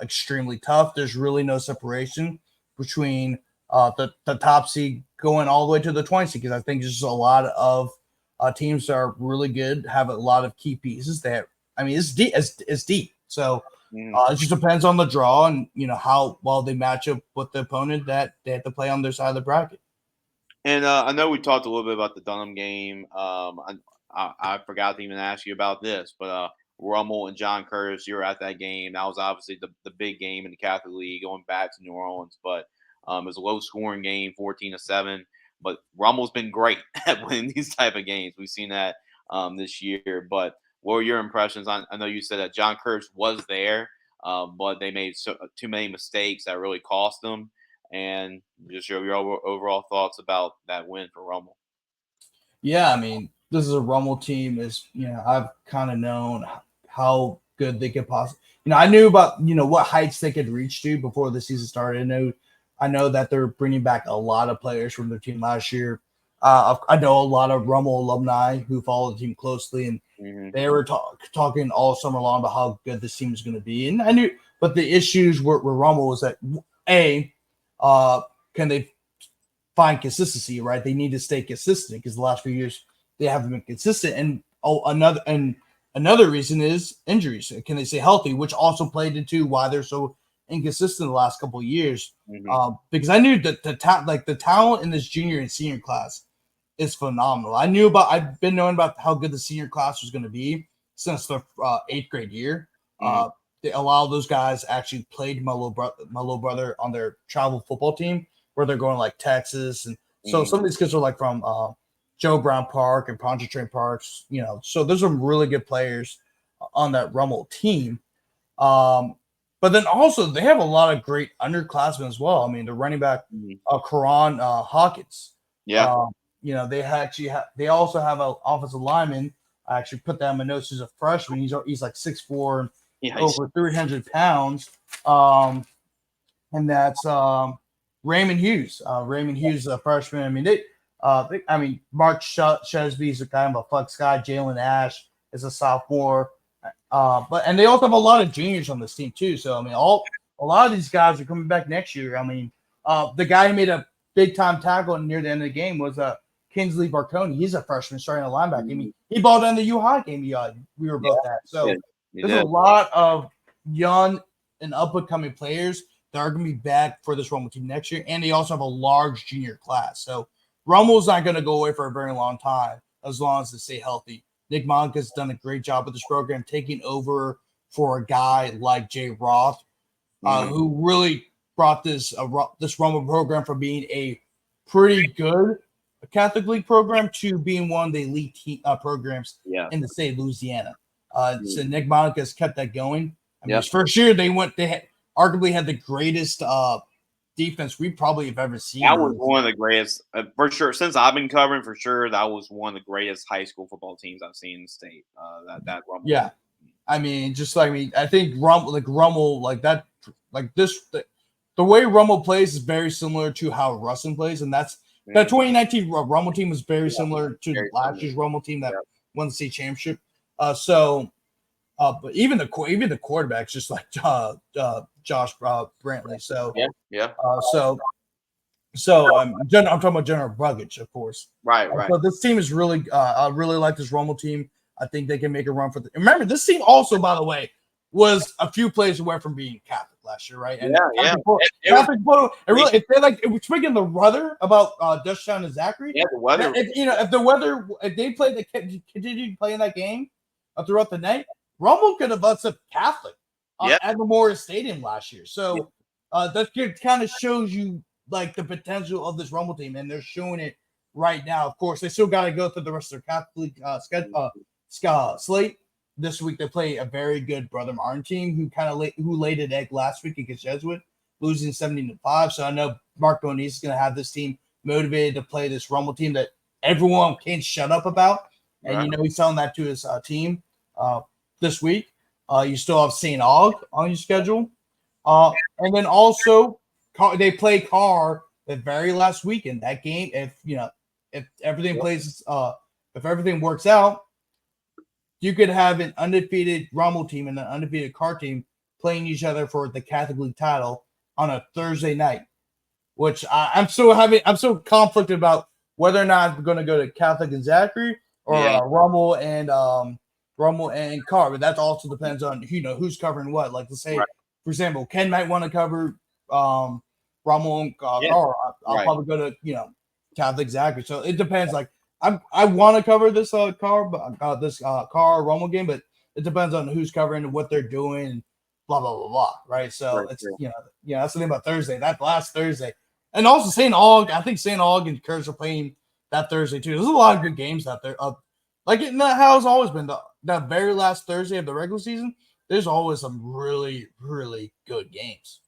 extremely tough. There's really no separation between the top seed going all the way to the 20 seed, because I think there's just a lot of teams that are really good, have a lot of key pieces. It's deep. It's deep. So it just depends on the draw and how well they match up with the opponent that they have to play on their side of the bracket. And I know we talked a little bit about the Dunham game. I forgot to even ask you about this, but Rummel and John Curtis, you were at that game. That was obviously the big game in the Catholic League going back to New Orleans, but it was a low-scoring game, 14-7. But Rummel's been great at winning these type of games. We've seen that this year. But what were your impressions? I know you said that John Curtis was there, but they made too many mistakes that really cost them. And just your overall thoughts about that win for Rummel. Yeah, I mean, this is a Rummel team. I've kind of known how good they could possibly. I knew about what heights they could reach to before the season started. I know that they're bringing back a lot of players from their team last year. I know a lot of Rummel alumni who follow the team closely, and they were talking all summer long about how good this team is going to be. And I knew, but the issues with Rummel was that can they find consistency, right? They need to stay consistent because the last few years they haven't been consistent. And another reason is injuries. Can they stay healthy, which also played into why they're so inconsistent the last couple of years. Because I knew that the talent in this junior and senior class is phenomenal. I've been knowing about how good the senior class was going to be since the 8th grade year. A lot of those guys actually played my little brother on their travel football team where they're going like Texas. And so some of these kids are like from Joe Brown Park and Pontchartrain Parks. So there's some really good players on that Rummel team. But then also they have a lot of great underclassmen as well. I mean, the running back, Karan Hawkins. Yeah. They also have an offensive lineman. I actually put that in my notes. He's a freshman. He's like 6'4", over 300 pounds. And that's Raymond Hughes. Raymond Hughes is a freshman. I mean, Mark Chesby is a kind of a flex guy. Jalen Ash is a sophomore. And they also have a lot of juniors on this team too. So I mean, a lot of these guys are coming back next year. I mean, the guy who made a big time tackle near the end of the game was Kinsley Barconi. He's a freshman starting a linebacker. I mean, he balled in the U High game. We were both at. So there's a lot of young and up and coming players that are going to be back for this Rummel team next year, and they also have a large junior class. So Rummel's not going to go away for a very long time as long as they stay healthy. Nick Monica's done a great job with this program, taking over for a guy like Jay Roth, who really brought this Rummel program from being a pretty good Catholic League program to being one of the elite programs in the state of Louisiana. So Nick Monica has kept that going. I mean, his first year they arguably had the greatest defense we probably have ever seen. That was one of the greatest, for sure. Since I've been covering, for sure, that was one of the greatest high school football teams I've seen in the state. That Rummel. Yeah, I mean, I think Rummel, the way Rummel plays is very similar to how Russin plays, and that 2019 Rummel team was very similar to last year's Rummel team that won the state championship. But even the quarterbacks, just like Josh Brantley. So I'm talking about General Ruggage, of course. Right. So this team is really, I really like this Rummel team. I think they can make a run for remember, this team also, by the way, was a few plays away from being Catholic last year, right? And speaking of the weather about Dushan and Zachary. Yeah, the weather. If they continued playing that game throughout the night, Rummel could have upset Catholic at Memorial Stadium last year. So that kind of shows you like the potential of this Rummel team, and they're showing it right now. Of course, they still got to go through the rest of their Catholic slate. This week they play a very good Brother Martin team who laid an egg last week against Jesuit, losing 17-5. So I know Mark Bonise is going to have this team motivated to play this Rummel team that everyone can't shut up about, and he's telling that to his team. This week, you still have St. Aug on your schedule, and then also they play Carr the very last weekend. That game, if everything if everything works out, you could have an undefeated Rummel team and an undefeated Carr team playing each other for the Catholic League title on a Thursday night. Which I'm so conflicted about whether or not I'm going to go to Catholic and Zachary or Rummel and Carr, but that also depends on who's covering what. Like, let's say, for example, Ken might want to cover Rummel and Carr. I'll probably go to Catholic Zachary. So it depends. Like, I want to cover this Carr Rummel game, but it depends on who's covering and what they're doing, and blah blah blah blah. Right. So that's the thing about Thursday. That last Thursday, and also St. Aug. I think St. Aug and Curtis are playing that Thursday too. There's a lot of good games out there. Like how it's always been. That very last Thursday of the regular season, there's always some really, really good games.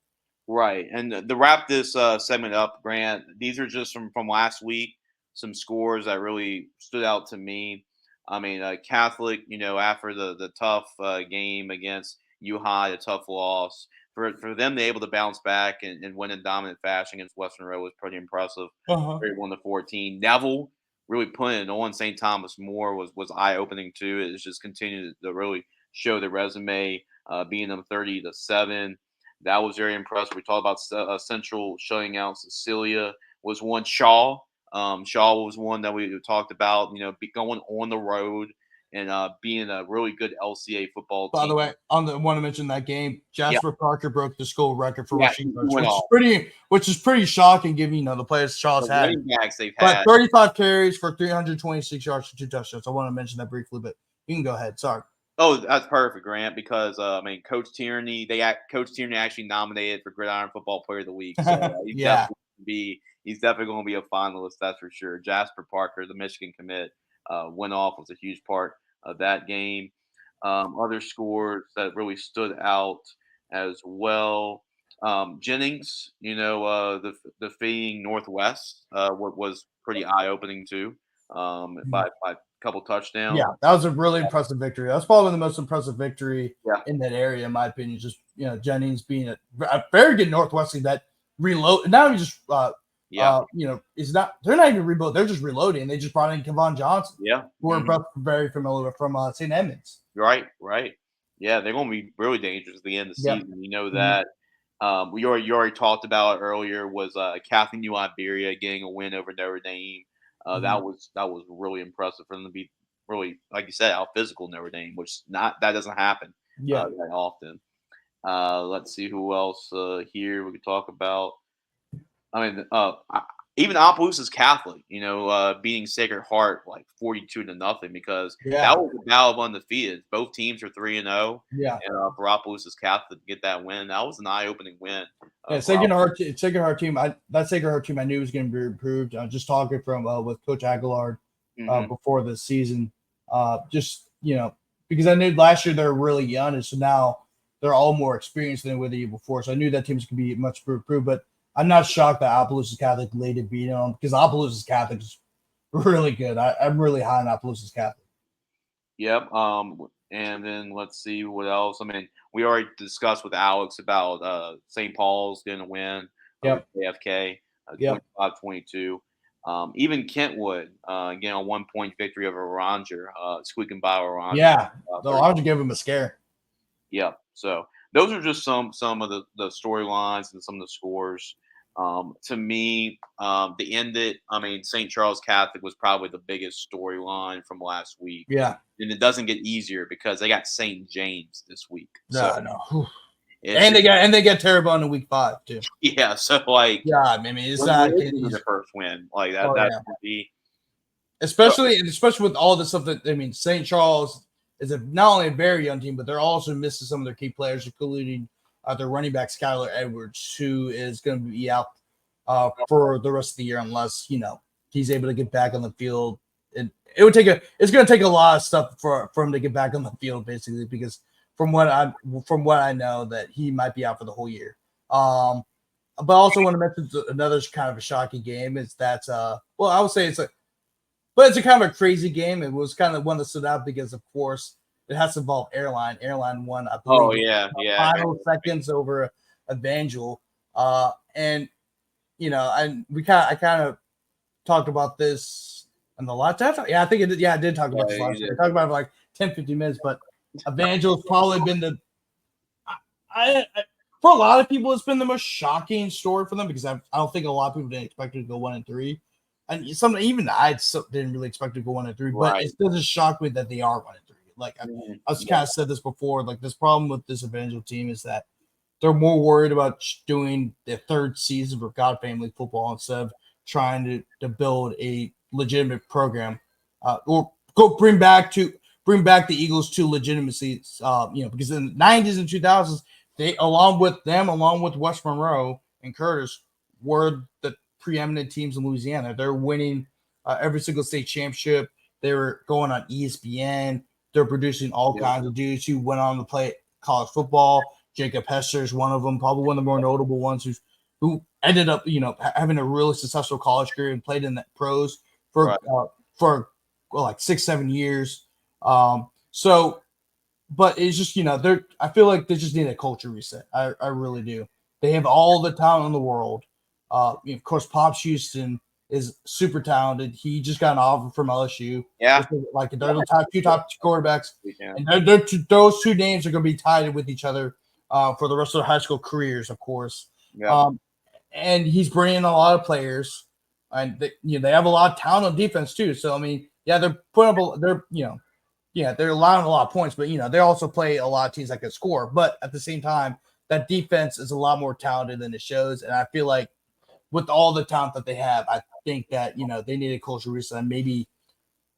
Right. And to wrap this segment up, Grant, these are just from last week, some scores that really stood out to me. I mean, Catholic, after the tough game against U High, a tough loss, for them to be able to bounce back and win in dominant fashion against West Monroe was pretty impressive. 31-14. Neville really putting it on. St. Thomas More was eye-opening too. It's just continued to really show the resume, beating them 30-7. That was very impressive. We talked about Central shutting out Cecilia. Was one. Shaw was one that we talked about. Going on the road and being a really good LCA football team. By the way, I want to mention that game. Jasper Parker broke the school record for rushing yards, which is pretty shocking given the players Shaw's had. But 35 carries for 326 yards for 2 touchdowns. I want to mention that briefly, but you can go ahead. Sorry. Oh, that's perfect, Grant, because Coach Tierney actually nominated for Gridiron Football Player of the Week. So he's definitely be he's definitely going to be a finalist. That's for sure. Jasper Parker, the Michigan commit, went off, was a huge part of that game. Other scores that really stood out as well. Jennings, the defeating Northwest, what was pretty eye opening too, by a couple touchdowns. Yeah, that was a really impressive victory. That's probably the most impressive victory Yeah. in that area, in my opinion. Just Jennings being a very good Northwestern that reload. Now he just is not. They're not even rebuild. They're just reloading. They just brought in Deven Johnson. Yeah, who we're both very familiar with from St. Edmunds. Right. Yeah, they're going to be really dangerous at the end of the season. You know that. You already talked about it earlier. Was Catholic New Iberia getting a win over Notre Dame? That was really impressive for them to be really, like you said, out physical Notre Dame, which that doesn't happen that often. Let's see who else here we could talk about. I mean, even Opelousas Catholic, beating Sacred Heart like 42-0 because that was a battle of undefeated. Both teams are 3-0. Yeah, and for Opelousas Catholic to get that win, that was an eye-opening win. Sacred Heart team. That Sacred Heart team I knew was going to be improved. Just talking from with Coach Aguilar before the season, because I knew last year they were really young, and so now they're all more experienced than they were the year before. So I knew that team's going to be much improved, but I'm not shocked that Opelousas Catholic laid to beat them because Opelousas Catholic is really good. I'm really high on Opelousas Catholic. Yep. And then let's see what else. I mean, we already discussed with Alex about St. Paul's getting a win with AFK, 25-22. Even Kentwood getting a 1-point victory over Oranger, squeaking by Oranger. Yeah, the Oranger gave him a scare. Yep. So those are just some of the storylines and some of the scores. To me, the ended. I mean, St. Charles Catholic was probably the biggest storyline from last week. Yeah, and it doesn't get easier because they got St. James this week. No. And they get Terrebonne in week 5 too. Yeah, so like, I mean, it's not the first win like that. That would be especially with all the stuff that St. Charles is not only a very young team, but they're also missing some of their key players, including their running back Skylar Edwards, who is going to be out for the rest of the year unless he's able to get back on the field. And it's going to take a lot of stuff for him to get back on the field, basically, because from what I know that he might be out for the whole year. But I also want to mention another kind of a shocking game is that I would say it's a kind of a crazy game. It was kind of one that stood out because, of course, it has to involve Airline. Airline won, I believe, final seconds over Evangel. And I kind of talked about this in the last time. Yeah, I think it did. Yeah, I did talk about this last year. I talked about it for like 10-15 minutes, but Evangel's probably been for a lot of people, it's been the most shocking story for them because I don't think a lot of people didn't expect it to go 1-3. And even I didn't really expect it to go 1-3, but it still just shocked me that they are 1-3. Like I was kind of said this before, like this problem with this Evangel team is that they're more worried about doing the third season for God Family Football instead of trying to build a legitimate program, or go bring back the Eagles to legitimacy. Because in the 90s and 2000s, they along with West Monroe and Curtis were the preeminent teams in Louisiana. They're winning every single state championship. They were going on ESPN. They're producing all kinds of dudes who went on to play college football. Jacob Hester is one of them, probably one of the more notable ones who ended up, having a really successful college career and played in the pros for like 6-7 years. But it's just, I feel like they just need a culture reset. I really do. They have all the talent in the world. Of course, Pops Houston is super talented. He just got an offer from LSU. Yeah. Like they're the top two quarterbacks. And those two names are going to be tied with each other for the rest of their high school careers, of course. Yeah. And he's bringing a lot of players. And they have a lot of talent on defense too. So, they're putting up they're allowing a lot of points, but they also play a lot of teams that can score. But at the same time, that defense is a lot more talented than it shows. And I feel like with all the talent that they have, I think that they need a culture reset. And maybe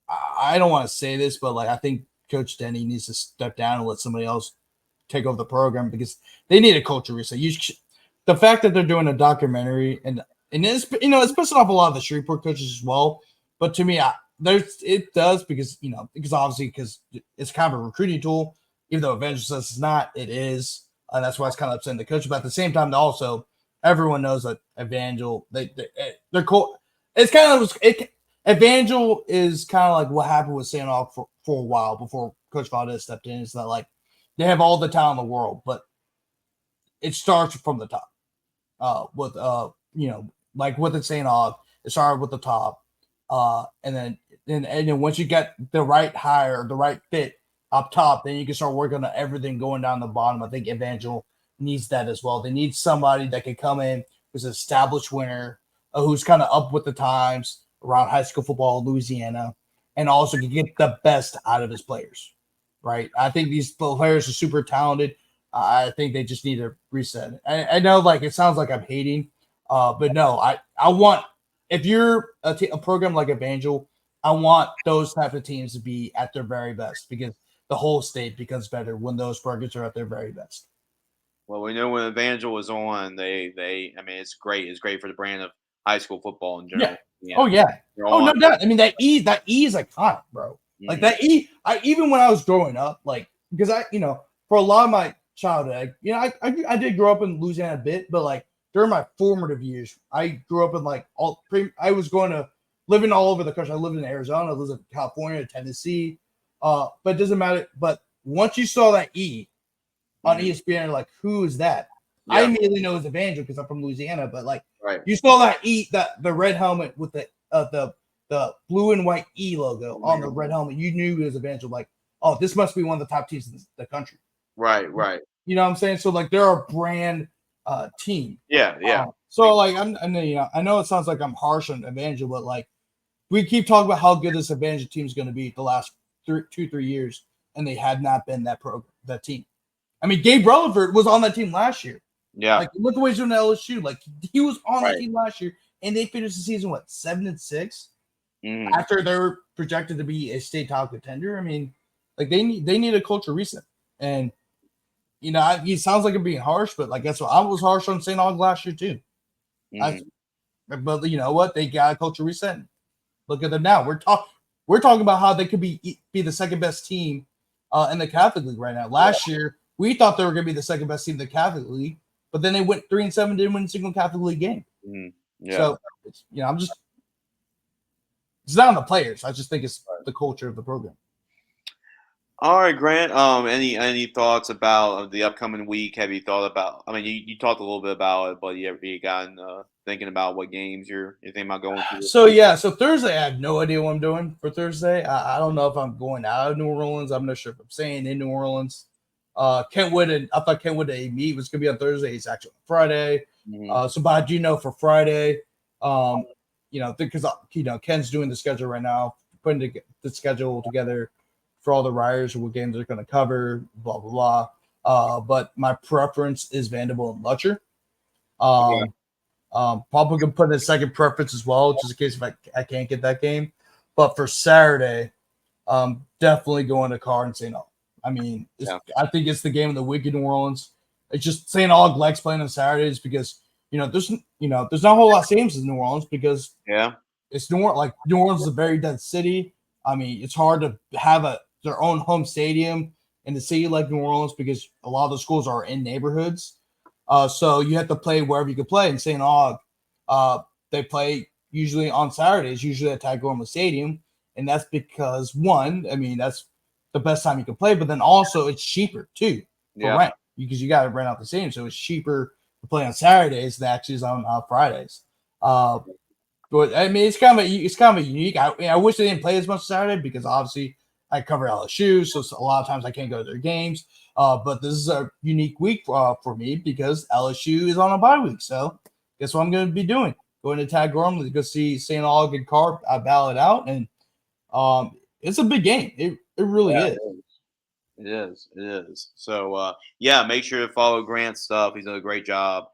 I don't want to say this, but I think Coach Denny needs to step down and let somebody else take over the program because they need a culture reset. The fact that they're doing a documentary and And it's it's pissing off a lot of the Shreveport coaches as well. But to me, it does because obviously it's kind of a recruiting tool. Even though Evangel says it's not, it is, and that's why it's kind of upsetting the coach. But at the same time, also everyone knows that Evangel they're cool. It's kind of Evangel is kind of like what happened with St. Aug for a while before Coach Valdez stepped in. Is that like they have all the talent in the world, but it starts from the top. With like with the St. Aug, it started with the top, and then once you get the right hire, the right fit up top, then you can start working on everything going down the bottom. I think Evangel needs that as well. They need somebody that can come in who's an established winner, who's kind of up with the times around high school football in Louisiana, and also can get the best out of his players. Right? I think these players are super talented. I think they just need to reset. I know, like it sounds like I'm hating, but no, I want if you're a program like Evangel, I want those type of teams to be at their very best because the whole state becomes better when those programs are at their very best. Well, we know when Evangel was on, I mean, it's great. It's great for the brand of high school football in general. Yeah. Oh yeah. Oh no doubt. I mean that E is iconic, bro. Mm-hmm. Like that E. Even when I was growing up, like because for a lot of my childhood, I did grow up in Louisiana a bit, but like during my formative years, I grew up in like I was going to living all over the country. I lived in Arizona, I lived in California, Tennessee, but it doesn't matter. But once you saw that E on ESPN, like who is that? Yeah. I immediately know it's Evangel because I'm from Louisiana. But like you saw that E, the red helmet with the blue and white E logo on the red helmet, you knew it was Evangel. Like, oh, this must be one of the top teams in the country. Right. You know what I'm saying? So like they're a brand team. Yeah. So like I know it sounds like I'm harsh on Evangel, but like we keep talking about how good this Evangel team is going to be the last 2-3 years, and they had not been that team. I mean, Gabe Rutherford was on that team last year. Yeah. Like look at what he's doing at LSU. Like he was on that team last year, and they finished the season 7-6 after they were projected to be a state top contender. I mean, like they need a culture reset, and it sounds like I'm being harsh, but like that's what I was harsh on St. Aug last year too. But you know what? They got a culture reset. Look at them now. We're talking about how they could be the second best team in the Catholic League right now. Last year, we thought they were going to be the second best team in the Catholic League, but then they went 3-7, didn't win a single Catholic League game. Yeah. So it's not on the players. I just think it's the culture of the program. All right, Grant. Any thoughts about the upcoming week? Have you thought about? I mean, you talked a little bit about it, but you gotten thinking about what games you're thinking about going to? So Thursday, I have no idea what I'm doing for Thursday. I don't know if I'm going out of New Orleans. I'm not sure if I'm staying in New Orleans. Kentwood I thought Kentwood meet was going to be on Thursday. It's actually on Friday. But I do know for Friday, because Ken's doing the schedule right now, putting the schedule together for all the riders, what games they're going to cover, blah, blah, blah. But my preference is Mandeville and Lutcher. Probably going to put in a second preference as well, just in case if I can't get that game. But for Saturday, definitely going to Carr and St. Aug. I mean, I think it's the game of the week in New Orleans. It's just St. Aug likes playing on Saturdays because, there's not a whole lot of games in New Orleans because it's New Orleans is a very dense city. I mean, it's hard to have their own home stadium in a city like New Orleans because a lot of the schools are in neighborhoods. So you have to play wherever you can play. In St. Aug, they play usually on Saturdays, usually at Tagorma Stadium. And that's because, one, I mean, that's the best time you can play, but then also it's cheaper too for rent because you got to rent out the stadium. So it's cheaper to play on Saturdays than actually is on Fridays. But I mean, it's kind of a unique. I wish they didn't play as much Saturday because obviously I cover LSU, so a lot of times I can't go to their games. But this is a unique week for me because LSU is on a bye week. So guess what I'm going to be doing? Going to Tagorma to go see St. Aug and Carr battle it out, and it's a big game. It really is. It is. So make sure to follow Grant's stuff. He's done a great job.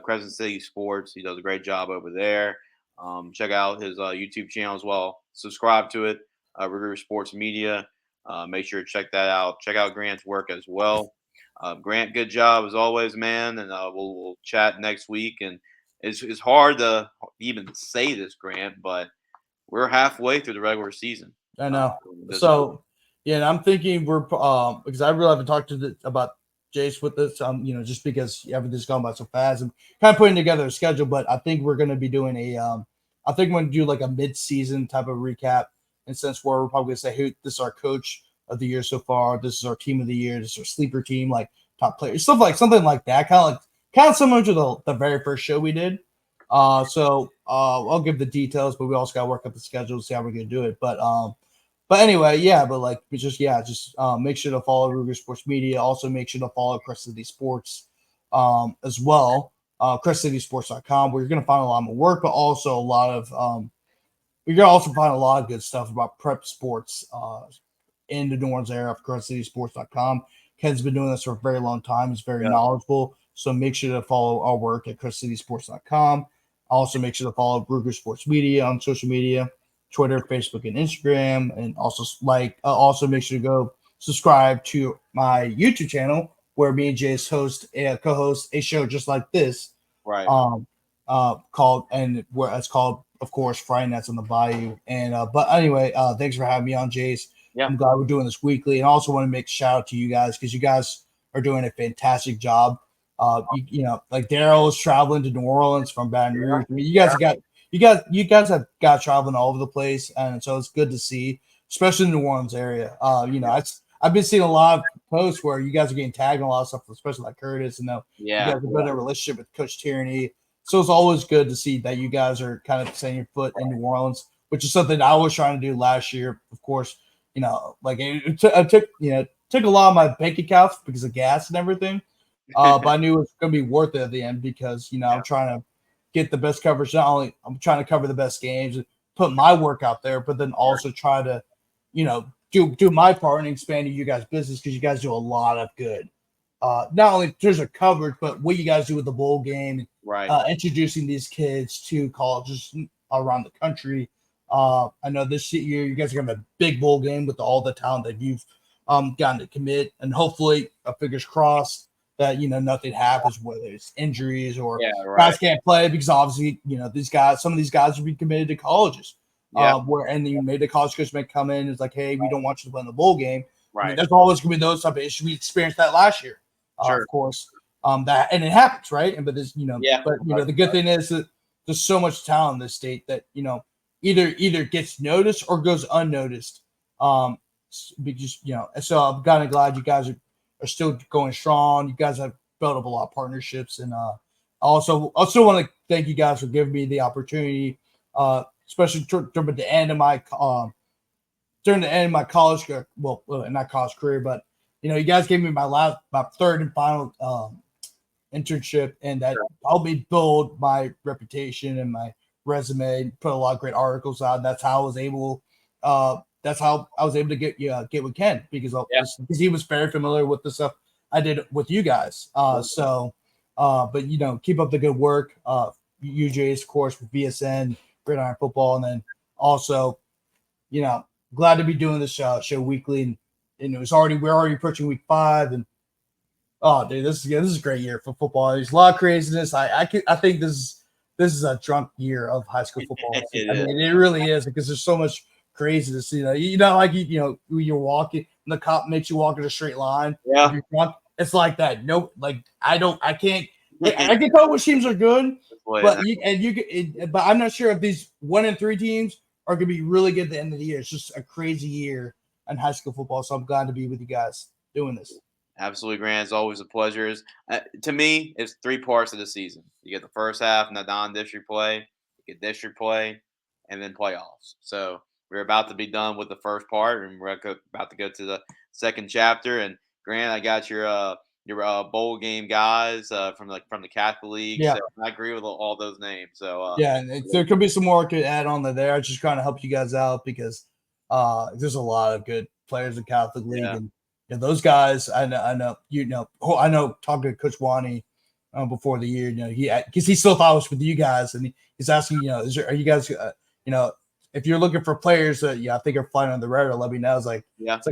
Crescent City Sports. He does a great job over there. Check out his YouTube channel as well. Subscribe to it. River Sports Media. Make sure to check that out. Check out Grant's work as well. Grant, good job as always, man. And we'll chat next week. And it's hard to even say this, Grant, but we're halfway through the regular season. I know. So, yeah, and I'm thinking we're because I really haven't talked about Jace with this, just because everything's gone by so fast and kind of putting together a schedule. But I think we're going to be doing I think we're going to do like a mid-season type of recap, in sense where we're probably going to say, hey, this is our coach of the year so far, this is our team of the year, this is our sleeper team, like top players, something like that, kind of similar to the very first show we did. So I'll give the details, but we also got to work up the schedule to see how we're going to do it. But anyway, yeah, but like, just make sure to follow Ruger Sports Media. Also, make sure to follow Crescent City Sports as well. CrescentCitySports.com, where you're going to find a lot more work, but also a lot of you're going to also find a lot of good stuff about prep sports in the New Orleans area of CrescentCitySports.com. Ken's been doing this for a very long time. He's very knowledgeable. So make sure to follow our work at CrescentCitySports.com. Also, make sure to follow Ruger Sports Media on social media, Twitter, Facebook, and Instagram. And also make sure to go subscribe to my YouTube channel, where me and Jace co-host a show just like this. Right. It's called, of course, Friday Nights on the Bayou. And but anyway, thanks for having me on, Jace. Yeah. I'm glad we're doing this weekly, and I also want to make a shout out to you guys, because you guys are doing a fantastic job. Like Daryl is traveling to New Orleans from Baton Rouge. I mean, you guys have got traveling all over the place, and so it's good to see, especially in the New Orleans area. I've been seeing a lot of posts where you guys are getting tagged in a lot of stuff, especially like Curtis, and you guys have built a relationship with Coach Tierney. So it's always good to see that you guys are kind of setting your foot in New Orleans, which is something I was trying to do last year. Of course, like it took a lot of my bank accounts because of gas and everything. But I knew it was going to be worth it at the end, because I'm trying to get the best coverage. Not only I'm trying to cover the best games and put my work out there, but then also try to do my part in expanding you guys' business, because you guys do a lot of good. Not only in terms of coverage, but what you guys do with the bowl game, introducing these kids to colleges around the country. I know this year you guys are going to have a big bowl game with all the talent that you've gotten to commit, and hopefully, fingers crossed, that nothing happens, whether it's injuries or guys can't play, because obviously some of these guys will be committed to colleges. And then maybe the college coach may come in and it's like, hey, we don't want you to play in the bowl game. Right. I mean, there's always going to be those type of issues. We experienced that last year, of course. And it happens, right? But there's the good thing is that there's so much talent in this state that either gets noticed or goes unnoticed. Because so I'm kind of glad you guys are still going strong. You guys have built up a lot of partnerships, and I also want to thank you guys for giving me the opportunity, especially during the end of my college career. Well, not college career, but you guys gave me my third and final internship, and that helped me build my reputation and my resume, put a lot of great articles out. That's how I was able. To get with Ken, because he was very familiar with the stuff I did with you guys. But keep up the good work. UJ's, of course, with VSN, Gridiron Football, and then also, glad to be doing this show weekly. And we're already approaching week 5, and dude, this is a great year for football. There's a lot of craziness. I think this is a drunk year of high school football. It really is, because there's so much craziness. Like you're walking and the cop makes you walk in a straight line. Yeah, you're drunk. It's like that. No, like I can't. I can tell what teams are good, but I'm not sure if these 1-3 teams are going to be really good at the end of the year. It's just a crazy year in high school football. So I'm glad to be with you guys doing this. Absolutely, Grant. It's always a pleasure. To me, it's 3 parts of the season. You get the first half, and the non-district play, you get district play, and then playoffs. So we're about to be done with the first part, and we're about to go to the second chapter. And Grant, I got your bowl game guys from the Catholic League. Yeah. So I agree with all those names. So and there could be some more I could add on there. I'm just trying to help you guys out, because there's a lot of good players in Catholic League, and those guys. I know. Talking to Coach Wani before the year, because he still thought I was with you guys, and he's asking, are you guys, if you're looking for players that I think are flying on the radar, let me know. It's like,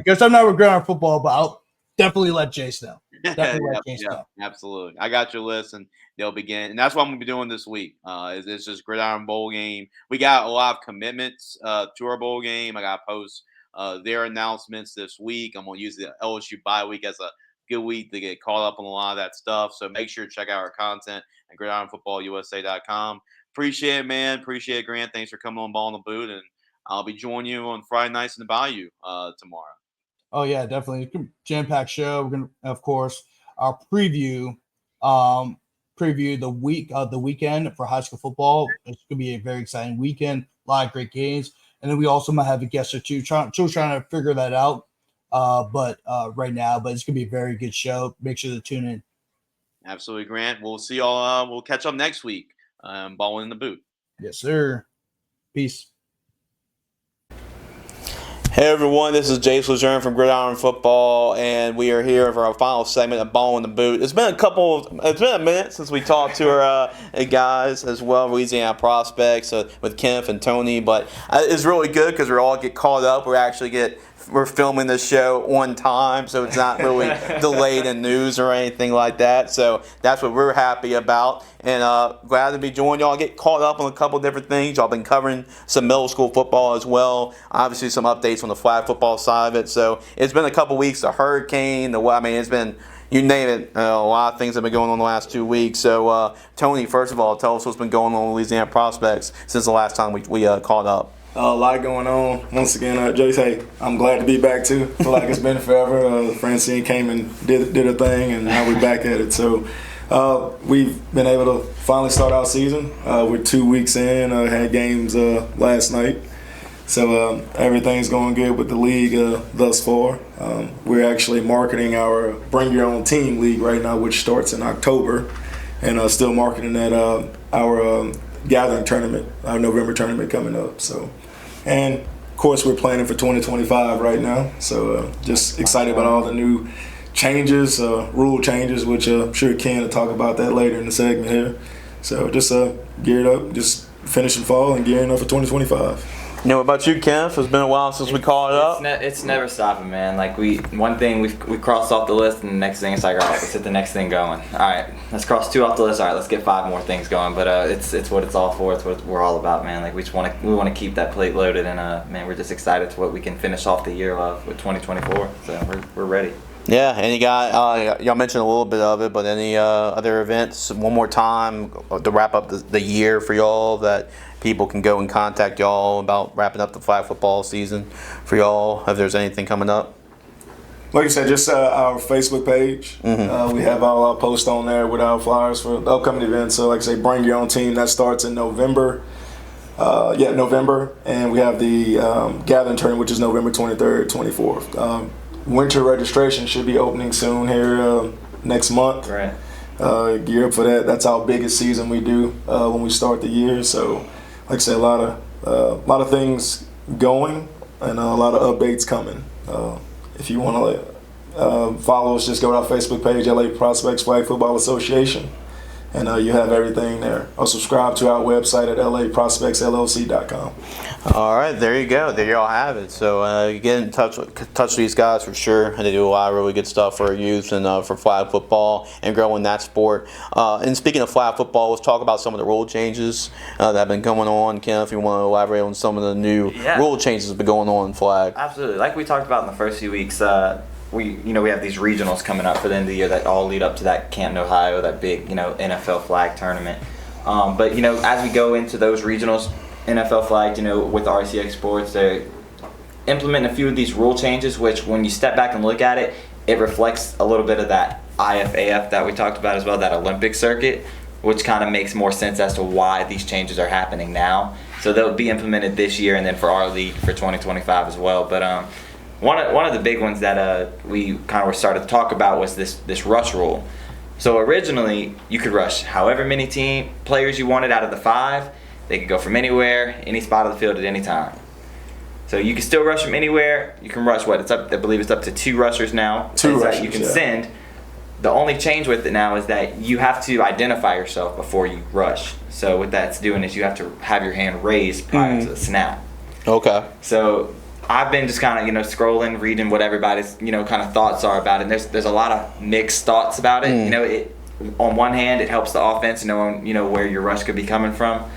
Coach, I'm not regretting our football, but I'll definitely let Jace know. Definitely let Jace Yeah, know. absolutely. I got your list, and they'll begin. And that's what I'm going to be doing this week. It's just Gridiron Bowl game. We got a lot of commitments to our bowl game. I got to post their announcements this week. I'm going to use the LSU bye week as a good week to get caught up on a lot of that stuff. So make sure to check out our content at gridironfootballusa.com. Appreciate it, man. Appreciate it, Grant. Thanks for coming on Ball in the Boot. And I'll be joining you on Friday nights in the Bayou tomorrow. Oh yeah, definitely jam-packed show. We're gonna, of course, our preview the weekend for high school football. It's gonna be a very exciting weekend. A lot of great games, and then we also might have a guest or two. Trying to figure that out, but right now, but it's gonna be a very good show. Make sure to tune in. Absolutely, Grant. We'll see y'all. We'll catch up next week. Ball in the Boot. Yes, sir. Peace. Hey everyone, this is Jace LeJeune from Gridiron Football, and we are here for our final segment of Ball in the Boot. It's been a minute since we talked to our guys as well, Louisiana prospects with Kenneth and Tony, but it's really good because we all get caught up. We're filming this show on time, so it's not really delayed in news or anything like that. So that's what we're happy about, and glad to be joining y'all. Get caught up on a couple different things. Y'all been covering some middle school football as well. Obviously, some updates on the flag football side of it. So it's been a couple weeks. The hurricane, it's been, you name it. A lot of things have been going on the last 2 weeks. So Tony, first of all, tell us what's been going on with Louisiana prospects since the last time we caught up. A lot going on. Once again, Jace, hey, I'm glad to be back too. I feel like it's been forever. Francine came and did her thing, and now we're back at it. So we've been able to finally start our season. We're 2 weeks in. Had games last night. So everything's going good with the league thus far. We're actually marketing our Bring Your Own Team League right now, which starts in October, and still marketing that our gathering tournament, our November tournament coming up. So, and of course we're planning for 2025 right now. So just excited about all the new changes, rule changes, which I'm sure Ken will talk about that later in the segment here. So just geared up, just finishing fall and gearing up for 2025. What about you, Kenneth? It's been a while since we caught up. It's never stopping, man. Like we crossed off the list, and the next thing it's like, all right, let's get the next thing going. All right, let's cross 2 off the list. All right, let's get 5 more things going. But it's what it's all for. It's what we're all about, man. Like we want to keep that plate loaded, and man, we're just excited to what we can finish off the year with 2024. So we're ready. Yeah, and you got y'all mentioned a little bit of it, but any other events one more time to wrap up the year for y'all that people can go and contact y'all about wrapping up the flag football season for y'all, if there's anything coming up? Like you said, just our Facebook page. Mm-hmm. We have all our posts on there with our flyers for the upcoming events. So like I say, Bring Your Own Team, that starts in November. November. And we have the gathering tournament, which is November 23rd, 24th. Winter registration should be opening soon here next month. Right. Gear up for that. That's our biggest season we do when we start the year. So like I said, a lot of things going and a lot of updates coming. If you want to follow us, just go to our Facebook page, LA Prospects Flag Football Association, and you have everything there. Or subscribe to our website at laprospectsllc.com. All right, there you go. There you all have it. So get in touch with these guys for sure. They do a lot of really good stuff for our youth and for flag football and growing that sport. And speaking of flag football, let's talk about some of the rule changes that have been going on. Ken, if you want to elaborate on some of the new rule changes that have been going on in flag. Absolutely. Like we talked about in the first few weeks, we have these regionals coming up for the end of the year that all lead up to that Canton, Ohio, that big, NFL flag tournament. But as we go into those regionals, NFL flag, with RCX Sports, they're implementing a few of these rule changes, which when you step back and look at it, it reflects a little bit of that IFAF that we talked about as well, that Olympic circuit, which kind of makes more sense as to why these changes are happening now. So they'll be implemented this year and then for our league for 2025 as well. But one of the big ones that we kind of started to talk about was this rush rule. So originally, you could rush however many team players you wanted out of the 5. They could go from anywhere, any spot of the field at any time. So you can still rush from anywhere. You can rush I believe it's up to 2 rushers now. 2 rushers, that you can send. The only change with it now is that you have to identify yourself before you rush. So what that's doing is you have to have your hand raised prior to the snap. Okay. So I've been just kind of, scrolling, reading what everybody's, kind of thoughts are about it. And there's a lot of mixed thoughts about it. On one hand, it helps the offense knowing, where your rush could be coming from. On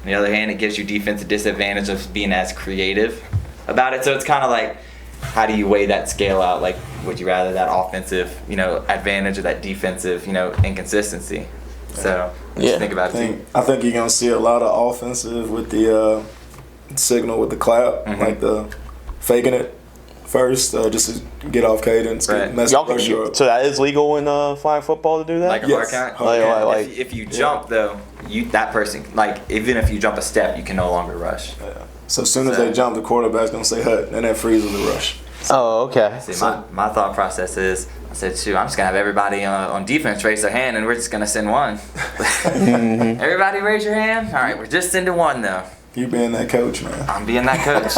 the other hand, it gives you defense a disadvantage of being as creative about it. So it's kind of like, how do you weigh that scale out? Like, would you rather that offensive, advantage or that defensive, inconsistency? So just think about it. I think you're going to see a lot of offensive with the signal with the clap, like the faking it first, just to get off cadence. Right. So that is legal in flag football to do that? Like a hard count? Like, if you jump, though, that person, like, even if you jump a step, you can no longer rush. Yeah. So as soon as they jump, the quarterback's going to say hut, and that freezes the rush. Oh, okay. See, my thought process is, I said, shoot, I'm just going to have everybody on defense raise their hand, and we're just going to send one. Everybody raise your hand? All right, we're just sending one, though. You being that coach, man. I'm being that coach.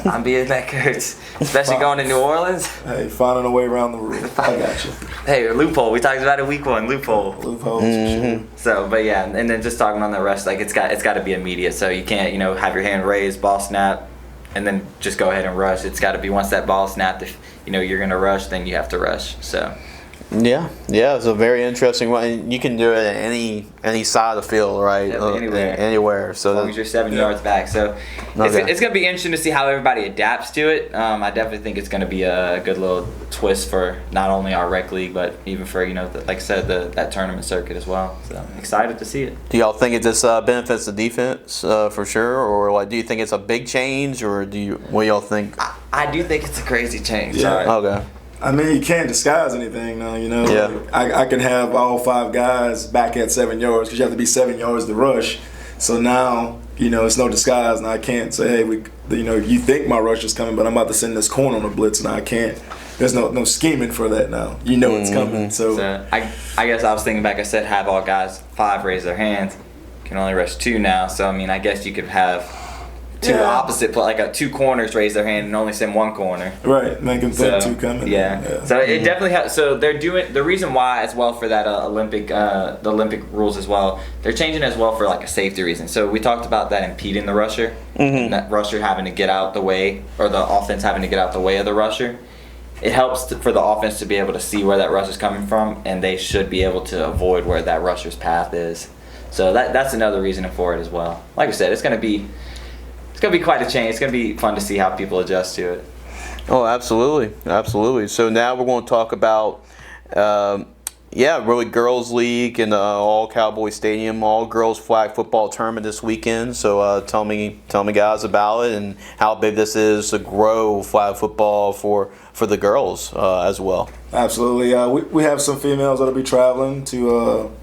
I'm being that coach. Especially going to New Orleans. Hey, finding a way around the rule. I got you. Hey, loophole. We talked about it week 1. Loophole. Loopholes, for sure. So, but yeah, and then just talking on the rest, like it's got to be immediate. So you can't, have your hand raised, ball snap, and then just go ahead and rush. It's got to be once that ball snapped. If you're gonna rush, then you have to rush. So. Yeah, it's a very interesting one. And you can do it at any side of the field, right? Anywhere. So as long as you're 7 yards back. So it's going to be interesting to see how everybody adapts to it. I definitely think it's going to be a good little twist for not only our rec league, but even for like I said, that tournament circuit as well. So I'm excited to see it. Do y'all think it just benefits the defense for sure, or like do you think it's a big change, or what do y'all think? I do think it's a crazy change. Yeah. Okay. I mean, you can't disguise anything now, Yeah. Like, I can have all 5 guys back at 7 yards because you have to be 7 yards to rush. So now, it's no disguise. Now I can't say, hey, you think my rush is coming, but I'm about to send this corner on a blitz. Now I can't. There's no scheming for that now. It's coming. So I guess I was thinking back. I said have all guys 5 raise their hands. You can only rush 2 now. So, I mean, I guess you could have two opposite, like 2 corners raise their hand and only send 1 corner. Right, make them think 2 coming. Yeah. So it definitely has. So they're doing the reason why as well for that the Olympic rules as well. They're changing as well for like a safety reason. So we talked about that impeding the rusher, and that rusher having to get out the way, or the offense having to get out the way of the rusher. It helps for the offense to be able to see where that rusher's coming from, and they should be able to avoid where that rusher's path is. So that's another reason for it as well. Like I said, it's going to be quite a change. It's going to be fun to see how people adjust to it. Oh, absolutely. So now we're going to talk about, really girls league and all Cowboy Stadium, all girls flag football tournament this weekend. So tell me guys about it and how big this is to grow flag football for the girls as well. Absolutely. We have some females that'll be traveling to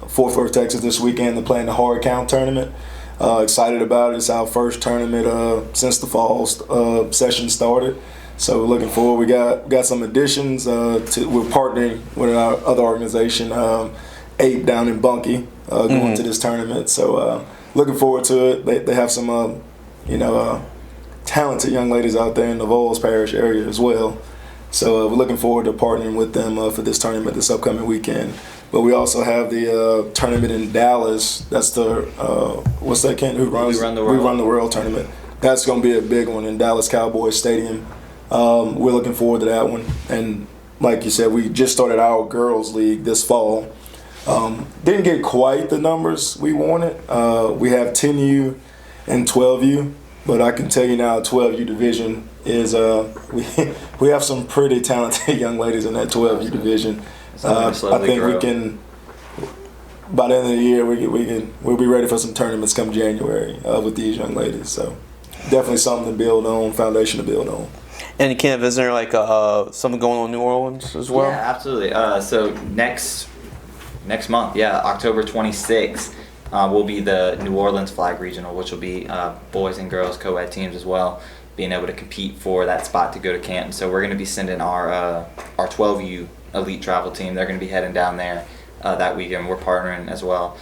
Fort Worth, Texas this weekend to play in the hard count tournament. Excited about it. It's our first tournament since the fall session started. So we're looking forward. We got some additions. We're partnering with our other organization, Ape down in Bunkie, going to this tournament. So looking forward to it. They have some talented young ladies out there in the Vols Parish area as well. So we're looking forward to partnering with them for this tournament this upcoming weekend. But we also have the tournament in Dallas. That's the what's that? Ken? Who runs? We Run the World tournament. That's going to be a big one in Dallas Cowboys Stadium. We're looking forward to that one. And like you said, we just started our girls league this fall. Didn't get quite the numbers we wanted. We have 10U and 12U, but I can tell you now, 12U division is we have some pretty talented young ladies in that 12U division. I think we can. By the end of the year, we'll be ready for some tournaments come January with these young ladies. So definitely something to build on, foundation to build on. And Kenneth, is there like something going on in New Orleans as well? Yeah, absolutely. So next month, October 26th, will be the New Orleans Flag Regional, which will be boys and girls co-ed teams as well, being able to compete for that spot to go to Canton. So we're going to be sending our 12U elite travel team. They're going to be heading down there that weekend. We're partnering as well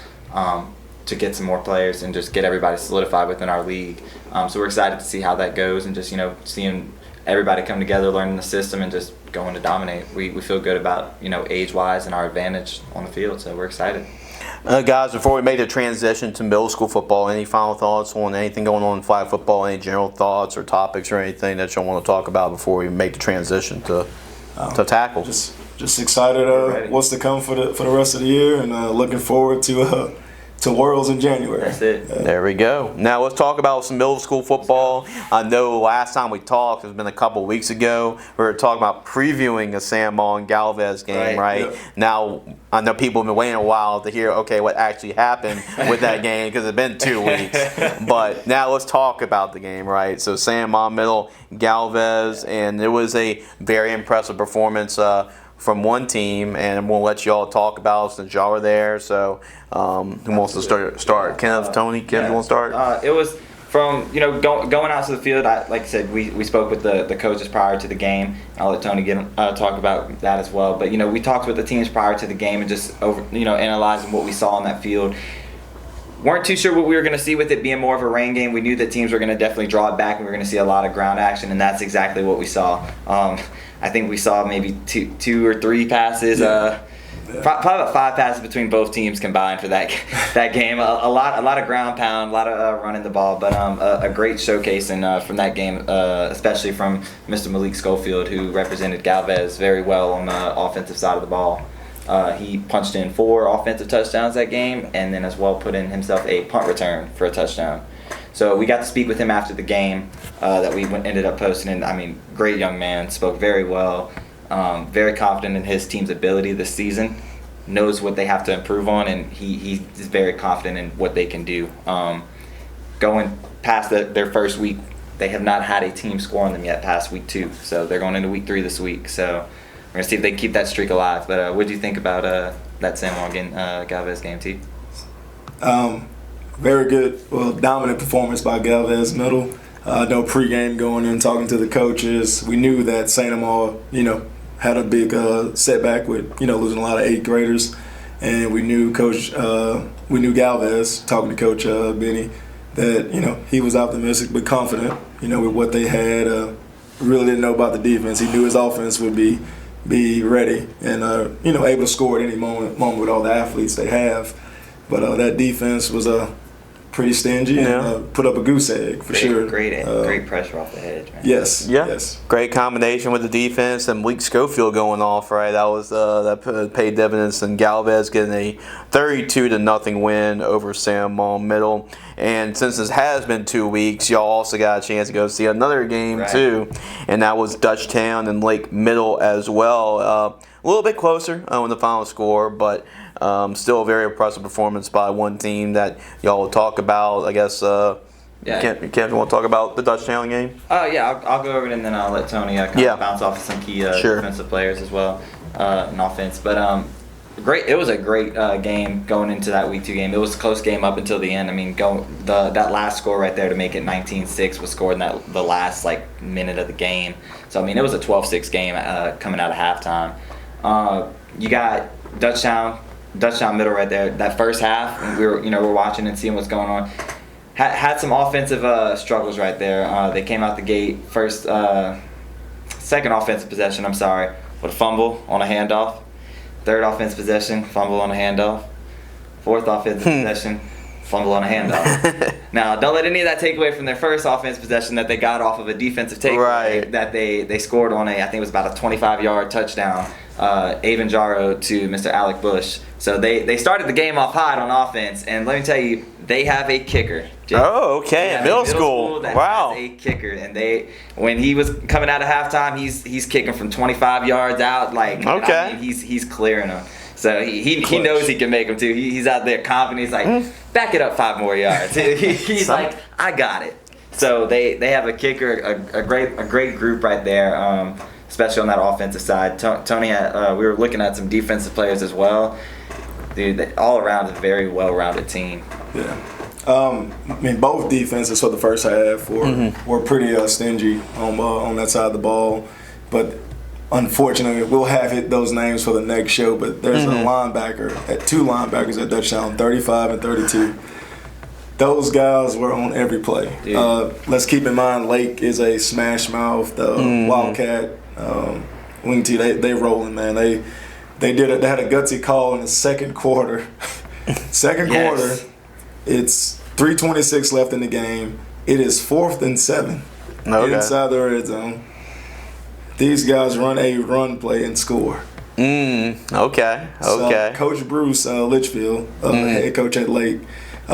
to get some more players and just get everybody solidified within our league. So we're excited to see how that goes and just seeing everybody come together, learning the system, and just going to dominate. We feel good about, age-wise and our advantage on the field, so we're excited. Guys, before we make the transition to middle school football, any final thoughts on anything going on in flag football? Any general thoughts or topics or anything that you want to talk about before we make the transition to tackle? Just excited what's to come for the rest of the year, and looking forward to Worlds in January. That's it. There we go. Now let's talk about some middle school football. I know last time we talked, it's been a couple of weeks ago, we were talking about previewing a San Juan and Galvez game, right? Yep. Now, I know people have been waiting a while to hear, okay, what actually happened with that game, because it's been 2 weeks. But now let's talk about the game, right? So San Juan Middle, Galvez, and it was a very impressive performance from one team, and we'll let you all talk about it since y'all are there. So who wants to start? Kenneth, Tony, Kim, you want to start? It was from, going out to the field. Like I said, we spoke with the coaches prior to the game. I'll let Tony talk about that as well. But, we talked with the teams prior to the game and just analyzing what we saw on that field. Weren't too sure what we were going to see with it being more of a rain game. We knew that teams were going to definitely draw it back, and we were going to see a lot of ground action, and that's exactly what we saw. I think we saw maybe two or three passes, probably about 5 passes between both teams combined for that game. A lot of ground pound, a lot of running the ball, but a great showcase from that game, especially from Mr. Malik Schofield, who represented Galvez very well on the offensive side of the ball. He punched in 4 offensive touchdowns that game, and then as well put in himself a punt return for a touchdown. So we got to speak with him after the game that we ended up posting. And great young man, spoke very well, very confident in his team's ability this season, knows what they have to improve on, and he's very confident in what they can do. Going past their first week, they have not had a team score on them yet past week 2. So they're going into week 3 this week. So we're going to see if they can keep that streak alive. But what do you think about that San Juan Galvez game, T? Very good, dominant performance by Galvez Middle. No pregame going in, talking to the coaches. We knew that St. Amar, had a big setback with, losing a lot of 8th graders. And we knew Galvez, talking to Coach Benny, that, he was optimistic but confident, with what they had. Really didn't know about the defense. He knew his offense would be ready and, able to score at any moment with all the athletes they have. But that defense was pretty stingy and put up a goose egg for sure. Great pressure off the edge, man. Yes. Yeah. Yes. Great combination with the defense and Malik Schofield going off, right? That was that paid dividends, and Galvez getting a 32-0 win over San Juan Middle. And since this has been 2 weeks, y'all also got a chance to go see another game too, and that was Dutchtown and Lake Middle as well. A little bit closer on the final score, but still a very impressive performance by one team that y'all will talk about. I guess, Kent, you want to talk about the Dutchtown game? I'll go over it, and then I'll let Tony bounce off some key defensive players as well in offense. But great. It was a great game going into that week 2 game. It was a close game up until the end. That last score right there to make it 19-6 was scored in the last minute of the game. So it was a 12-6 game coming out of halftime. You got Dutchtown Middle right there. That first half, and we were watching and seeing what's going on. Had some offensive struggles right there. They came out the gate second offensive possession, with a fumble on a handoff. Third offensive possession, fumble on a handoff. Fourth offensive possession, fumble on a handoff. Now, don't let any of that take away from their first offensive possession that they got off of a defensive takeaway that they scored on I think it was about a 25-yard touchdown, Avon Jaro to Mr. Alec Bush. So they started the game off hot on offense, and let me tell you, they have a kicker. Oh, okay, middle school. Wow. Has a kicker, and when he was coming out of halftime, he's kicking from 25 yards out. He's clearing them. So he knows he can make them too. He's out there confident. He's like, back it up 5 more yards. He's like, I got it. So they have a kicker, a great group right there, especially on that offensive side. Tony we were looking at some defensive players as well. Dude, all around a very well-rounded team. Yeah. Both defenses for the first half were pretty stingy on that side of the ball, but unfortunately, we'll have those names for the next show. But there's a linebacker, 2 linebackers at Dutchtown, 35 and 32. those guys were on every play. Let's keep in mind, Lake is a smash mouth, Wildcat. Wing T, they rolling, man. They had a gutsy call in the second quarter. Quarter, it's 3:26 left in the game. It is 4th and 7 inside the red zone. These guys run a run play and score. Okay. So Coach Bruce Litchfield, head coach at Lake,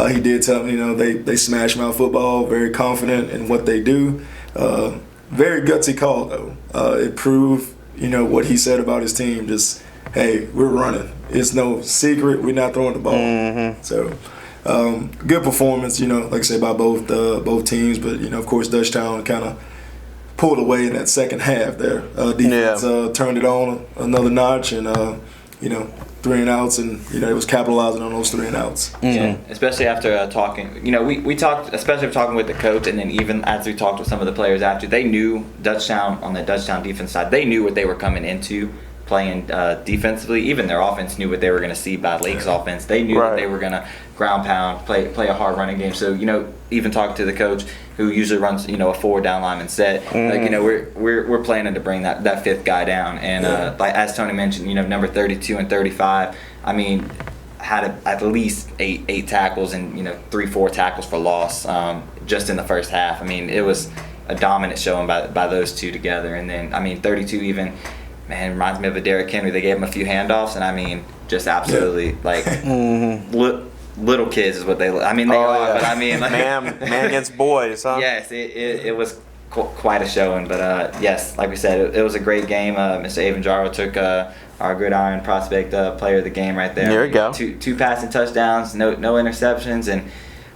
he did tell me, they smash mouth football, very confident in what they do. Very gutsy call, though. It proved, what he said about his team. Just, hey, we're running. It's no secret. We're not throwing the ball. So, good performance, like I say, by both teams. But, of course, Dutchtown kind of pulled away in that second half there. Defense turned it on another notch and, 3 and outs, and it was capitalizing on those 3 and outs. Yeah, especially after talking. We talked, especially after talking with the coach, and then even as we talked with some of the players after, they knew Dutchtown on the Dutchtown defense side. They knew what they were coming into playing defensively. Even their offense knew what they were going to see by Lake's offense. They knew that they were going to ground pound, play a hard running game. So even talking to the coach, who usually runs a 4 down lineman set, we're planning to bring that 5th guy down. And like as Tony mentioned, number 32 and 35, I mean, had at least eight tackles and 3-4 tackles for loss just in the first half. I mean, it was a dominant showing by those two together. And then 32 even. Man, reminds me of a Derrick Henry. They gave him a few handoffs, and I mean, just absolutely little kids is what they. I mean, they are, but I mean, like, man against boys, huh? Yes, it was quite a showing, but yes, like we said, it was a great game. Mr. Avanjaro took our Gridiron prospect player of the game right there. There you go. Two passing touchdowns, no interceptions, and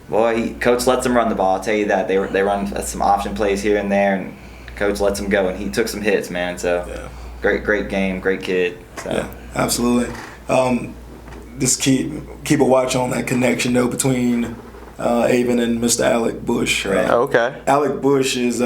boy, coach lets them run the ball. I'll tell you that they run some option plays here and there, and coach lets them go, and he took some hits, man. So. Great game, great kid. So. Yeah, absolutely. Just keep a watch on that connection though between Avon and Mr. Alec Bush. Right. Okay. Alec Bush is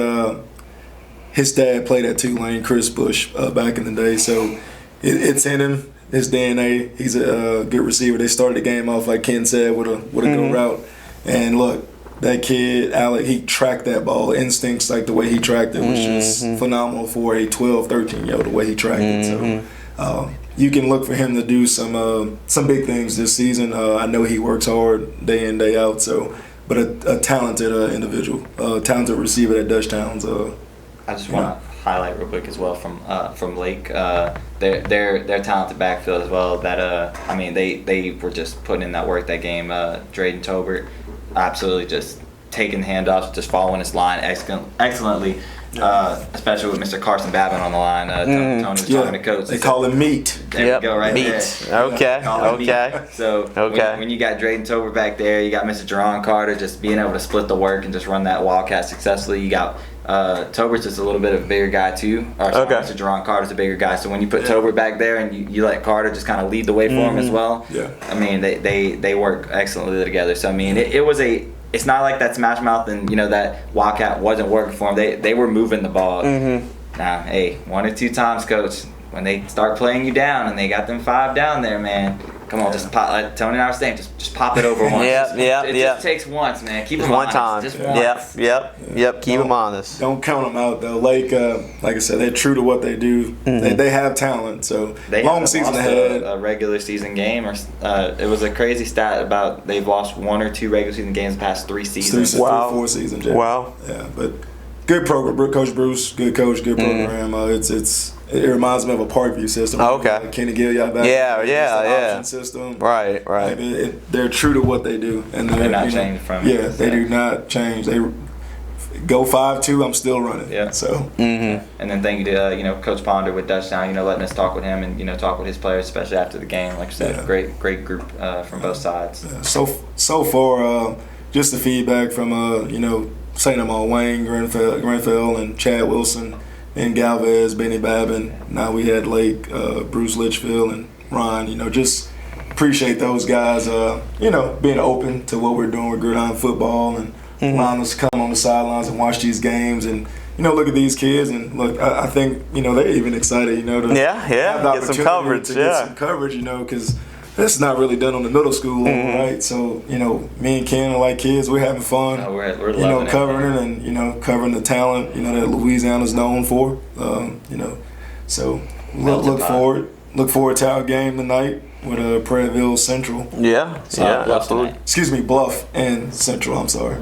his dad played at Tulane, Chris Bush, back in the day. So it's in him, his DNA. He's a good receiver. They started the game off like Ken said with a good route, and look. That kid, Alec, he tracked that ball. Instincts, like the way he tracked it, was just phenomenal for a 12, 13-year-old, the way he tracked it. So you can look for him to do some big things this season. I know he works hard day in, day out. So, but a talented individual, talented receiver at Dutchtown's. I just want to highlight real quick as well from Lake. Their talented backfield as well. That they were just putting in that work that game. Drayden Tobert. Absolutely just taking handoffs, just following his line excellently, especially with Mr. Carson Babin on the line. Tony was talking to coach. They call him meat. There we go, right meat. there. Okay. So when you got Drayden Tobert back there, you got Mr. Jerron Carter just being able to split the work and just run that Wildcat successfully. You got Tobert's just a little bit of a bigger guy too. Mr. Jerron Carter's a bigger guy. So when you put Tobert back there and you let Carter just kind of lead the way for him as well. Yeah. I mean, they work excellently together. So I mean, it's not like that smash mouth and that Wildcat wasn't working for them. They were moving the ball. Now, hey, 1 or 2 times, coach, when they start playing you down and they got them 5 down there, man. Come on, just pop. Like Tony and I were saying, just pop it over once. It just takes once, man. Keep them honest. One time. Just once. Yep. Keep them honest. Don't count them out though. Like I said, they're true to what they do. They have talent. So they long season ahead. A regular season game, or it was a crazy stat about they've lost 1 or 2 regular season games the past 3 seasons. 4 seasons. Yeah. Wow. Yeah, but good program. Coach Bruce, good coach, good program. It reminds me of a Parkview system. Oh, okay. Kenny Gilliard back. Yeah. Option system. Right. Like they're true to what they do, and they're not changed from it. Yeah, they do not change. They go 5-2. I'm still running. Yeah. So. And then thank you to Coach Ponder with Dutchtown. Letting us talk with him and talk with his players, especially after the game. Like I said, great group from both sides. Yeah. So far, just the feedback from saying them all, Wang, Grenfell, and Chad Wilson. And Galvez, Benny Babin. Now we had Lake, Bruce Litchfield, and Ryan. Just appreciate those guys, being open to what we're doing with Gridiron Football and allowing us to come on the sidelines and watch these games and, look at these kids. And look, I think, they're even excited, to have the get some coverage. get some coverage, because it's not really done on the middle school level, right? So, me and Ken are like kids. We're having fun. No, we're loving it. Covering it and, covering the talent, that Louisiana's known for. So look forward to our game tonight with Prairieville Central. Yeah, absolutely. Excuse me, Bluff and Central. I'm sorry.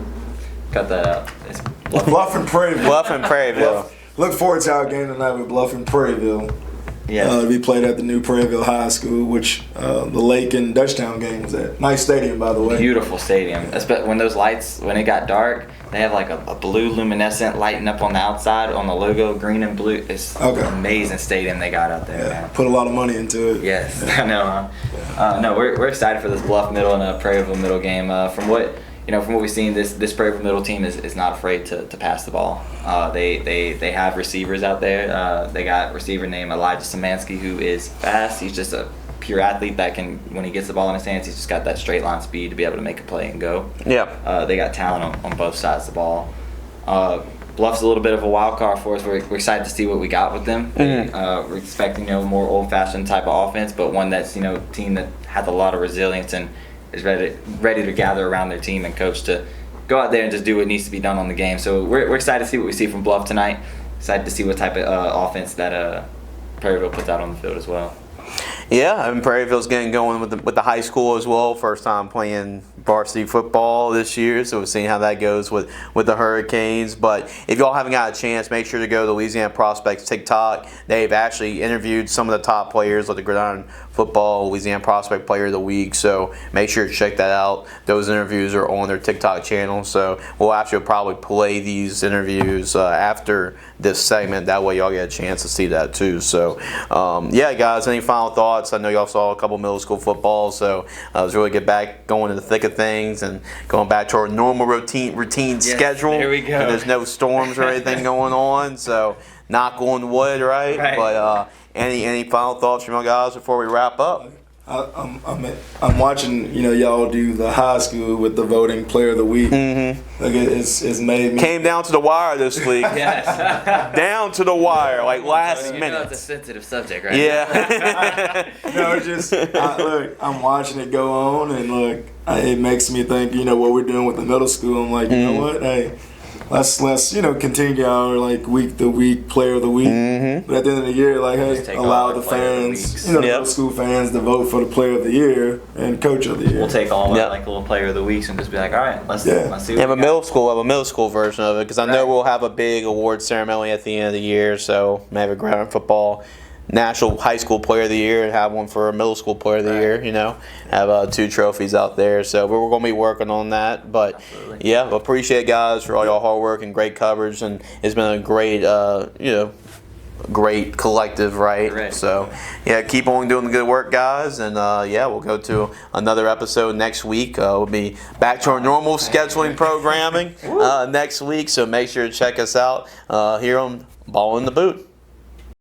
Cut that out. It's Bluff and Prairieville. Bluff and Prairieville. Look forward to our game tonight with Bluff and Prairieville. Yes. To be played at the new Prairieville High School, which the Lake and Dutchtown game was at. Nice stadium, by the way. Beautiful stadium. When those lights, when it got dark, they have like a blue luminescent lighting up on the outside on the logo, green and blue. It's an amazing stadium they got out there, man. Put a lot of money into it. Yes, I know. Huh? No, we're excited for this Bluff Middle and Prairieville Middle game. From what we've seen, this Prairieville Middle team is not afraid to pass the ball. They have receivers out there. They got a receiver named Elijah Szymanski, who is fast. He's just a pure athlete that can, when he gets the ball in his hands, he's just got that straight line speed to be able to make a play and go. Yeah. They got talent on both sides of the ball. Bluff's a little bit of a wild card for us. We're excited to see what we got with them. We're expecting more old-fashioned type of offense, but one that's team that has a lot of resilience and is ready to gather around their team and coach to go out there and just do what needs to be done on the game. So we're excited to see what we see from Bluff tonight. Excited to see what type of offense that Prairieville puts out on the field as well. Yeah, and Prairieville's getting going with the high school as well. First time playing varsity football this year, so we're seeing how that goes with the Hurricanes. But if y'all haven't got a chance, make sure to go to Louisiana Prospects TikTok. They've actually interviewed some of the top players like the Gridiron Football Louisiana Prospect Player of the Week, so make sure to check that out. Those interviews are on their TikTok channel, so we'll actually probably play these interviews after this segment. That way y'all get a chance to see that too. So yeah, guys, any final thoughts? I know y'all saw a couple middle school football, so let's really get back going in the thick of things and going back to our normal routine schedule. There we go. And there's no storms or anything going on, so knock on wood, right? But any final thoughts from y'all guys before we wrap up? I'm watching, y'all do the high school with the voting player of the week. Like it's made me. Came down to the wire this week. Yes. Down to the wire, like last minute. It's a sensitive subject, right? Yeah. No, it's just look. I'm watching it go on, and look, it makes me think. What we're doing with the middle school. I'm like, you know what? Hey, let's continue our week to week player of the week. But at the end of the year, hey, allow the fans, the middle school fans, to vote for the player of the year and coach of the year. We'll take all our little player of the weeks and just be like, all right, let's see. What have a middle school version of it, because I know we'll have a big award ceremony at the end of the year. So maybe Gridiron Football National High School Player of the Year and have one for a middle school Player of the Year. Have 2 trophies out there. So we're going to be working on that. But absolutely. Yeah, appreciate it, guys, for all y'all hard work and great coverage, and it's been a great great collective, right? So yeah, keep on doing the good work, guys, and we'll go to another episode next week. We'll be back to our normal scheduling programming next week, so make sure to check us out here on Ballin In Da Boot.